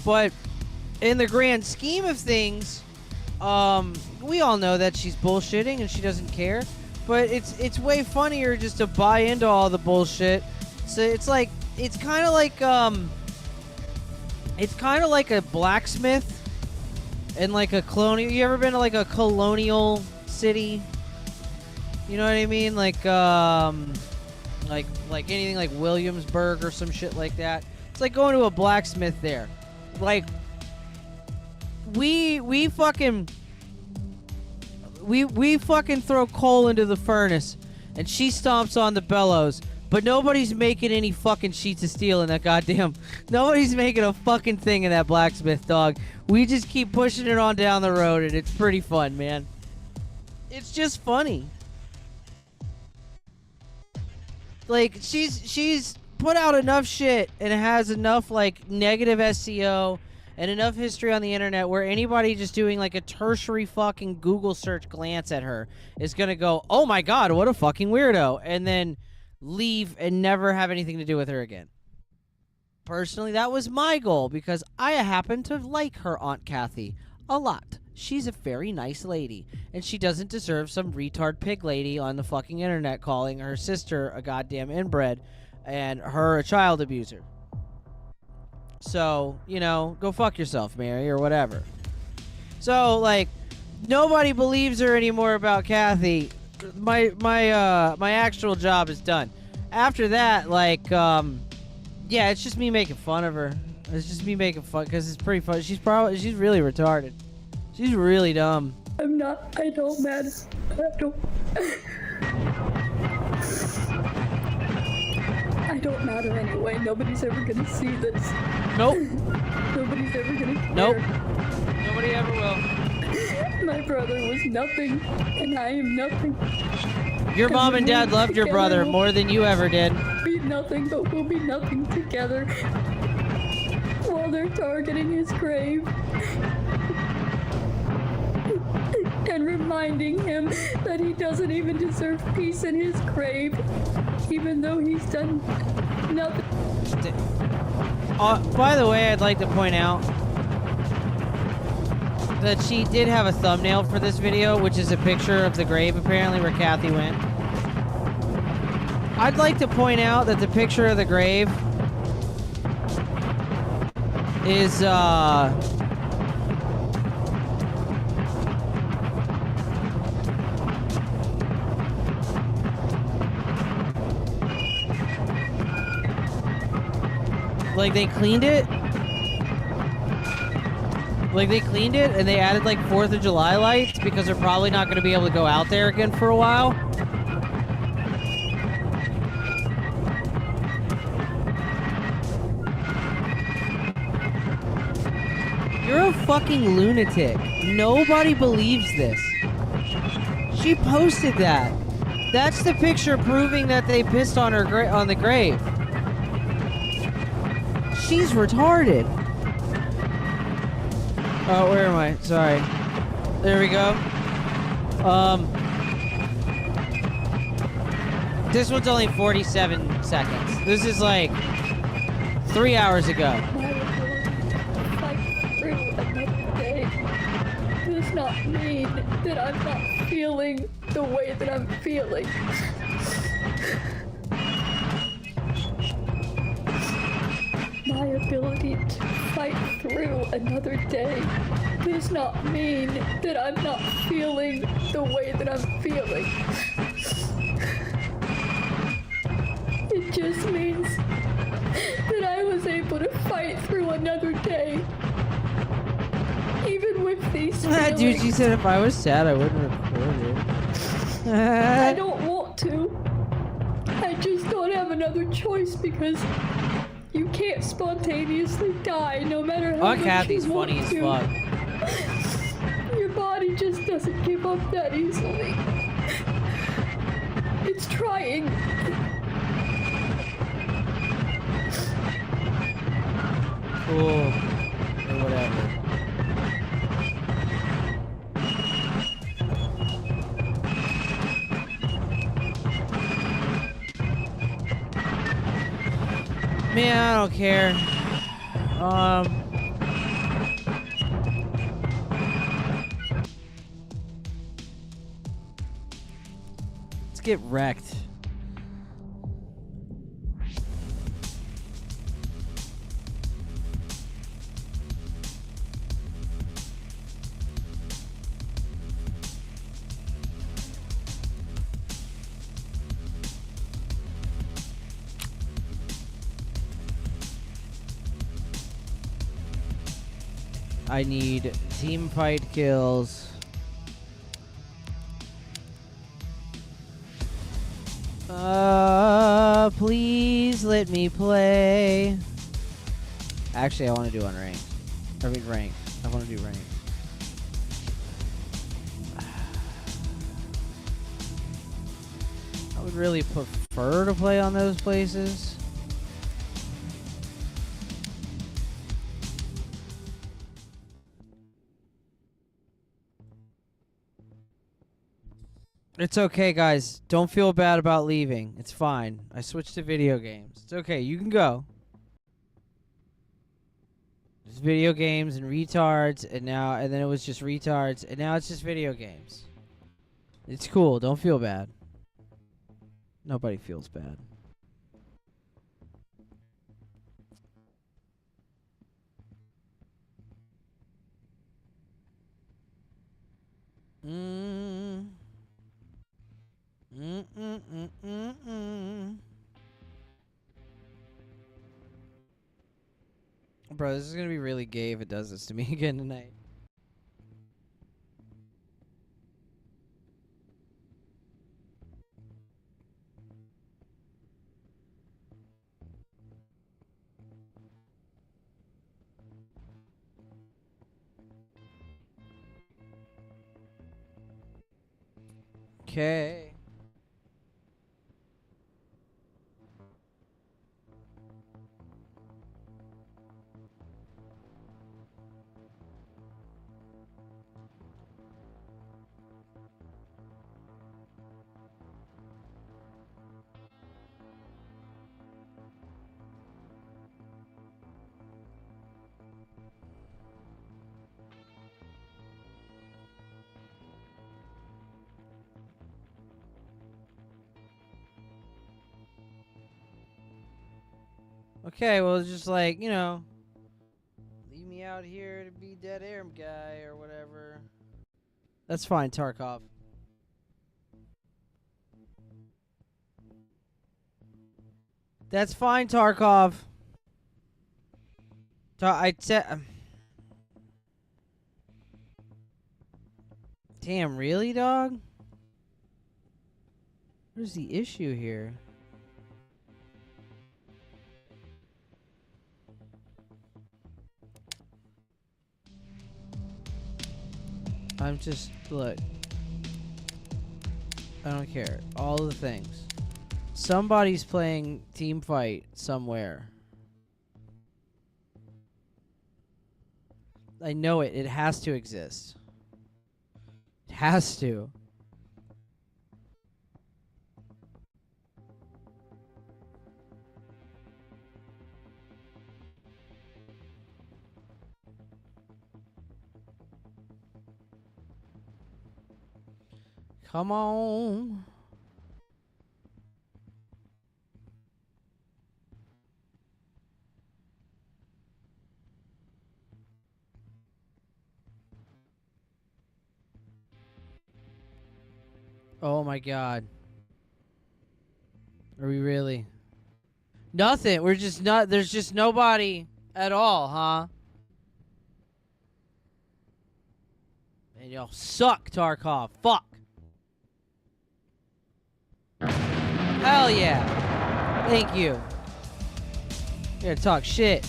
But in the grand scheme of things, we all know that she's bullshitting and she doesn't care, but it's way funnier just to buy into all the bullshit. So it's kind of like a blacksmith and like a colonial. You ever been to like a colonial city? You know what I mean? Like anything like Williamsburg or some shit like that. It's like going to a blacksmith there. Like we fucking throw coal into the furnace and she stomps on the bellows, but nobody's making any fucking sheets of steel in that goddamn. Nobody's making a fucking thing in that blacksmith, dog. We just keep pushing it on down the road, and it's pretty fun, man. It's just funny. Like she's put out enough shit and has enough like negative SEO and enough history on the internet where anybody just doing like a tertiary fucking Google search glance at her is gonna go, oh my god, what a fucking weirdo, and then leave and never have anything to do with her again. Personally, that was my goal because I happen to like her Aunt Kathy a lot. She's a very nice lady, and she doesn't deserve some retard pig lady on the fucking internet calling her sister a goddamn inbred and her a child abuser. So, go fuck yourself, Mary, or whatever. So, like, nobody believes her anymore about Kathy. My actual job is done. After that, like, yeah, it's just me making fun of her. It's just me making fun because it's pretty fun. She's really retarded. She's really dumb. I don't matter. I don't matter anyway. Nobody's ever gonna see this. Nope. Nobody's ever gonna care. Nope. Nobody ever will. My brother was nothing, and I am nothing. Your mom and dad loved your brother more than you ever did. We'll be nothing, but we'll be nothing together while they're targeting his grave. And reminding him that he doesn't even deserve peace in his grave, even though he's done nothing. By the way, I'd like to point out that she did have a thumbnail for this video, which is a picture of the grave, apparently, where Kathy went. I'd like to point out that the picture of the grave is, like they cleaned it. Like they cleaned it and they added like 4th of July lights because they're probably not going to be able to go out there again for a while. You're a fucking lunatic. Nobody believes this. She posted that. That's the picture proving that they pissed on her on the grave. She's retarded. Oh, where am I? Sorry. There we go. This one's only 47 seconds. This is like 3 hours ago. Fight for not mean that I'm not feeling the way that I'm feeling. My ability to fight through another day does not mean that I'm not feeling the way that I'm feeling. It just means that I was able to fight through another day. Even with these feelings. Dude, she said if I was sad, I wouldn't record it. I don't want to. I just don't have another choice because you can't spontaneously die no matter how much Kathy's you want funny as to. fuck. Your body just doesn't give up that easily. It's trying. Cool. Or whatever. Man, I don't care. Let's get wrecked. I need team fight kills. Please let me play. Actually, I want to do unranked. I mean ranked. I want to do ranked. I would really prefer to play on those places. It's okay, guys. Don't feel bad about leaving. It's fine. I switched to video games. It's okay. You can go. There's video games and retards, and then it was just retards, and now it's just video games. It's cool. Don't feel bad. Nobody feels bad. Bro, this is gonna be really gay if it does this to me again tonight. Okay. Okay, well, it's just like, you know, leave me out here to be dead air guy or whatever. That's fine, Tarkov. That's fine, Tarkov. I said... Damn, really, dog? Where's the issue here? I'm just, look. I don't care. All the things. Somebody's playing team fight somewhere. I know it. It has to exist. It has to. Come on. Oh my god. Are we really? Nothing. We're just not. There's just nobody at all, huh? And y'all suck, Tarkov. Fuck. Hell yeah. Thank you. You gotta talk shit.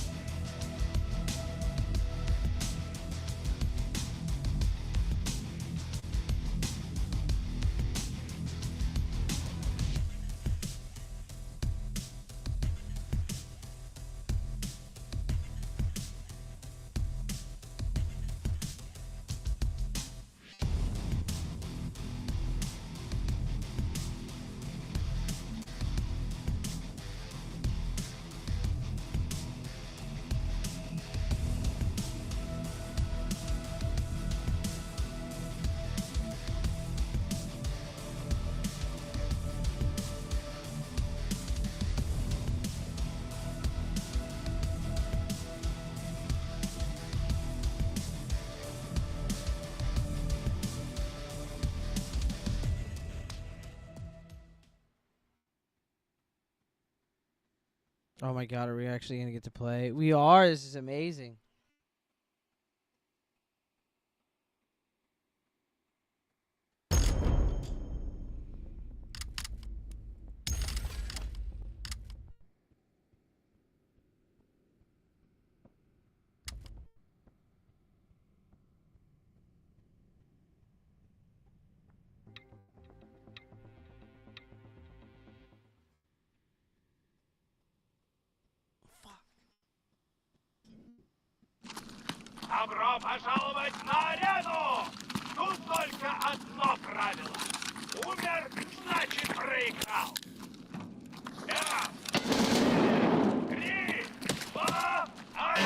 Oh my god, are we actually gonna get to play? We are. This is amazing. Добро пожаловать на арену! Тут только одно правило. Умер, значит проиграл. 5, 3, 2, 1.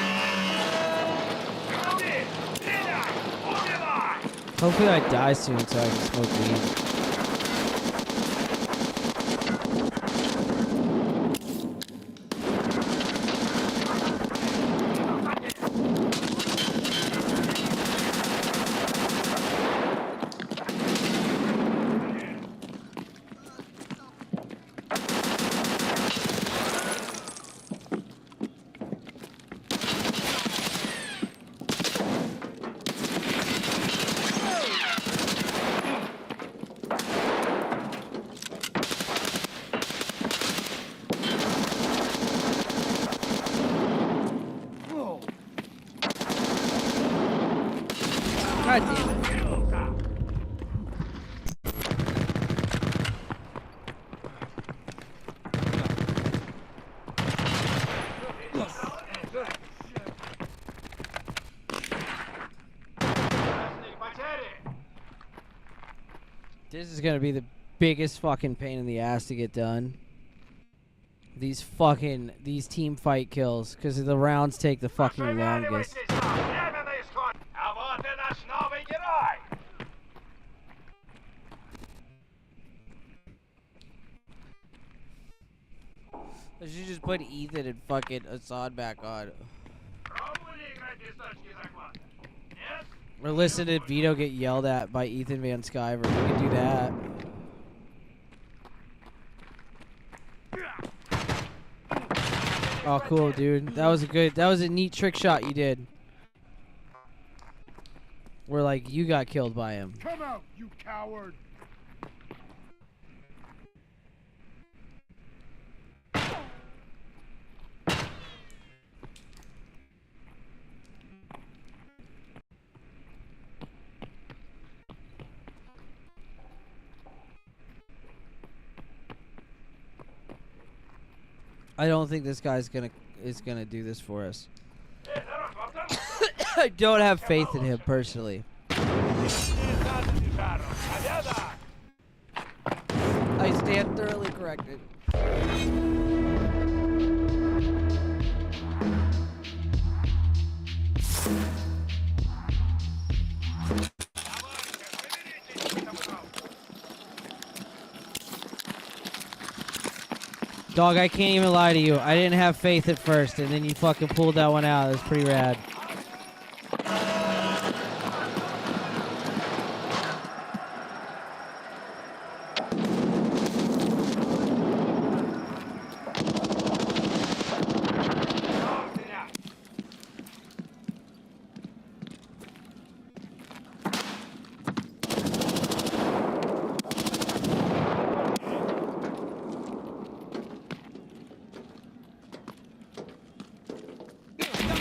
Руби! Стреляй! Убивай! Hopefully I die soon so I can smoke weed. God damn it. This is gonna be the biggest fucking pain in the ass to get done. These team fight kills, because the rounds take the fucking longest. А вот и наш новый герой! I should just put Ethan and fucking Assad back on. Or listen to Vito get yelled at by Ethan Van Sciver. We can do that. Oh, cool, dude. That was a neat trick shot you did. Where, like, you got killed by him. Come out, you coward! I don't think this guy's is gonna do this for us. I don't have faith in him personally. I stand thoroughly corrected. Dog, I can't even lie to you. I didn't have faith at first, and then you fucking pulled that one out. It was pretty rad.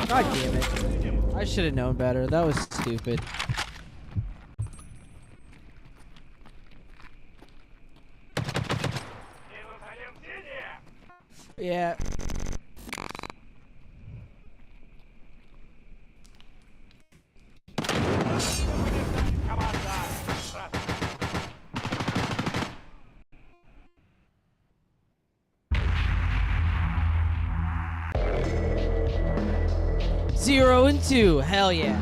God damn it. I should have known better. That was stupid. Yeah. Zero and 2. Hell yeah.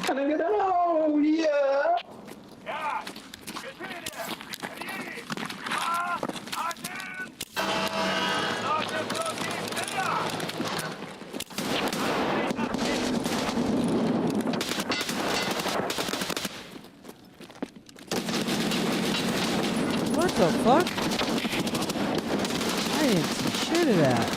Oh, yeah. What the fuck? I didn't see shit of that.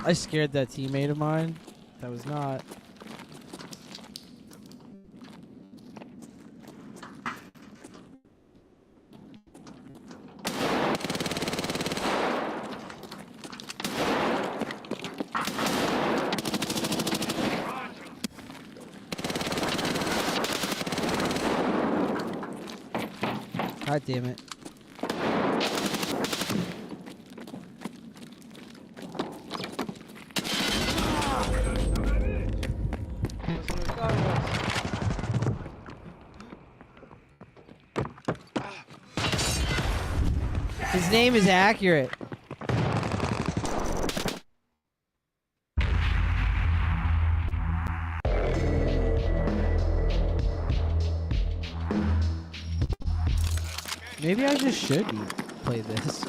I scared that teammate of mine. That was not. God damn it. His name is accurate. Maybe I just should play this.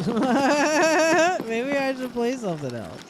Maybe I should play something else.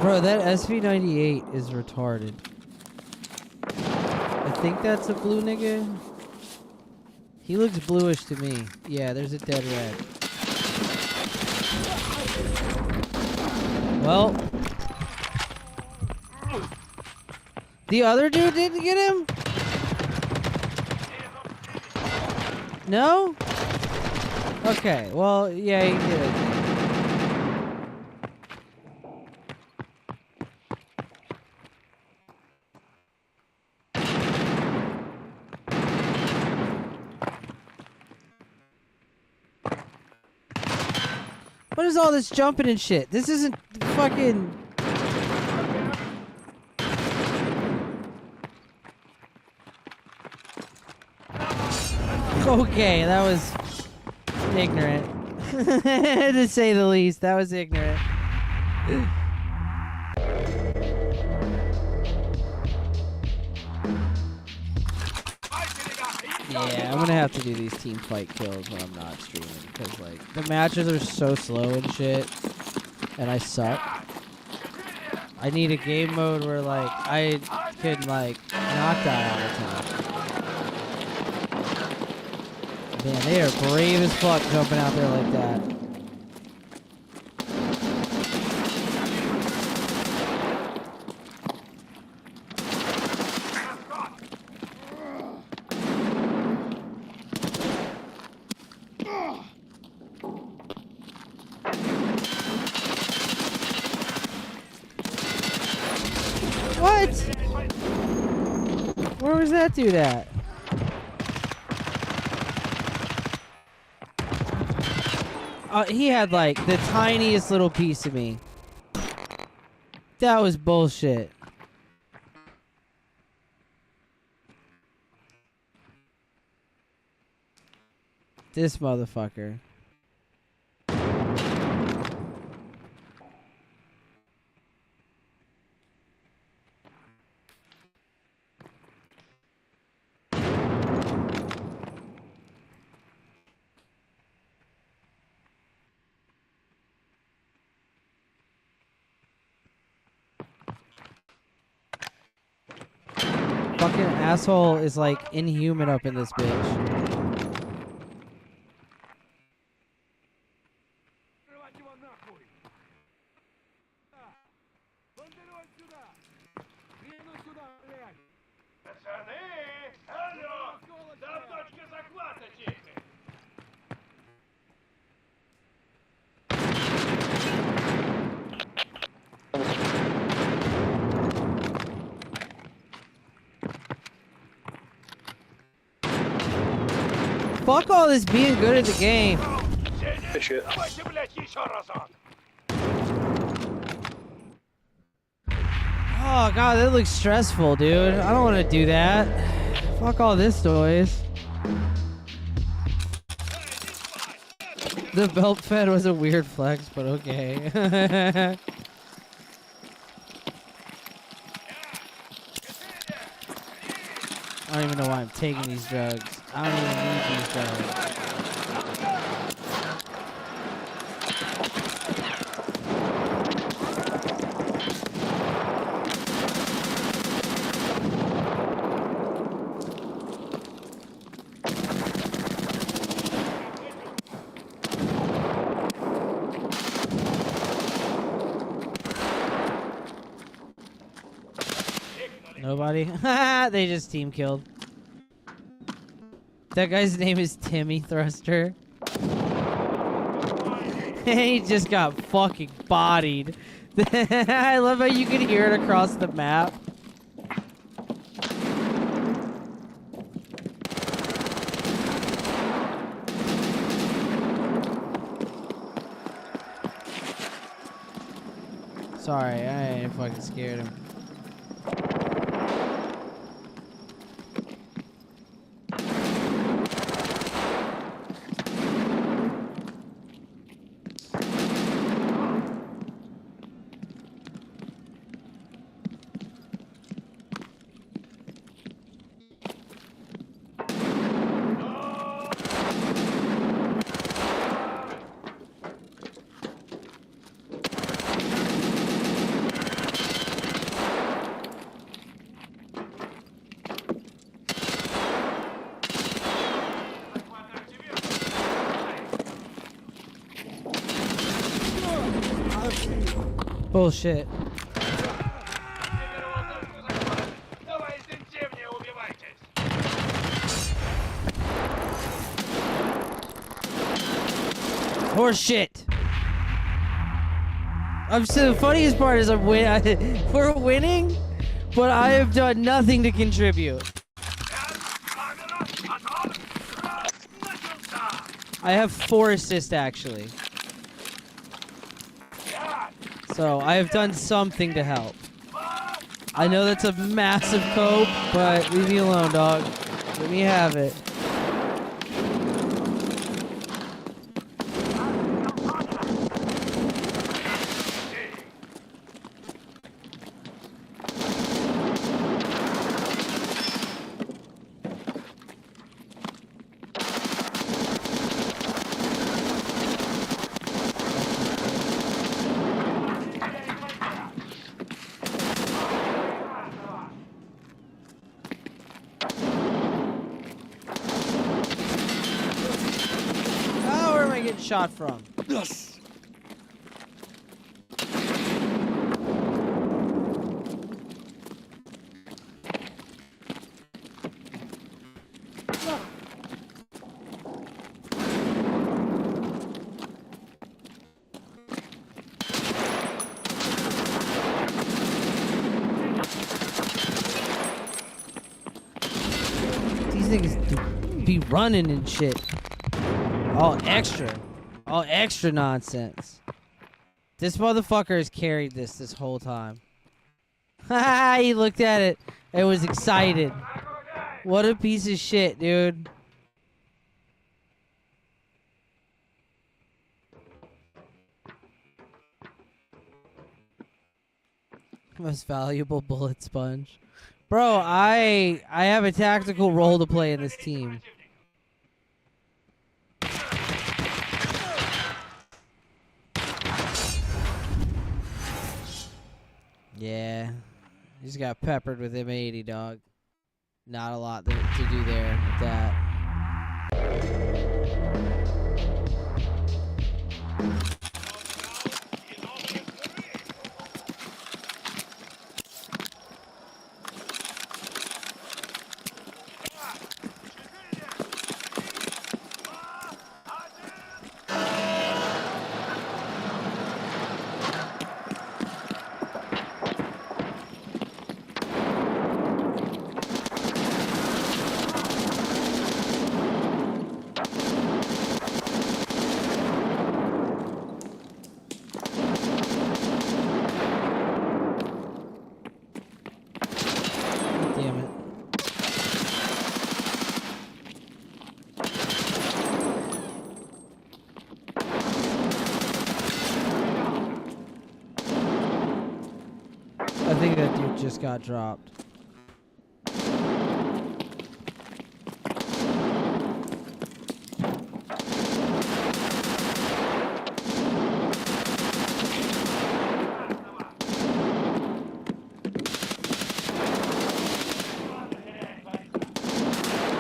Bro, that SV98 is retarded. I think that's a blue nigga. He looks bluish to me. Yeah, there's a dead red. Well, the other dude didn't get him? No? Okay, well, yeah, he did it. What is all this jumping and shit? This isn't fucking... Okay, that was ignorant. To say the least, that was ignorant. Yeah, I'm gonna have to do these team fight kills when I'm not streaming because like the matches are so slow and shit, and I suck. I need a game mode where like I can like not die all the time. Man, they are brave as fuck jumping out there like that. What? Where was that dude at? He had like the tiniest little piece of me. That was bullshit. This motherfucker. Fucking asshole is like inhuman up in this bitch. Fuck all this being good at the game. Oh god, that looks stressful, dude. I don't want to do that. Fuck all this noise. The belt fed was a weird flex, but okay. I don't even know why I'm taking these drugs. I don't even need these drugs. Nobody? They just team killed. That guy's name is Timmy Thruster. He just got fucking bodied. I love how you can hear it across the map. Sorry, I fucking scared him. Bullshit. Horse shit. So the funniest part is we're winning, but I have done nothing to contribute. I have 4 assists actually. So I have done something to help. I know that's a massive cope, but leave me alone, dog. Let me have it. shot from? Yes. These niggas be running and shit. All extra nonsense. This motherfucker has carried this whole time. Ha! He looked at it and was excited. What a piece of shit, dude. Most valuable bullet sponge. Bro, I have a tactical role to play in this team. Yeah. Just got peppered with M80, dog. Not a lot to do there with that. Damn it. I think that dude just got dropped.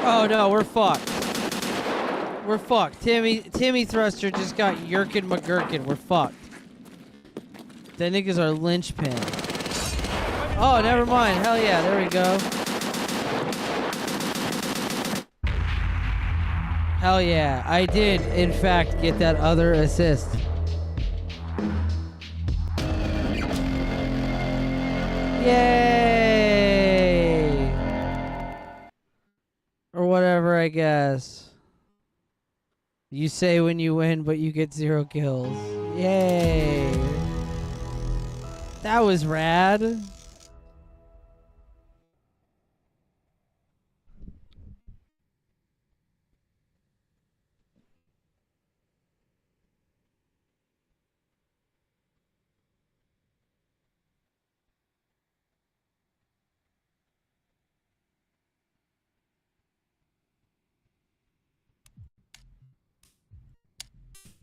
Oh no, we're fucked. We're fucked. Timmy Thruster just got Yerkin McGurkin. We're fucked. That nigga's our linchpin. Oh, never mind. Hell yeah, there we go. Hell yeah, I did, in fact, get that other assist. Yay! Or whatever, I guess. You say when you win, but you get 0 kills. Yay! That was rad.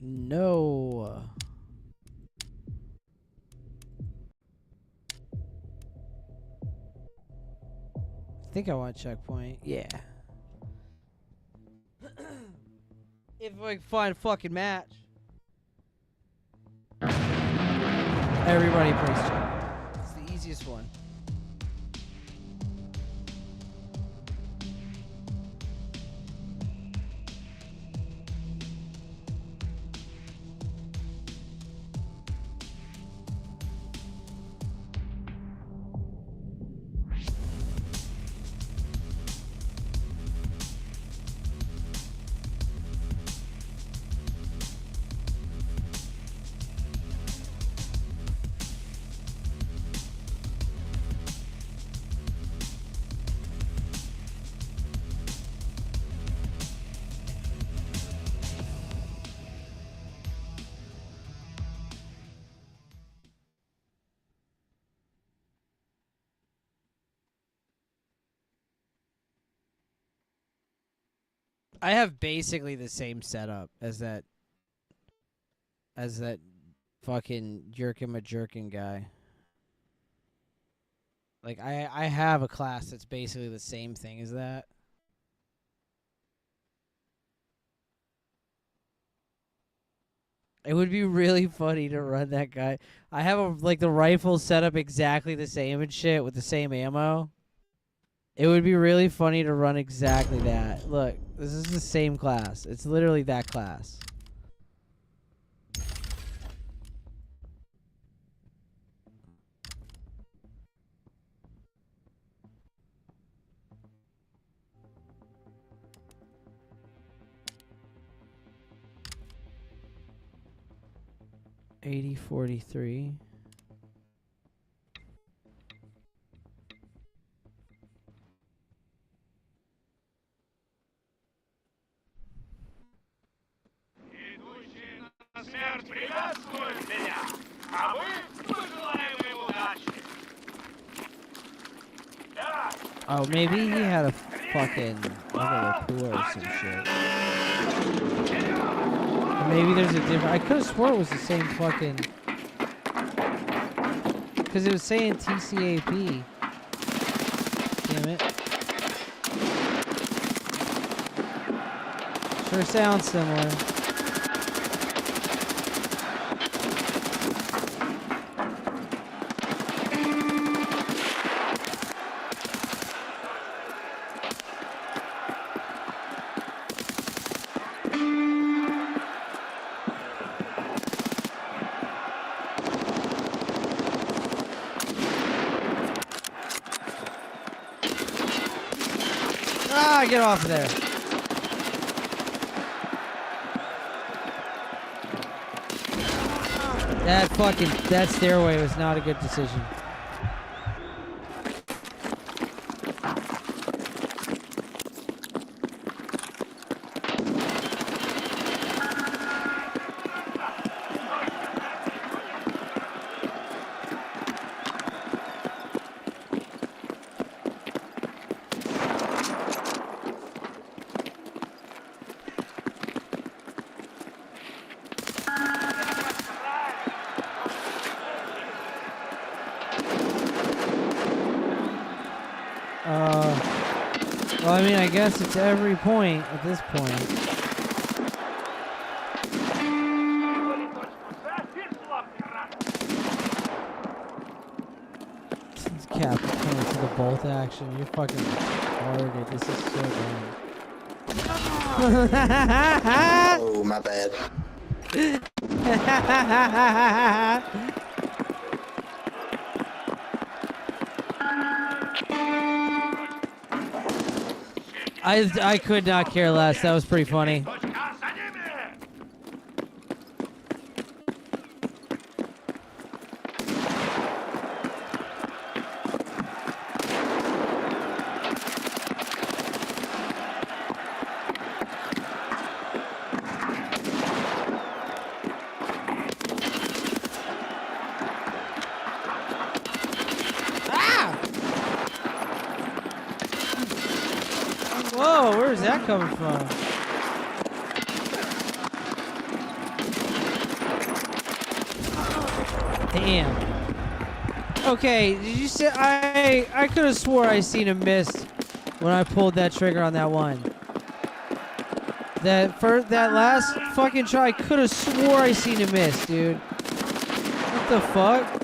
No. I think I want checkpoint. Yeah. If we can find a fucking match. Everybody praise check. It's the easiest one. I have basically the same setup as that fucking Jerkin Jerkin guy. Like I have a class that's basically the same thing as that. It would be really funny to run that guy. I have the rifle set up exactly the same and shit with the same ammo. It would be really funny to run exactly that. Look, this is the same class. It's literally that class. $80.43. Oh, maybe he had a fucking rapport or some shit. Or maybe there's a different. I could have swore it was the same fucking. Because it was saying TCAP. Damn it. Sure sounds similar. Ah, get off of there. That stairway was not a good decision. Well, I mean, I guess it's every point at this point. Since Cap coming to the bolt action, you're fucking retarded. This is so dumb. Oh, my bad. I could not care less. That was pretty funny. Whoa, where's that coming from? Damn. Okay, did you say I could have swore I seen a miss when I pulled that trigger on that one. That last fucking try, I could have swore I seen a miss, dude. What the fuck?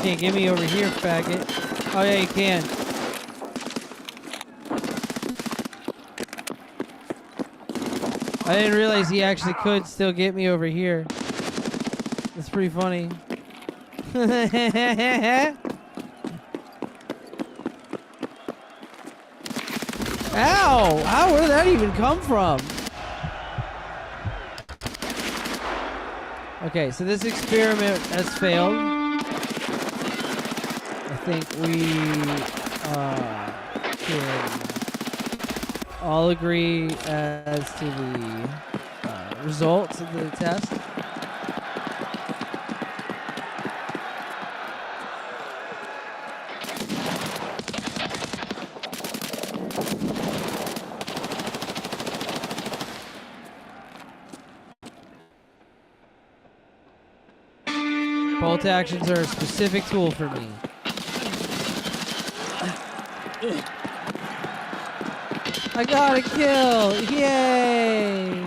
Can't get me over here, faggot. Oh yeah, you can. I didn't realize he actually could still get me over here. That's pretty funny. Ow! How? Where did that even come from? Okay, so this experiment has failed. I think we can all agree as to the results of the test. Bolt actions are a specific tool for me. I got a kill! Yay!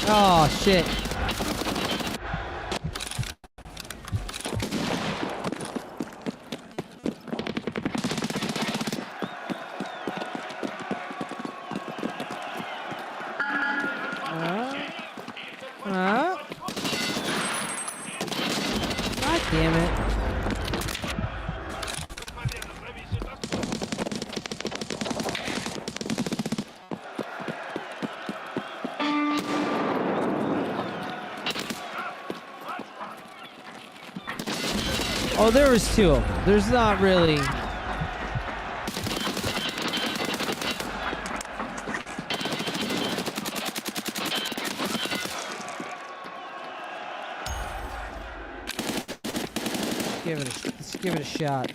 Oh shit. God damn it. Oh, there was two of them. There's not really... Let's give it a shot.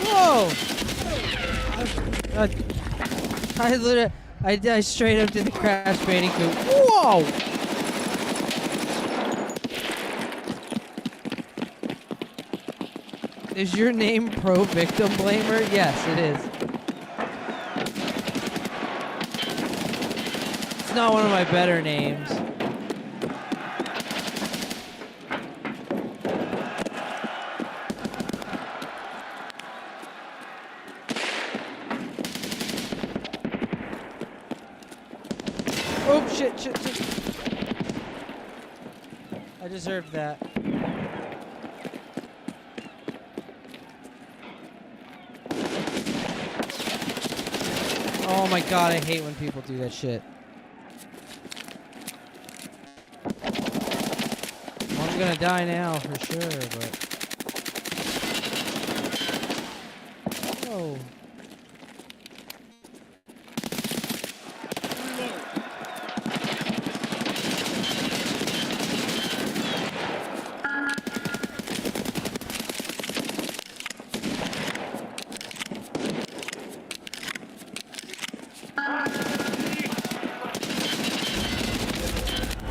Whoa! I literally, I straight up did the Crash Bandicoot. Whoa! Is your name Pro Victim Blamer? Yes, it is. It's not one of my better names. Oh, shit. I deserved that. Oh my god, I hate when people do that shit. Well, I'm gonna die now for sure, but... Whoa.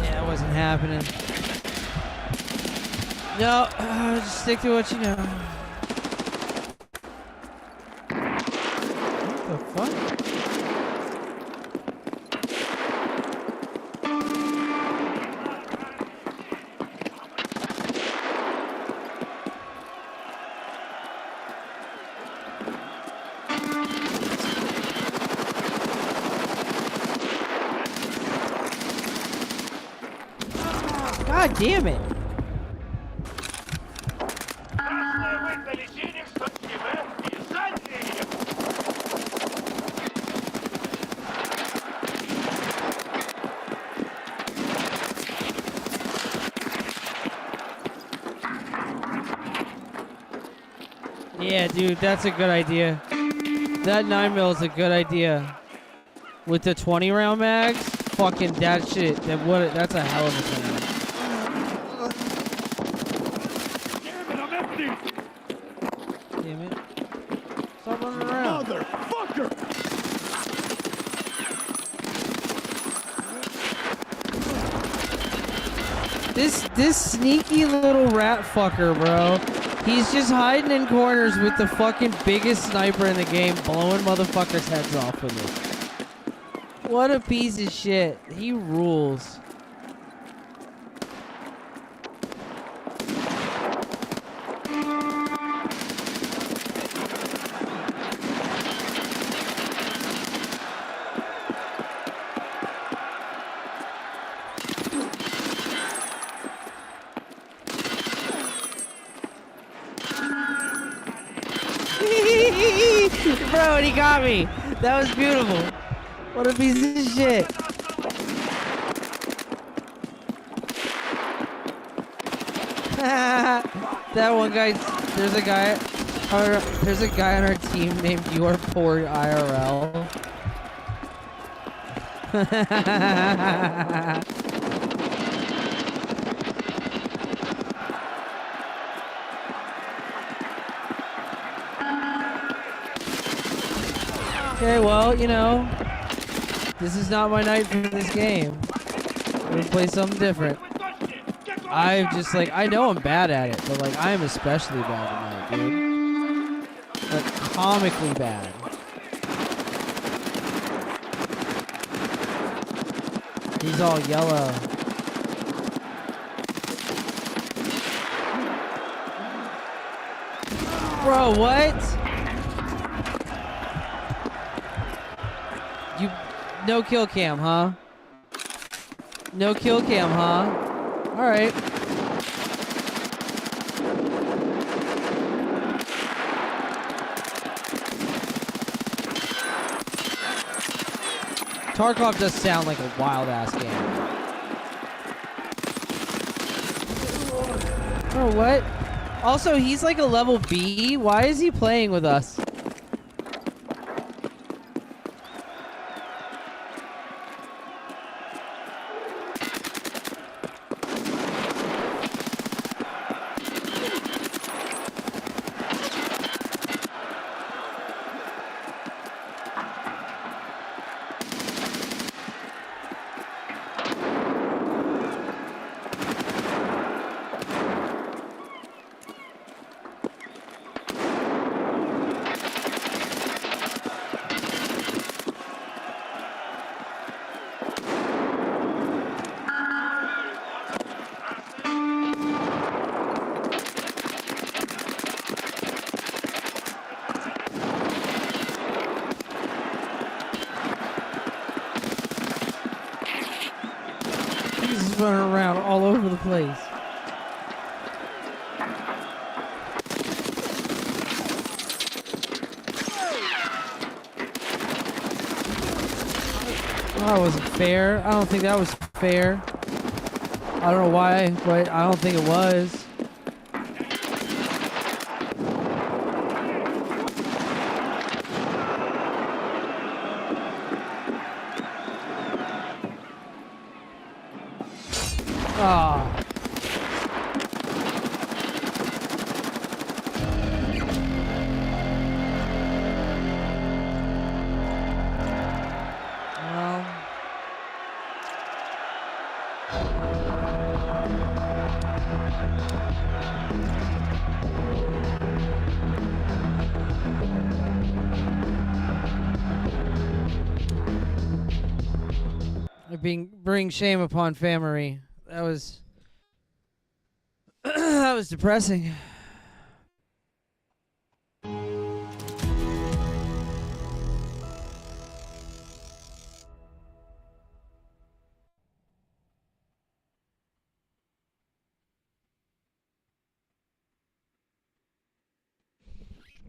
Yeah, it wasn't happening. No, just stick to what you know. What the fuck? God damn it! Yeah, dude, that's a good idea. That 9mm is a good idea. With the 20 round mags, fucking that shit. That's a hell of a thing. Damn it. Stop running around. Motherfucker! This sneaky little rat fucker, bro. He's just hiding in corners with the fucking biggest sniper in the game, blowing motherfuckers' heads off with it. What a piece of shit. He rules. Bro, and he got me. That was beautiful. What a piece of shit. That one guy, there's a guy on our team named Your Poor IRL. Okay, well, you know, this is not my night for this game. I'm gonna play something different. I just like, I know I'm bad at it, but like, I am especially bad tonight, dude. Like, comically bad. He's all yellow. Bro, what? You, no kill cam, huh? No kill cam, huh? Alright. Tarkov does sound like a wild ass game. Oh, what? Also, he's like a level B. Why is he playing with us? He's running around all over the place. That wasn't fair. I don't think that was fair. I don't know why, but I don't think it was. Ah. Bring shame upon Famery. That was that was depressing.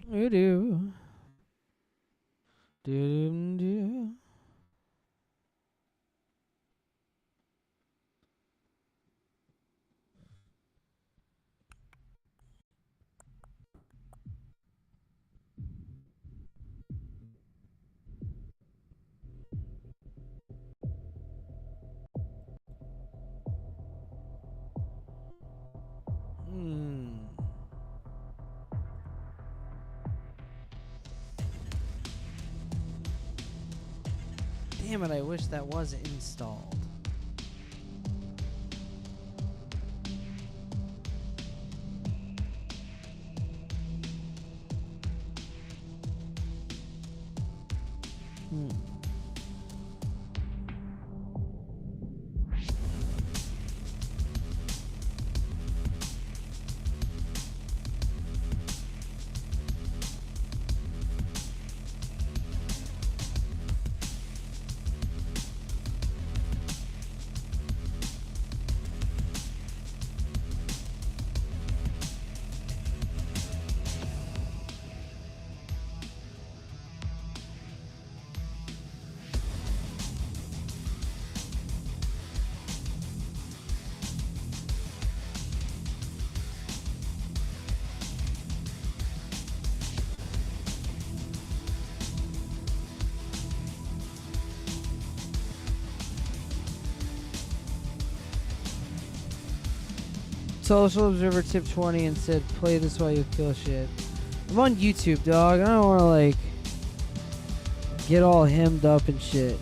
Do do. Damn it, I wish that was installed. Social Observer tip 20 and said, play this while you kill shit. I'm on YouTube, dog. I don't want to, like, get all hemmed up and shit.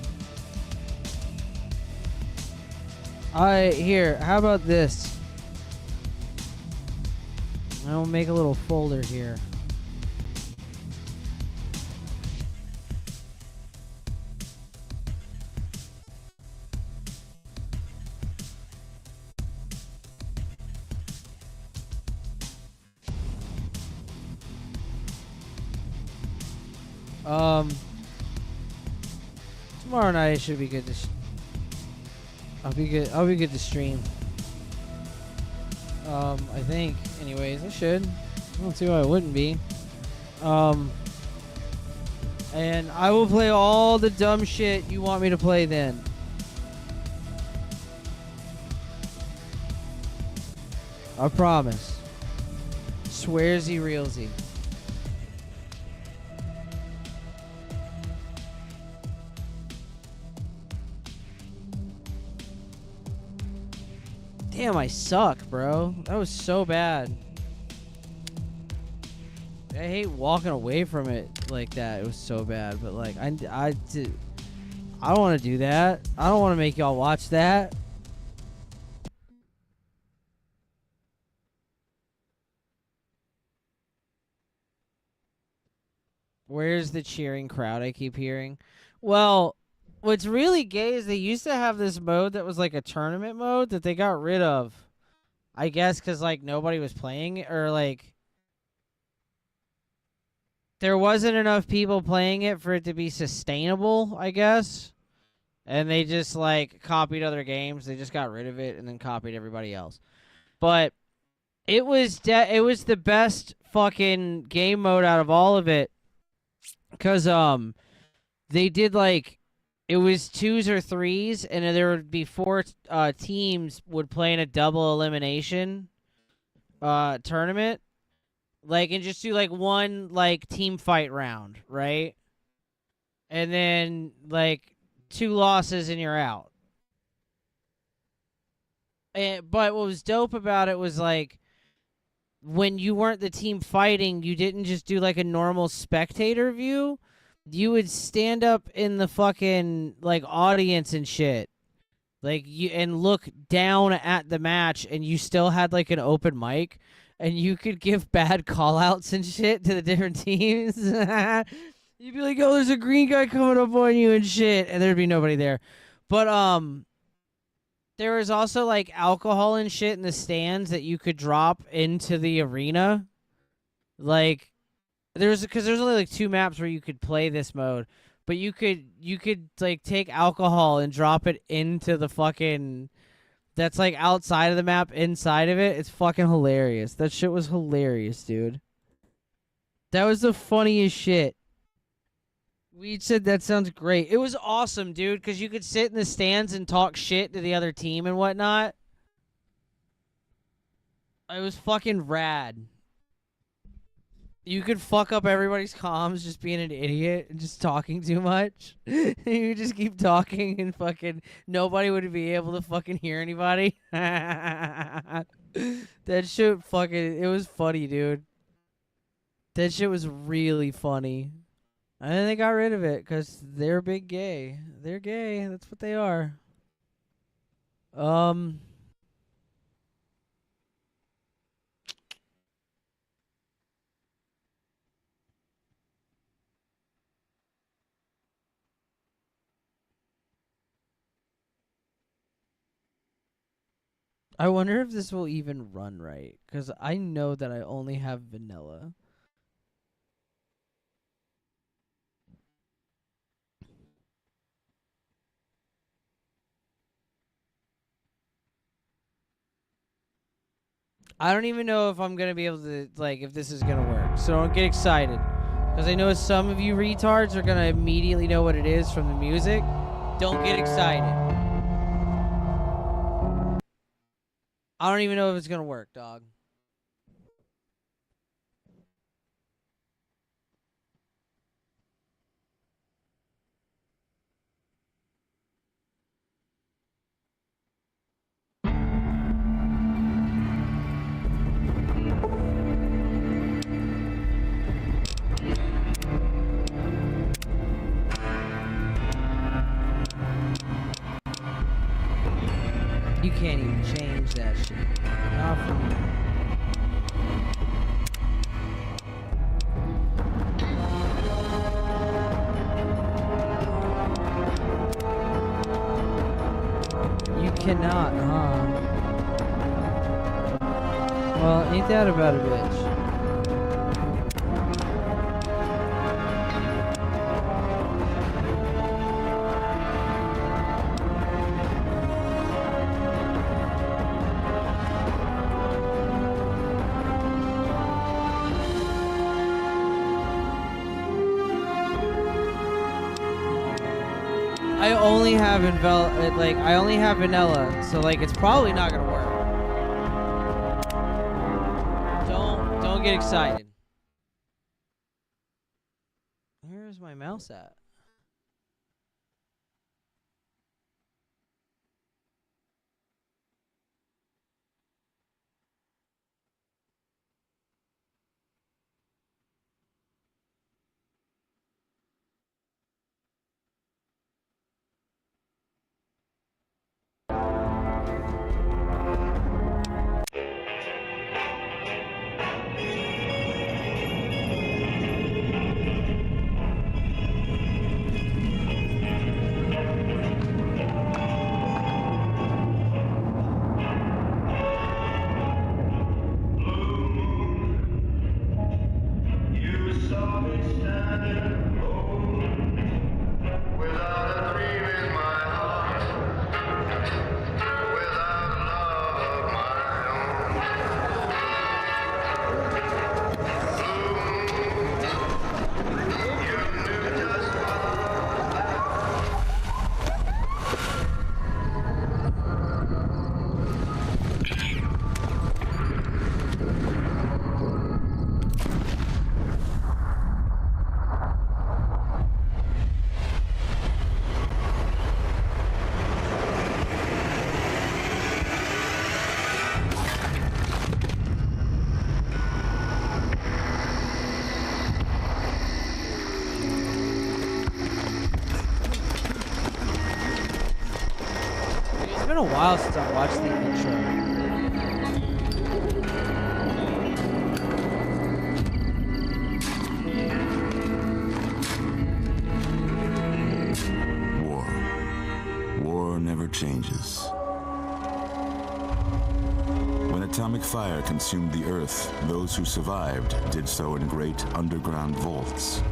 Here, how about this? I'll make a little folder here. Tomorrow night it should be good to I'll be good to stream. I think. Anyways, I should. I don't see why I wouldn't be. And I will play all the dumb shit you want me to play then. I promise. Swearsy realsy. Damn, I suck, bro. That was so bad. I hate walking away from it like that. It was so bad, but like I don't want to do that. I don't want to make y'all watch that. Where's the cheering crowd I keep hearing? Well, what's really gay is they used to have this mode that was like a tournament mode that they got rid of. I guess because like nobody was playing it, or like there wasn't enough people playing it for it to be sustainable, I guess. And they just like copied other games. They just got rid of it and then copied everybody else. But it was the best fucking game mode out of all of it. Cause they did like it was 2s or 3s, and there would be 4 teams would play in a double elimination tournament. Like, and just do like one like team fight round, right? And then like 2 losses and you're out. But what was dope about it was like when you weren't the team fighting, you didn't just do like a normal spectator view. You would stand up in the fucking like audience and shit. Like you and look down at the match, and you still had like an open mic, and you could give bad call outs and shit to the different teams. You'd be like, "Oh, there's a green guy coming up on you and shit," and there'd be nobody there. But there was also like alcohol and shit in the stands that you could drop into the arena. Like because there's only like 2 maps where you could play this mode, but you could like take alcohol and drop it into the fucking that's like outside of the map, inside of it. It's fucking hilarious. That shit was hilarious, dude. That was the funniest shit. We said that sounds great. It was awesome, dude, because you could sit in the stands and talk shit to the other team and whatnot. It was fucking rad. You could fuck up everybody's comms just being an idiot and just talking too much. You could just keep talking and fucking nobody would be able to fucking hear anybody. That shit fucking, it was funny, dude. That shit was really funny. And then they got rid of it because they're big gay. They're gay. That's what they are. I wonder if this will even run right, because I know that I only have vanilla. I don't even know if I'm going to be able to, like, if this is going to work. So don't get excited. Because I know some of you retards are going to immediately know what it is from the music. Don't get excited. I don't even know if it's going to work, dog. You can't even change that shit. Not for me. You cannot, huh? Well, ain't that about a bitch? I only have I only have vanilla, so like it's probably not gonna work. Don't get excited. Where's my mouse at? It's been a while since I watched the intro. War never changes. When atomic fire consumed the Earth, those who survived did so in great underground vaults.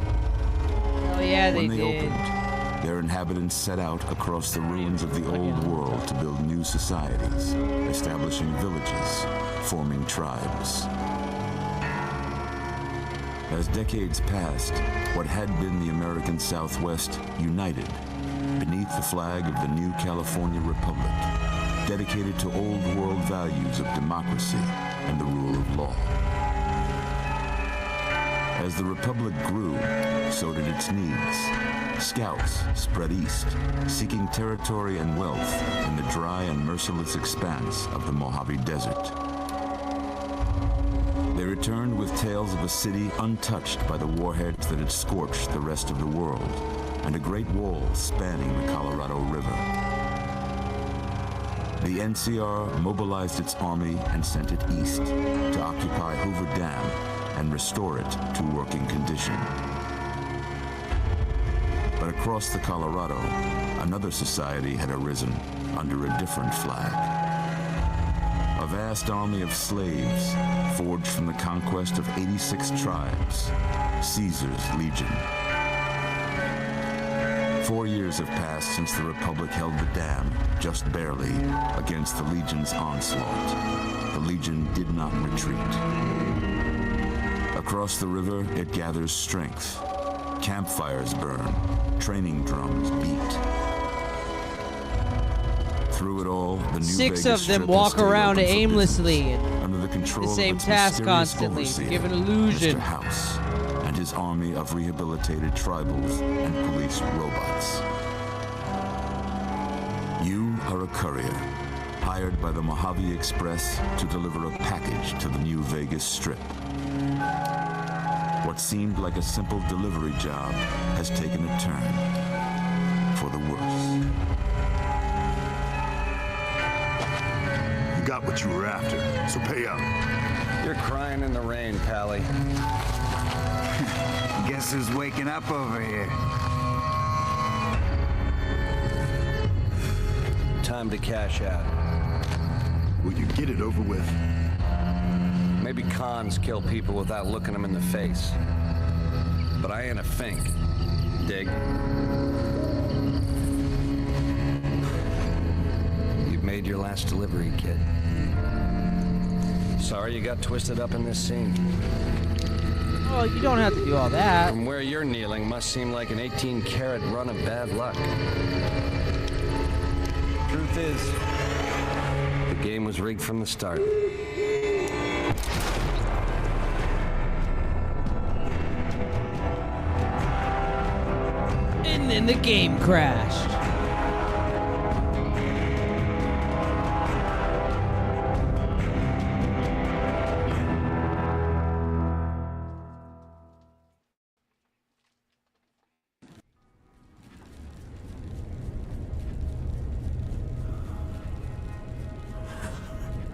Oh yeah, when they did. Opened, their inhabitants set out across the ruins of the old world to build new societies, establishing villages, forming tribes. As decades passed, what had been the American Southwest united beneath the flag of the new California Republic, dedicated to old world values of democracy and the rule of law. As the Republic grew, so did its needs. Scouts spread east, seeking territory and wealth in the dry and merciless expanse of the Mojave Desert. They returned with tales of a city untouched by the warheads that had scorched the rest of the world, and a great wall spanning the Colorado River. The NCR mobilized its army and sent it east to occupy Hoover Dam and restore it to working condition. But across the Colorado, another society had arisen under a different flag. A vast army of slaves forged from the conquest of 86 tribes, Caesar's Legion. 4 years have passed since the Republic held the dam, just barely, against the Legion's onslaught. The Legion did not retreat. Across the river, it gathers strength. Campfires burn, training drums beat. Through it all, the new Six Vegas of them Strip walk is still around open for aimlessly business, and under the control the same of its task mysterious constantly, overseer, give an illusion. Mr. House, and his army of rehabilitated tribals and police robots. You are a courier, hired by the Mojave Express to deliver a package to the new Vegas Strip. What seemed like a simple delivery job has taken a turn for the worse. You got what you were after, so pay up. You're crying in the rain, Pally. Guess who's waking up over here? Time to cash out. Will you get it over with? Maybe cons kill people without looking them in the face. But I ain't a fink. Dig? You've made your last delivery, kid. Sorry you got twisted up in this scene. Oh, you don't have to do all that. From where you're kneeling must seem like an 18-carat run of bad luck. Truth is, the game was rigged from the start. And then the game crashed.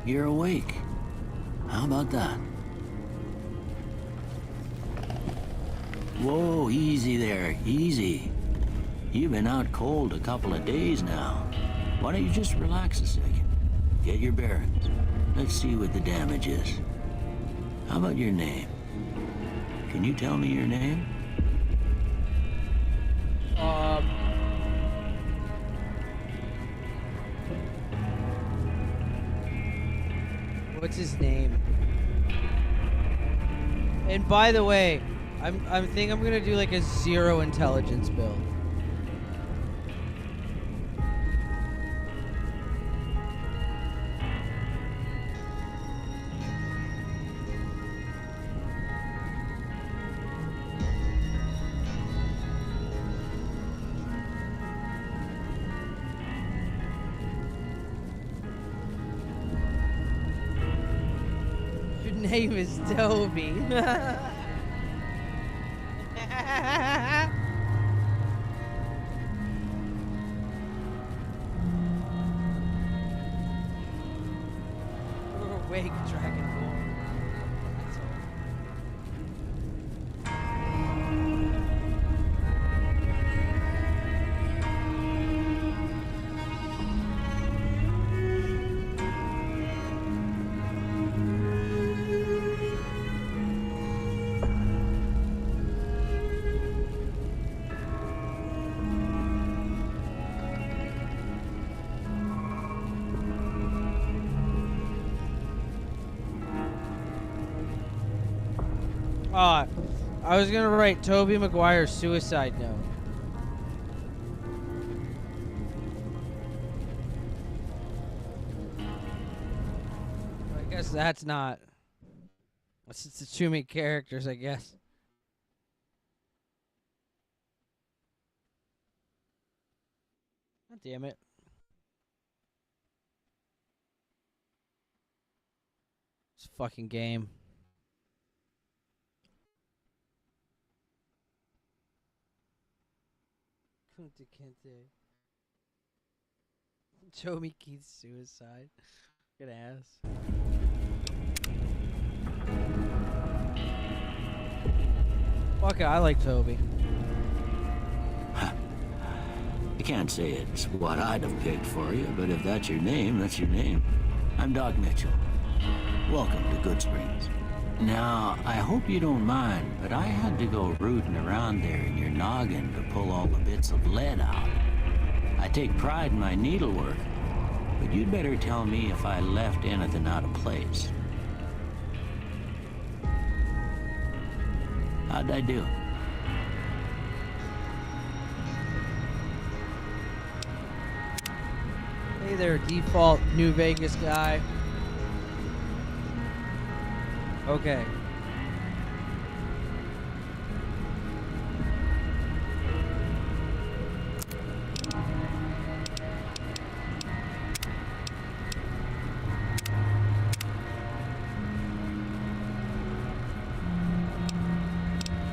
You're awake. How about that? Whoa, easy there, easy. You've been out cold a couple of days now. Why don't you just relax a second? Get your bearings. Let's see what the damage is. How about your name? Can you tell me your name? What's his name? And by the way, I'm thinking I'm gonna do like a 0 intelligence build. Name is Toby. Wake Dragonborn. I was gonna write Tobey Maguire's suicide note. I guess that's not. It's too many characters, I guess. God damn it. This fucking game. Kunta Kinte. Toby Keith's suicide. Good ass. Fuck it, I like Toby. I can't say it's what I'd have picked for you, but if that's your name, that's your name. I'm Doc Mitchell. Welcome to Goodsprings. Now, I hope you don't mind, but I had to go rooting around there in your noggin to pull all the bits of lead out. I take pride in my needlework, but you'd better tell me if I left anything out of place. How'd I do? Hey there, default New Vegas guy. Okay.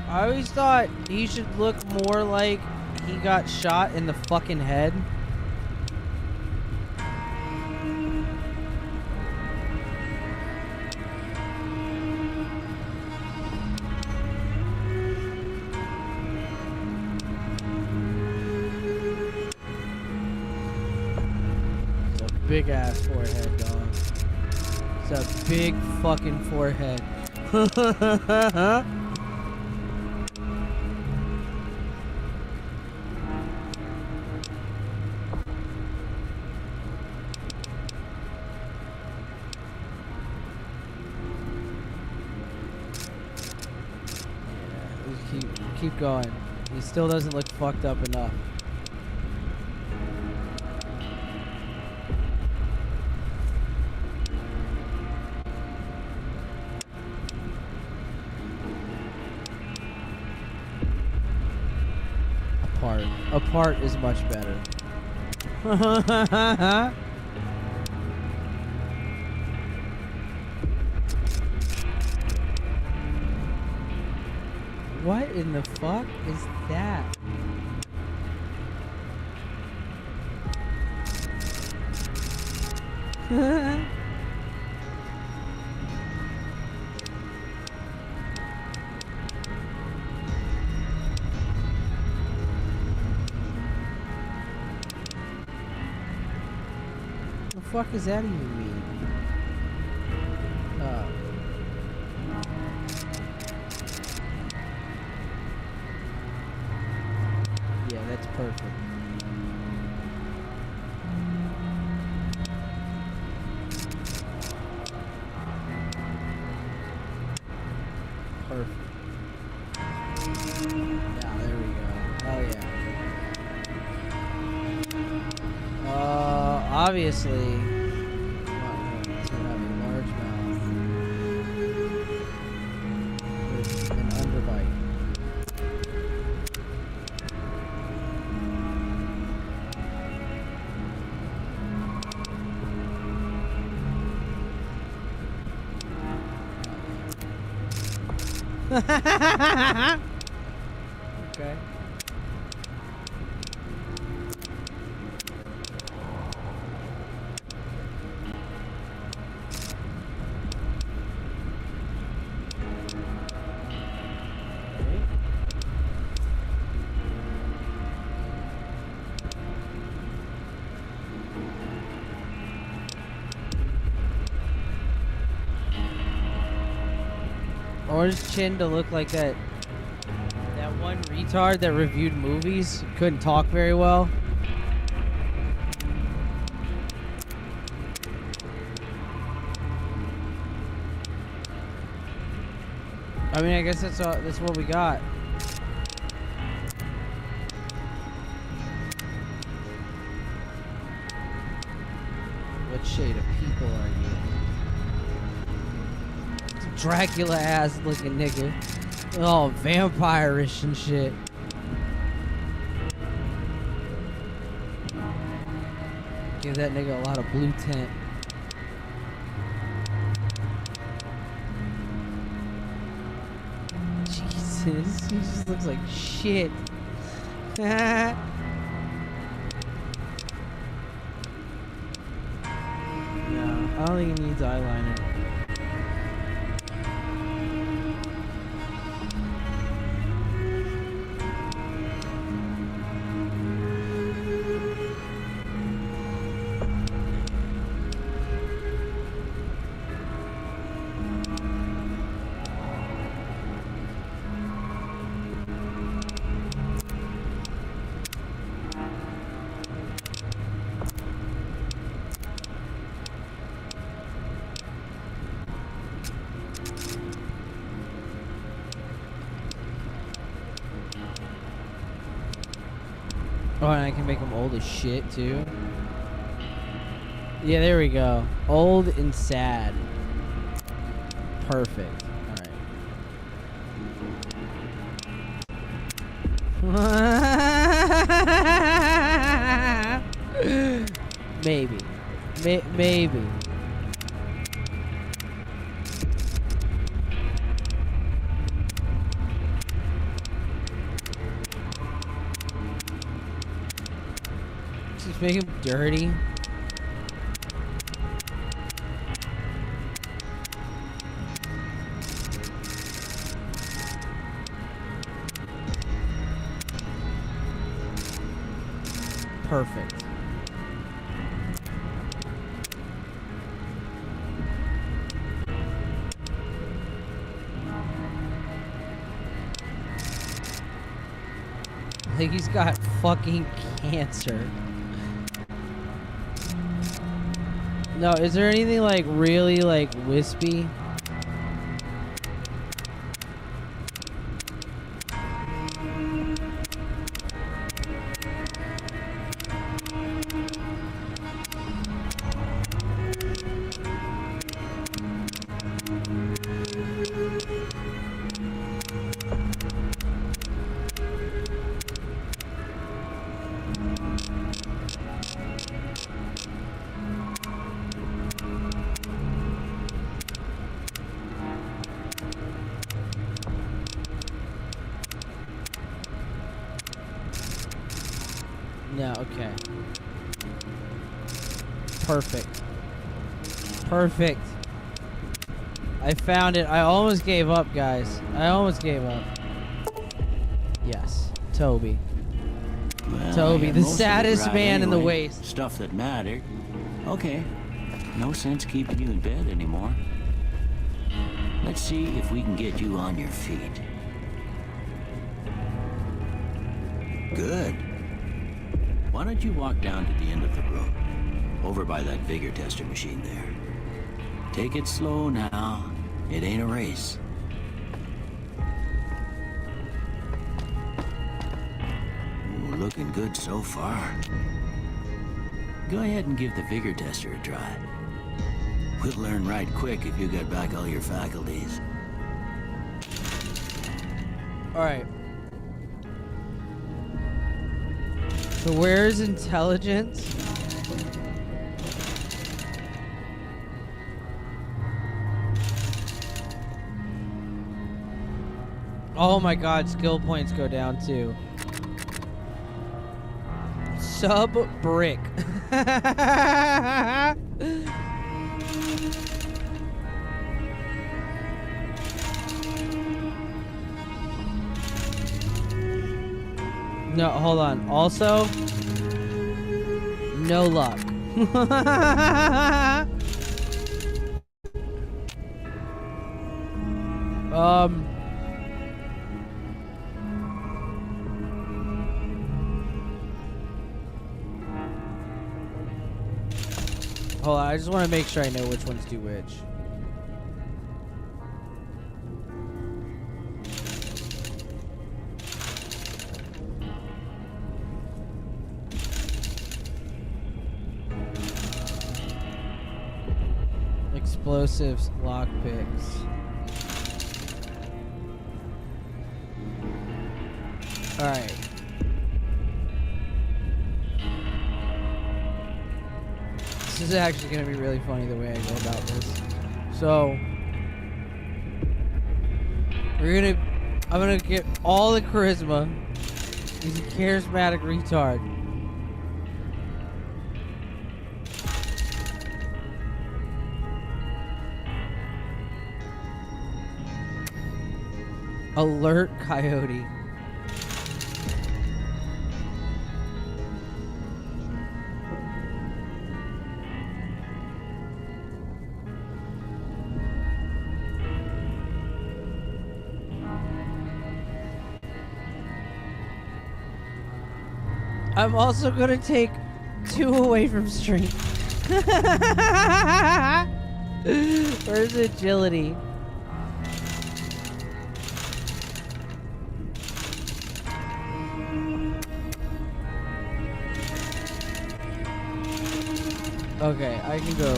I always thought he should look more like he got shot in the fucking head. big ass forehead, dog. It's a big fucking forehead. Keep going. He still doesn't look fucked up enough. Apart is much better. What in the fuck is that? The fuck does that even mean? Yeah, that's perfect. Perfect. Yeah, there we go. Hell yeah. Obviously, it's gonna have a large mouth with an underbite. Okay. Or his chin to look like that one retard that reviewed movies, couldn't talk very well. I mean, I guess that's what we got. What shade of people are you? Dracula ass looking nigga. Oh, vampire-ish and shit. Give that nigga a lot of blue tint. Jesus, he just looks like shit. No, I don't think he needs eyeliner. Oh, and I can make him old as shit, too. Yeah, there we go. Old and sad. Perfect. Alright. Maybe. Maybe. Just make him dirty. Perfect. Like he's got fucking cancer. No, is there anything like really like wispy? No, okay. Perfect. Perfect. I found it. I almost gave up, guys. I almost gave up. Yes. Toby. Well, Toby, I had the most of it saddest right man in the anyway. waste. Stuff that mattered. Okay. No sense keeping you in bed anymore. Let's see if we can get you on your feet. Good. Why don't you walk down to the end of the room, over by that vigor tester machine there. Take it slow now. It ain't a race. Ooh, looking good so far. Go ahead and give the vigor tester a try. We'll learn right quick if you got back all your faculties. All right. So where's intelligence? Oh my god, skill points go down too. Sub brick. No, hold on. Also, no luck. Hold on, I just want to make sure I know which ones do which. Explosives, lockpicks. Alright. This is actually going to be really funny the way I go about this. So, I'm going to get all the charisma. He's a charismatic retard. Alert coyote. I'm also gonna take 2 away from strength. Where's agility? Okay, I can go.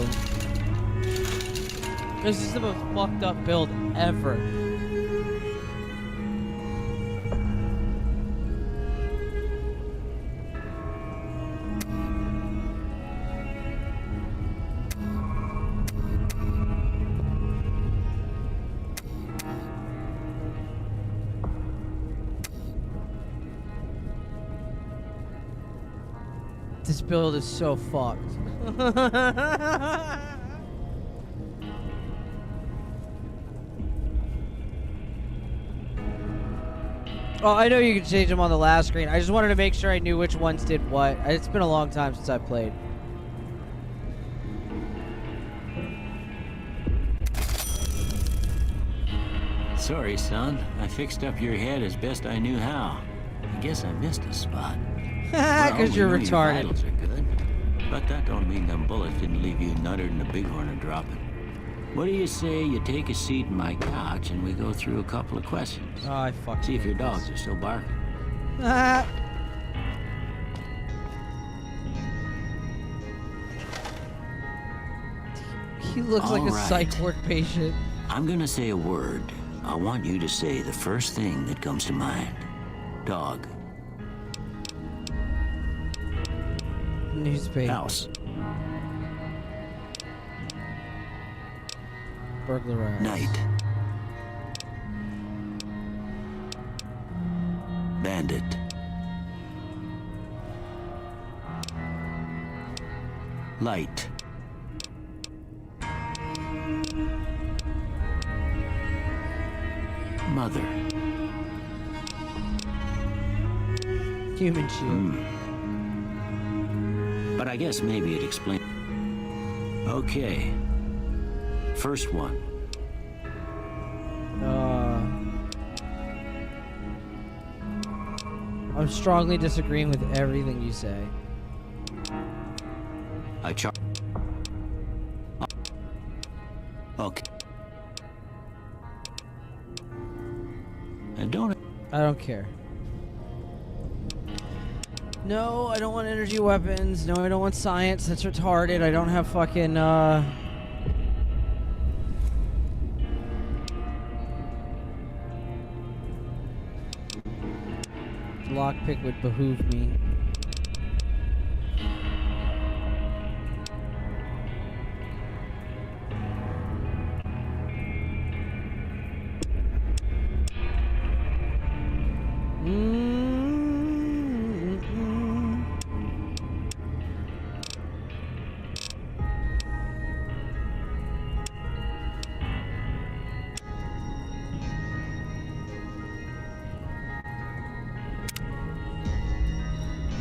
This is the most fucked up build ever. This build is so fucked. Oh, I know you can change them on the last screen. I just wanted to make sure I knew which ones did what. It's been a long time since I played. Sorry, son. I fixed up your head as best I knew how. guess I missed a spot. Because you're Your retarded. vitals are good, but that don't mean them bullets didn't leave you nuttered and a bighorn are dropping. What do you say you take a seat in my couch and we go through a couple of questions? Oh, I fucking See if your hate dogs this. are still barking. He looks like a All right. psych ward patient. I'm gonna say a word. I want you to say the first thing that comes to mind. Dog. Newspaper. House. Burglarized. Night. Bandit. Light. Mother. Human shield. But I guess maybe it explains. Okay. First one. I'm strongly disagreeing with everything you say. I char. Okay. And don't. I don't care. No, I don't want energy weapons. No, I don't want science. That's retarded. I don't have fucking, lockpick would behoove me.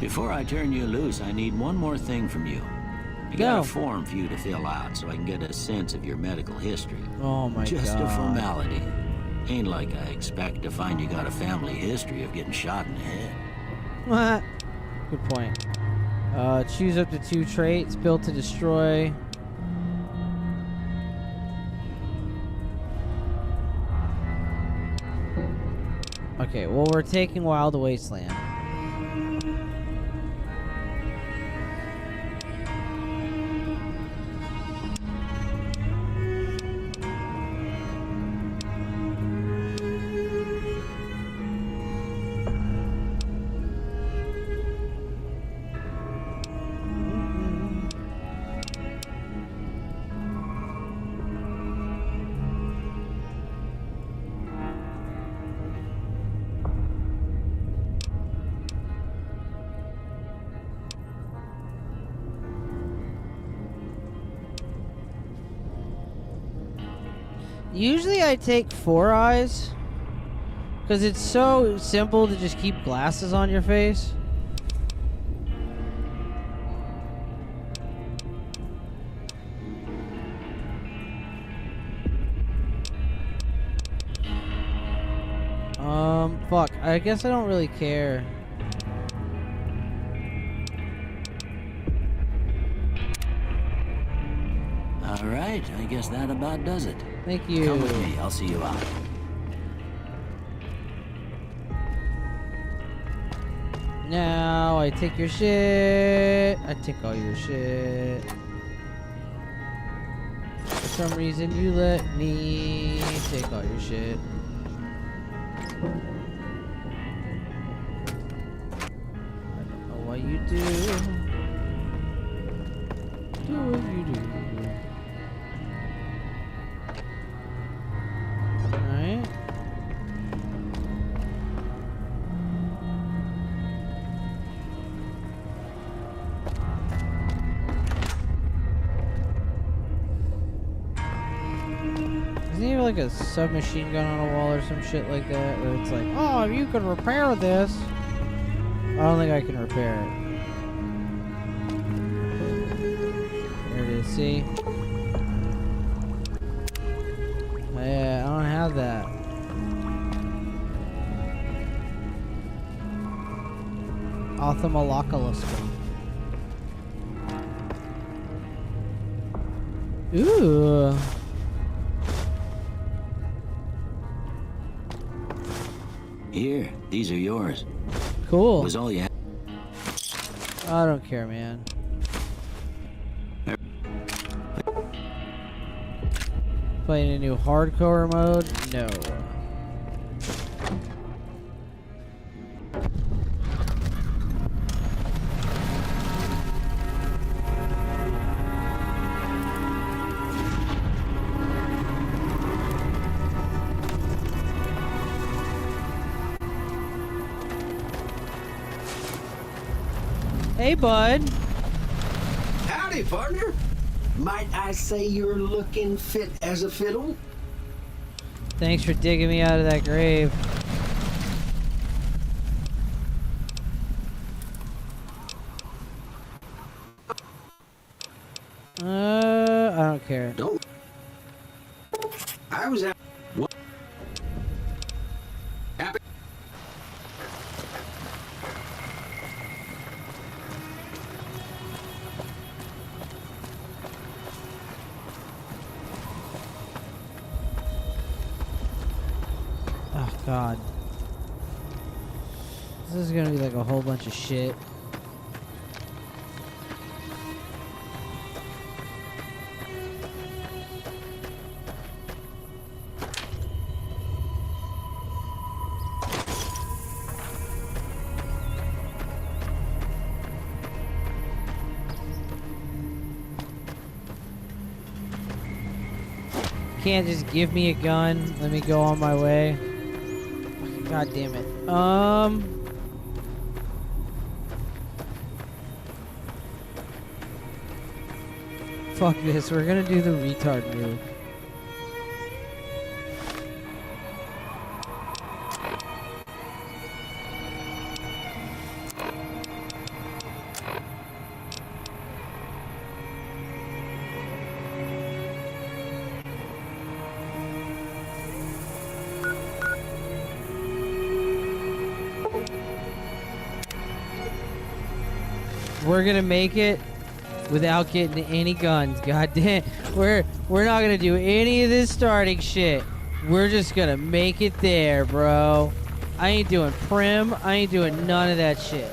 Before I turn you loose, I need one more thing from you. I got a form for you to fill out so I can get a sense of your medical history. Oh my Just god. a formality. Ain't like I expect to find you got a family history of getting shot in the head. What? Good point. Choose up to 2 traits. Built to destroy. Okay, well, we're taking Wild Wasteland. Usually I take 4 eyes because it's so simple to just keep glasses on your face. Fuck, I guess I don't really care. All right, I guess that about does it. Thank you. Come with me, I'll see you out. Now I take your shit. I take all your shit. For some reason you let me take all your shit. I don't know what you do. Do what you do. Alright. Isn't he like a submachine gun on a wall or some shit like that? Where it's like, oh, you can repair this. I don't think I can repair it. There it is, see? Yeah, I don't have that. Ophthalmologist. Ooh. Here, these are yours. Cool. Was all you had. I don't care, man. Playing a new hardcore mode? No. Hey, bud. Howdy, partner. Might I say you're looking fit as a fiddle? Thanks for digging me out of that grave. I don't care. Don't. I was at. What? Happy. Oh, God. This is gonna be like a whole bunch of shit. Can't just give me a gun. Let me go on my way. God damn it. Fuck this. We're gonna do the retard move. We're gonna make it without getting any guns. God damn. We're not gonna do any of this starting shit. We're just gonna make it there, bro. I ain't doing prim. I ain't doing none of that shit.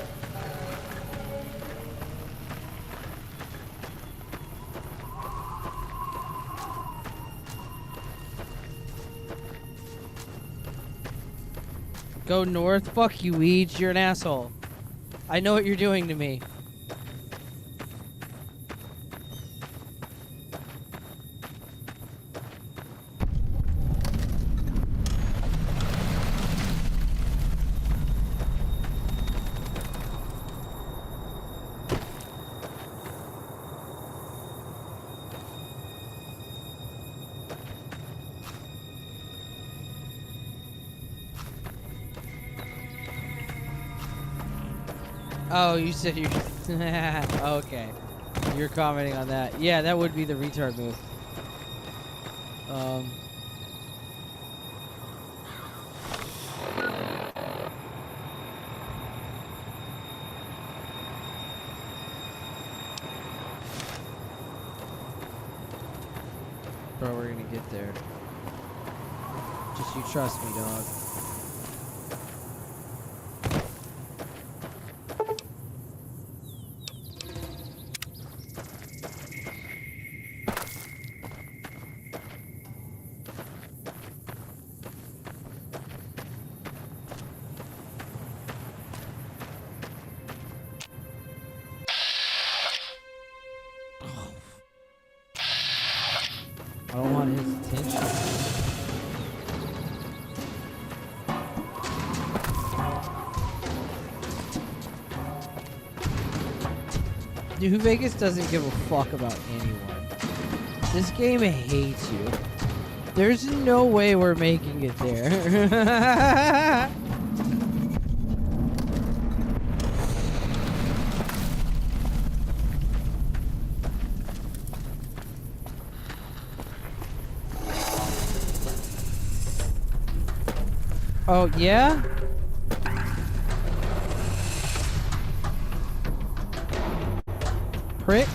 Go north? Fuck you, Weeds. You're an asshole. I know what you're doing to me. Oh, you said you're... okay. You're commenting on that. Yeah, that would be the retard move. Bro, we're gonna get there. Just you trust me, dog. I don't want his attention. New Vegas doesn't give a fuck about anyone. This game hates you. There's no way we're making it there. Oh, yeah? prick.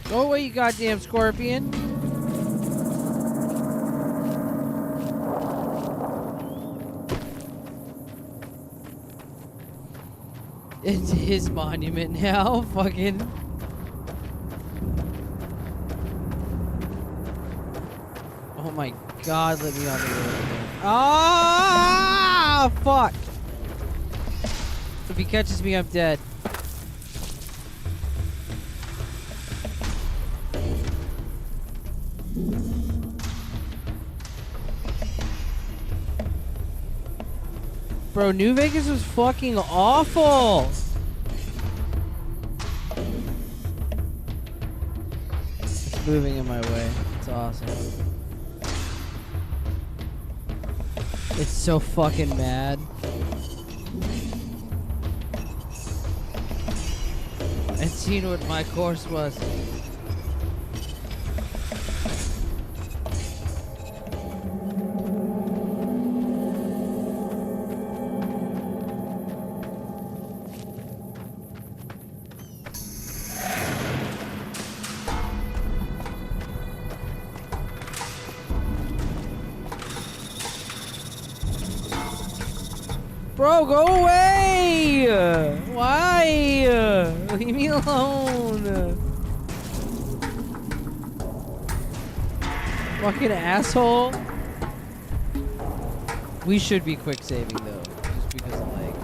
Go away, you goddamn scorpion. It's his monument now, fucking. Oh my god, let me on the road. Ah, fuck. If he catches me, I'm dead. Bro, New Vegas was fucking awful. It's moving in my way. It's awesome. It's so fucking mad. I'd seen what my course was. Bro, go away! Why? Leave me alone. Fucking asshole. We should be quick saving though, just because of like.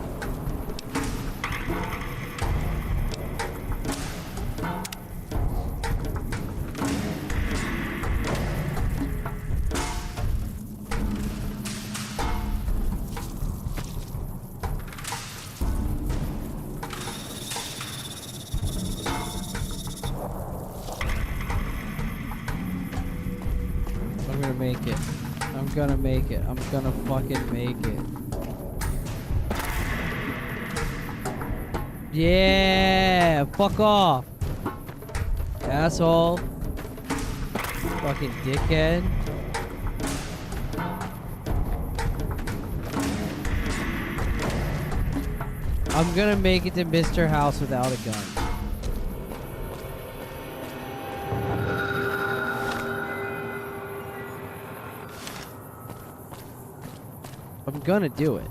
I'm gonna make it. I'm gonna make it. I'm gonna fucking make it. Yeah! Fuck off! Asshole. Fucking dickhead. I'm gonna make it to Mr. House without a gun. I'm gonna do it.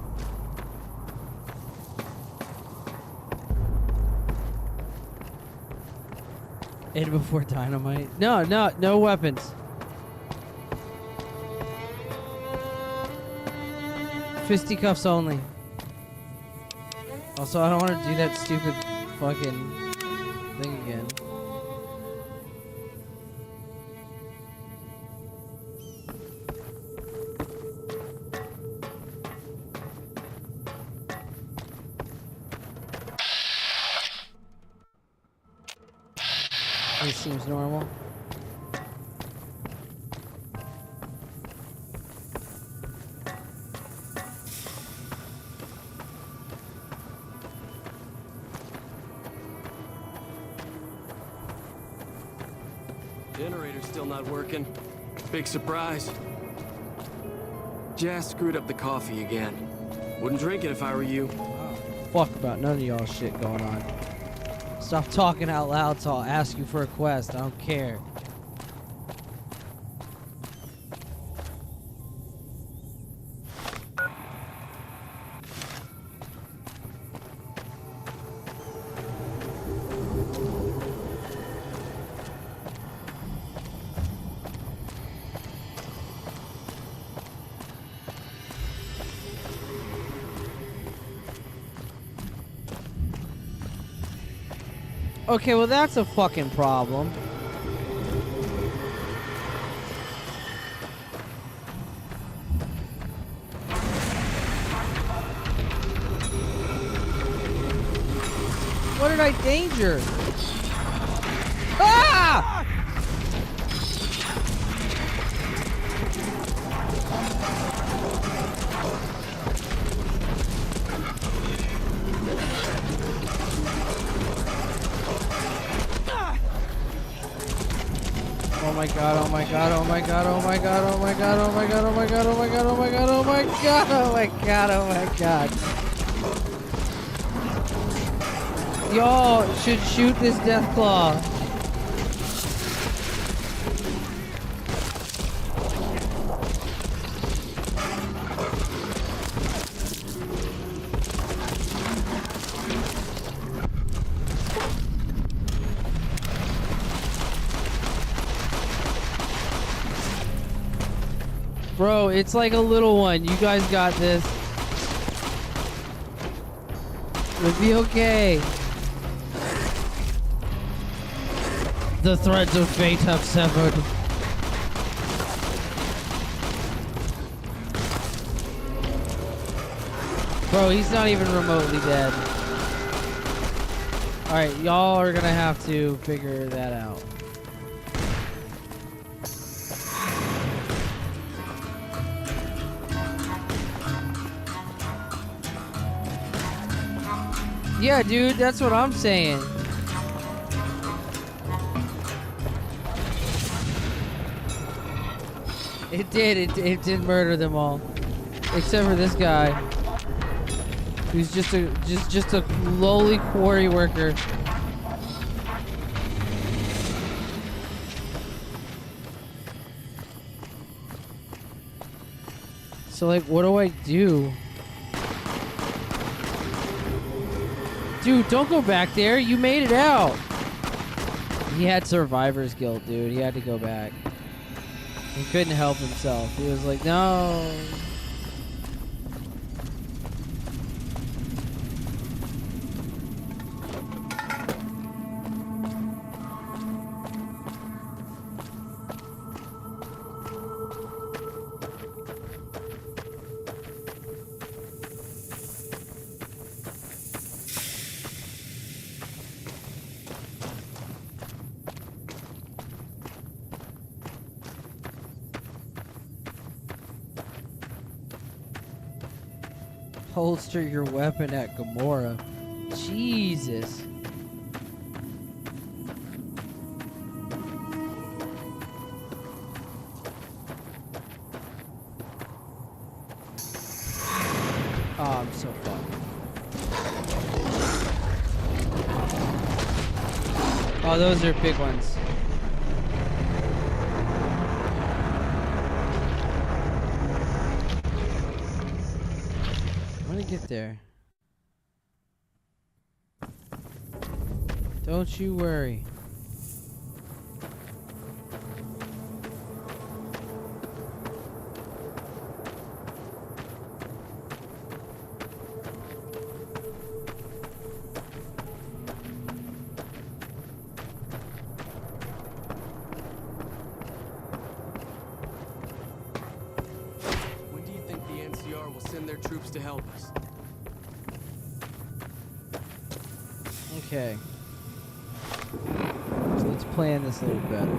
And before dynamite. No weapons. Fisticuffs only. Also, I don't want to do that stupid fucking thing again. This seems normal. Generator's still not working. Big surprise. Jazz screwed up the coffee again. Wouldn't drink it if I were you. Fuck about none of y'all shit going on. Stop talking out loud so I'll ask you for a quest. I don't care. Okay, well that's a fucking problem. What did I danger? Ah! Oh my god, oh my god, oh my god, oh my god, oh my god, oh my god, oh my god, oh my god, oh my god, oh my god, oh my god, oh my god. Y'all should shoot this Deathclaw. Bro, it's like a little one. You guys got this. It'll be okay. The threads of fate have severed. Bro, he's not even remotely dead. Alright, y'all are gonna have to figure that out. Yeah, dude, that's what I'm saying. It did murder them all. Except for this guy. Who's just a lowly quarry worker. So like, what do I do? Dude, don't go back there. You made it out. He had survivor's guilt, dude. He had to go back. He couldn't help himself. He was like, no. Holster your weapon at Gamora. Jesus. Oh, I'm so fucked. Oh, those are big ones. Get there. Don't you worry. When do you think the NCR will send their troops to help us? Okay. So let's plan this a little better.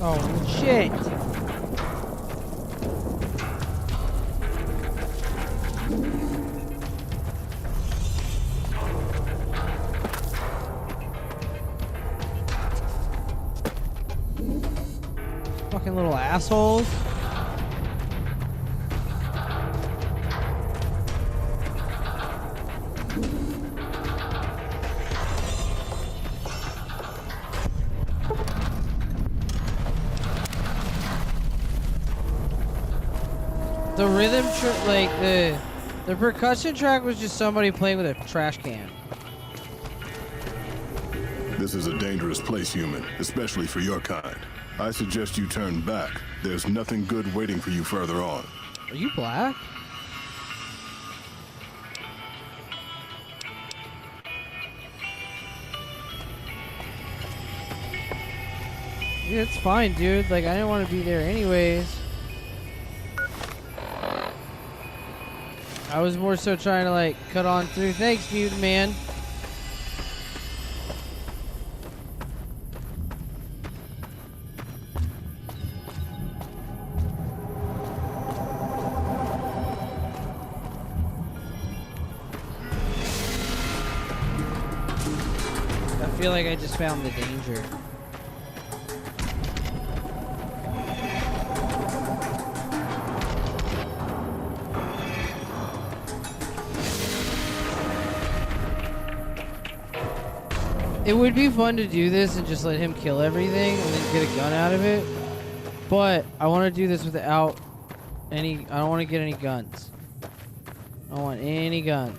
Oh, shit. Fucking little assholes. The rhythm, like the percussion track was just somebody playing with a trash can. This is a dangerous place, human, especially for your kind. I suggest you turn back. There's nothing good waiting for you further on. Are you black? Yeah, it's fine, dude. Like, I didn't want to be there anyways. I was more so trying to, like, cut on through. Thanks, mutant man. I feel like I just found the danger. It would be fun to do this and just let him kill everything and then get a gun out of it. But I want to do this without any... I don't want to get any guns. I don't want any guns.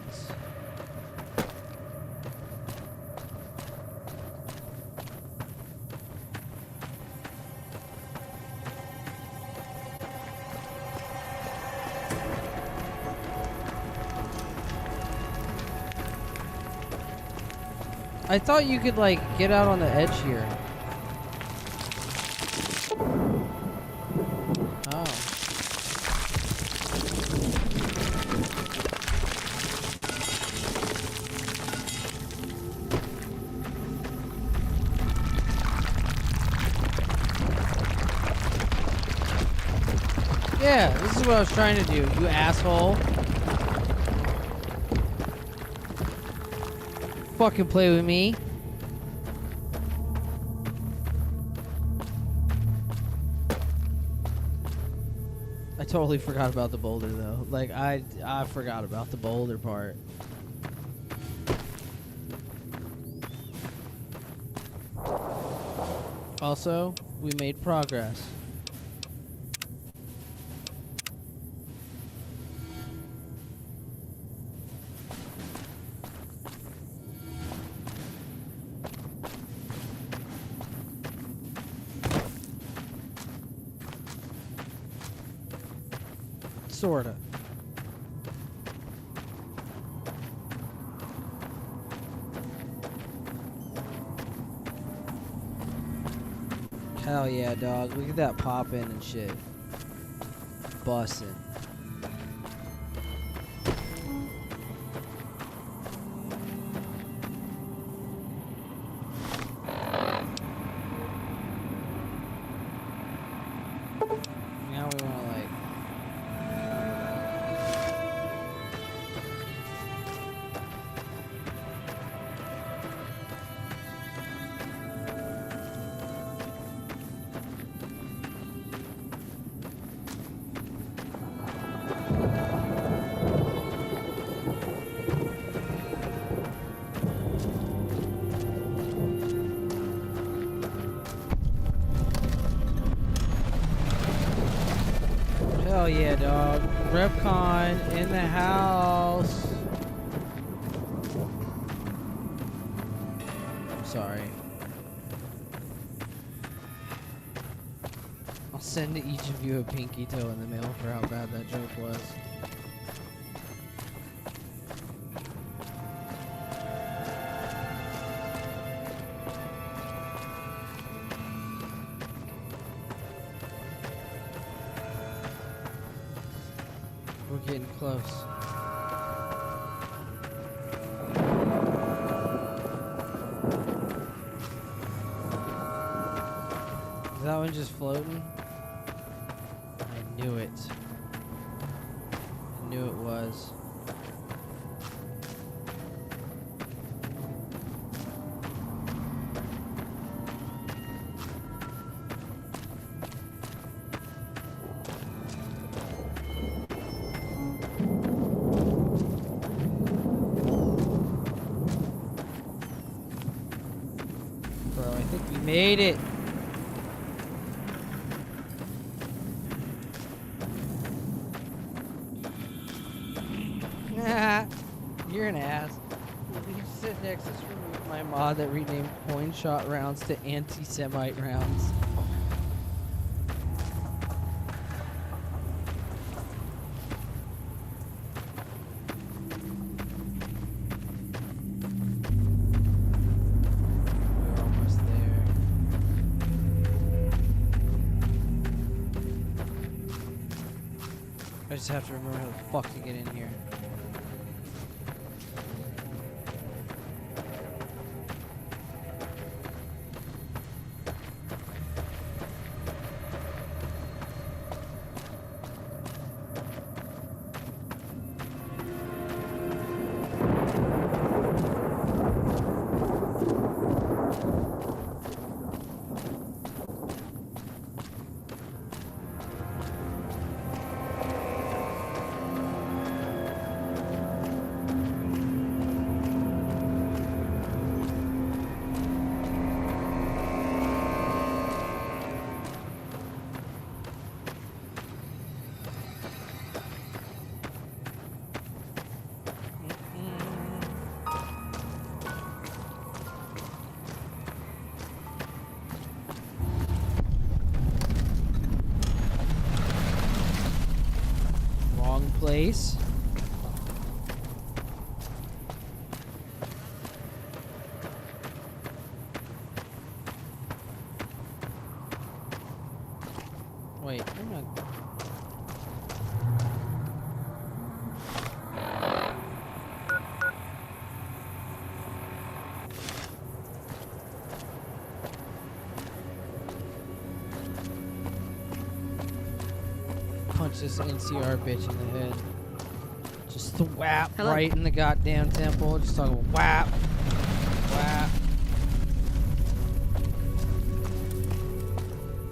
I thought you could, like, get out on the edge here. Oh. Yeah, this is what I was trying to do, you asshole. Fucking play with me. I totally forgot about the boulder though. Like I forgot about the boulder part. Also, we made progress. Sorta. Hell yeah, dog. Look at that popping and shit. Bussin'. Now we wanna like... Hell yeah, dog. Repcon in the house. I'm sorry. I'll send to each of you a pinky toe in the mail for how bad that joke was. We're getting close. Is that one just floating? I knew it. I knew it was. Bro, I think we made it. You're an ass. You sit next to my mod that renamed coin shot rounds to anti-Semite rounds. We're almost there. I just have to remember how the fuck to get in here. Place. Wait, I'm not. Punch this NCR bitch in the head. Just the whap right in the goddamn temple. Just talking whap. Whap.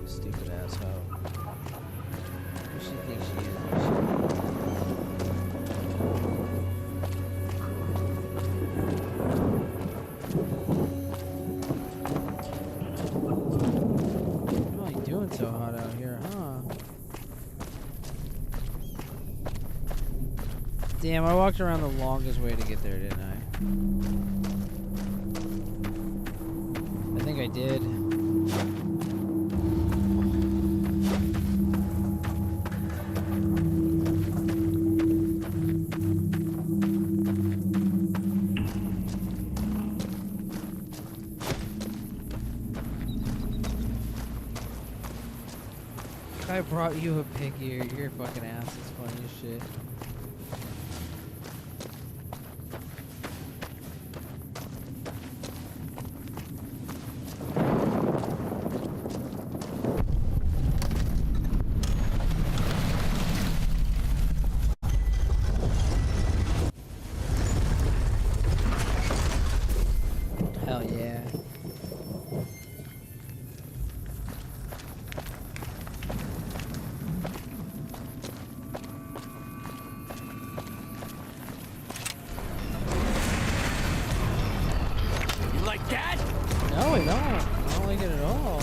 Stupid asshole. What she thinks she is? What am I doing so hot out here, huh? Damn, I walked around the longest way to get there, didn't I? I think I did. I brought you a pig ear. You're a fucking ass. It's funny as shit. Hell yeah. You like that? No, I don't. I don't like it at all.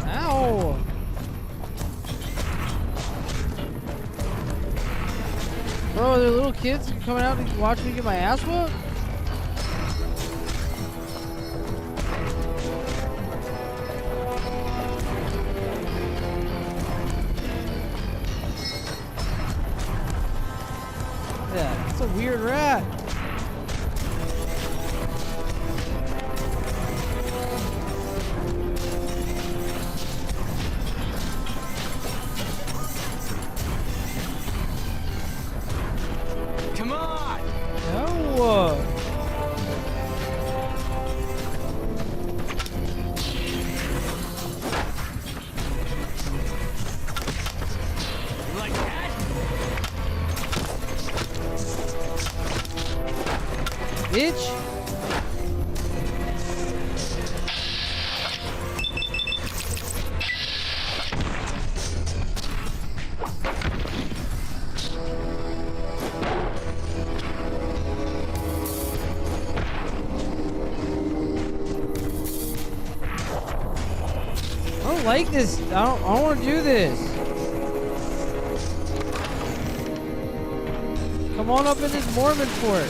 Ow! Bro, are there little kids coming out to watch me get my ass whooped? Yeah, it's a weird rat. Come on! No. don't like this. I don't want to do this. Come on up in this Mormon fort.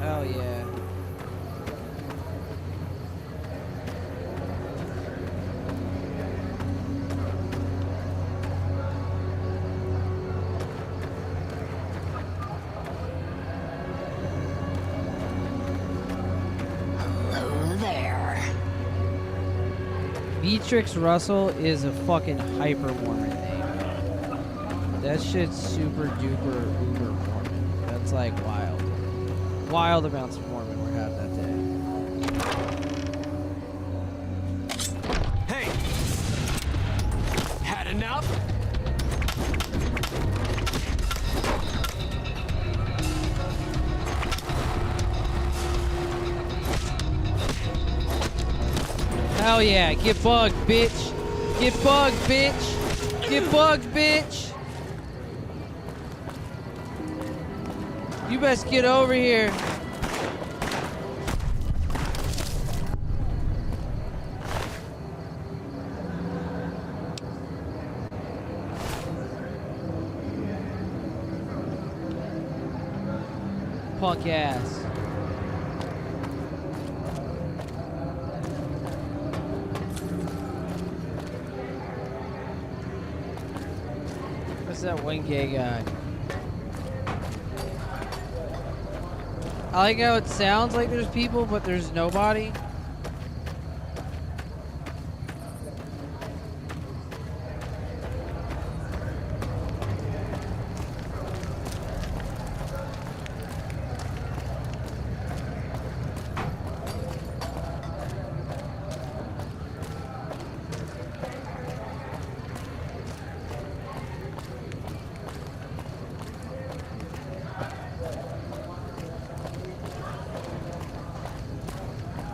Hell yeah. Hello there. Beatrix Russell is a fucking hyper Mormon name. That shit's super duper uber Mormon. That's like wild. Wild amounts of Mormon we're having that day. Hey! Had enough? Hell yeah, get bugged, bitch. Get bugged, bitch. Get bugged, bitch. You best get over here. Punk ass. What's that one gay guy? I like how it sounds like there's people, but there's nobody.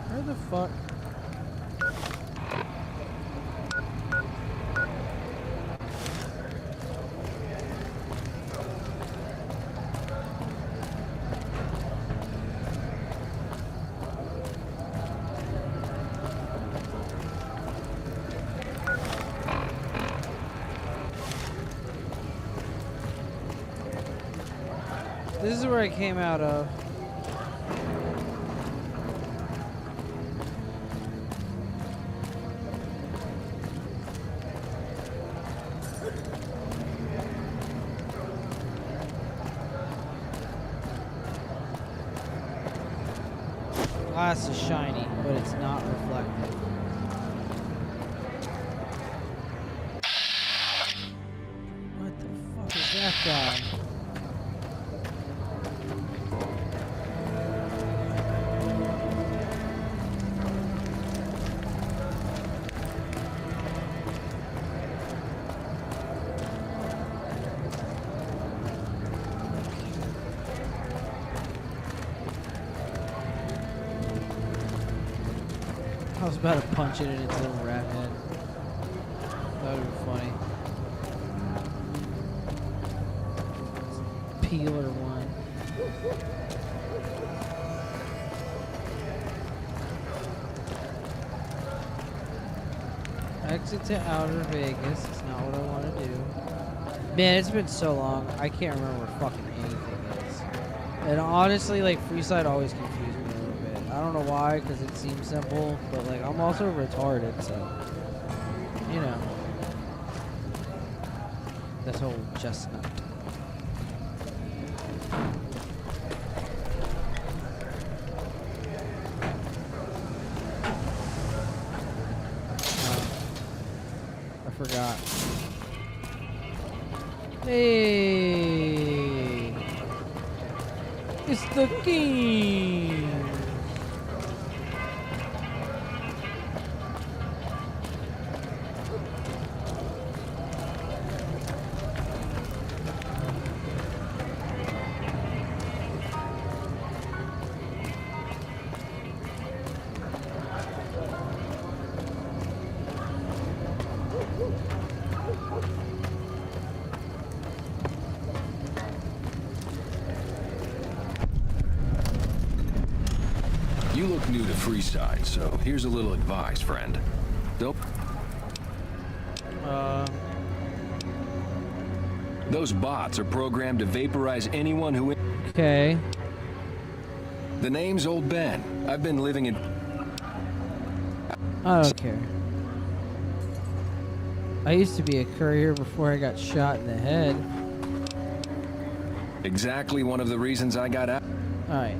Where the fuck? This is where I came out of. Glass is shiny, but it's not reflective. What the fuck is that guy? I was about to punch it in its little rat head. That would be funny. Peeler one. Exit to Outer Vegas. It's not what I want to do. Man, it's been so long. I can't remember where fucking anything is. And honestly, like, Freeside always confused me a little bit. I don't know why, because it seems simple, but like, I'm also retarded, so, you know. That whole chestnut. I forgot. Hey! It's the king! You look new to Freeside, so here's a little advice, friend. Don't... Those bots are programmed to vaporize anyone who... Okay. The name's Old Ben. I've been living in... I don't care. I used to be a courier before I got shot in the head. Exactly one of the reasons I got out. Alright.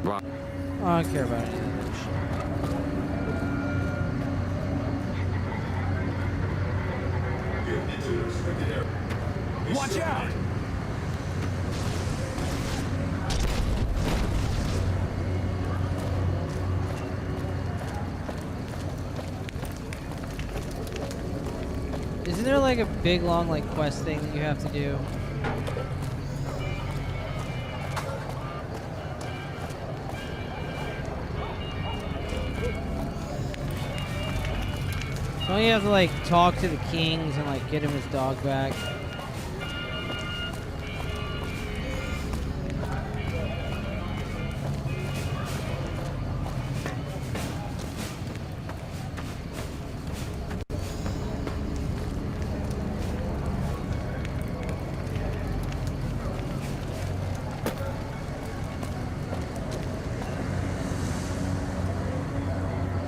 I don't care about any of that shit. Watch out! Isn't there like a big long like quest thing that you have to do? Don't you have to like talk to the kings and like get him his dog back?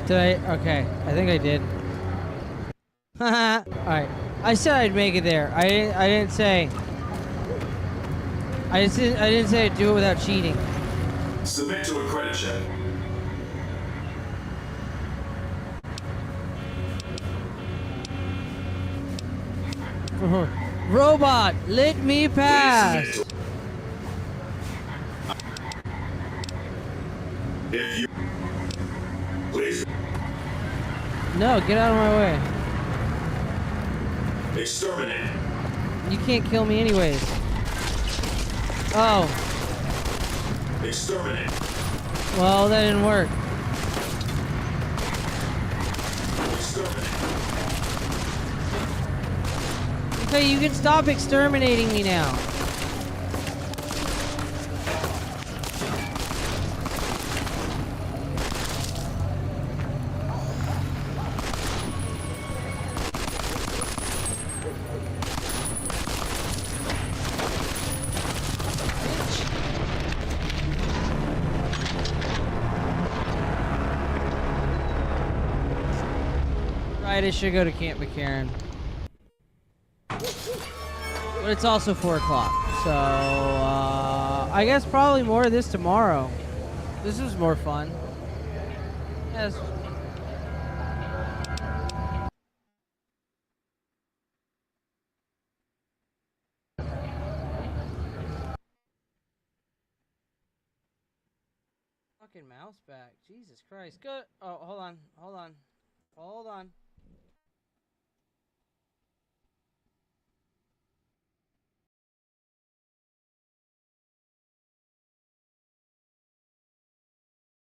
Did I? Okay, I think I did. Haha. Alright. I said I'd make it there. I didn't say. I didn't say I'd do it without cheating. Submit to a credit check. Robot, let me pass. If you please No, get out of my way. exterminate. You can't kill me anyways. Oh. Exterminate. Well, that didn't work. Okay, you can stop exterminating me now. Right, I should go to Camp McCarran. But it's also 4 o'clock, so I guess probably more of this tomorrow. This was more fun. Yes. Fucking mouse back. Jesus Christ. Good. Oh, hold on.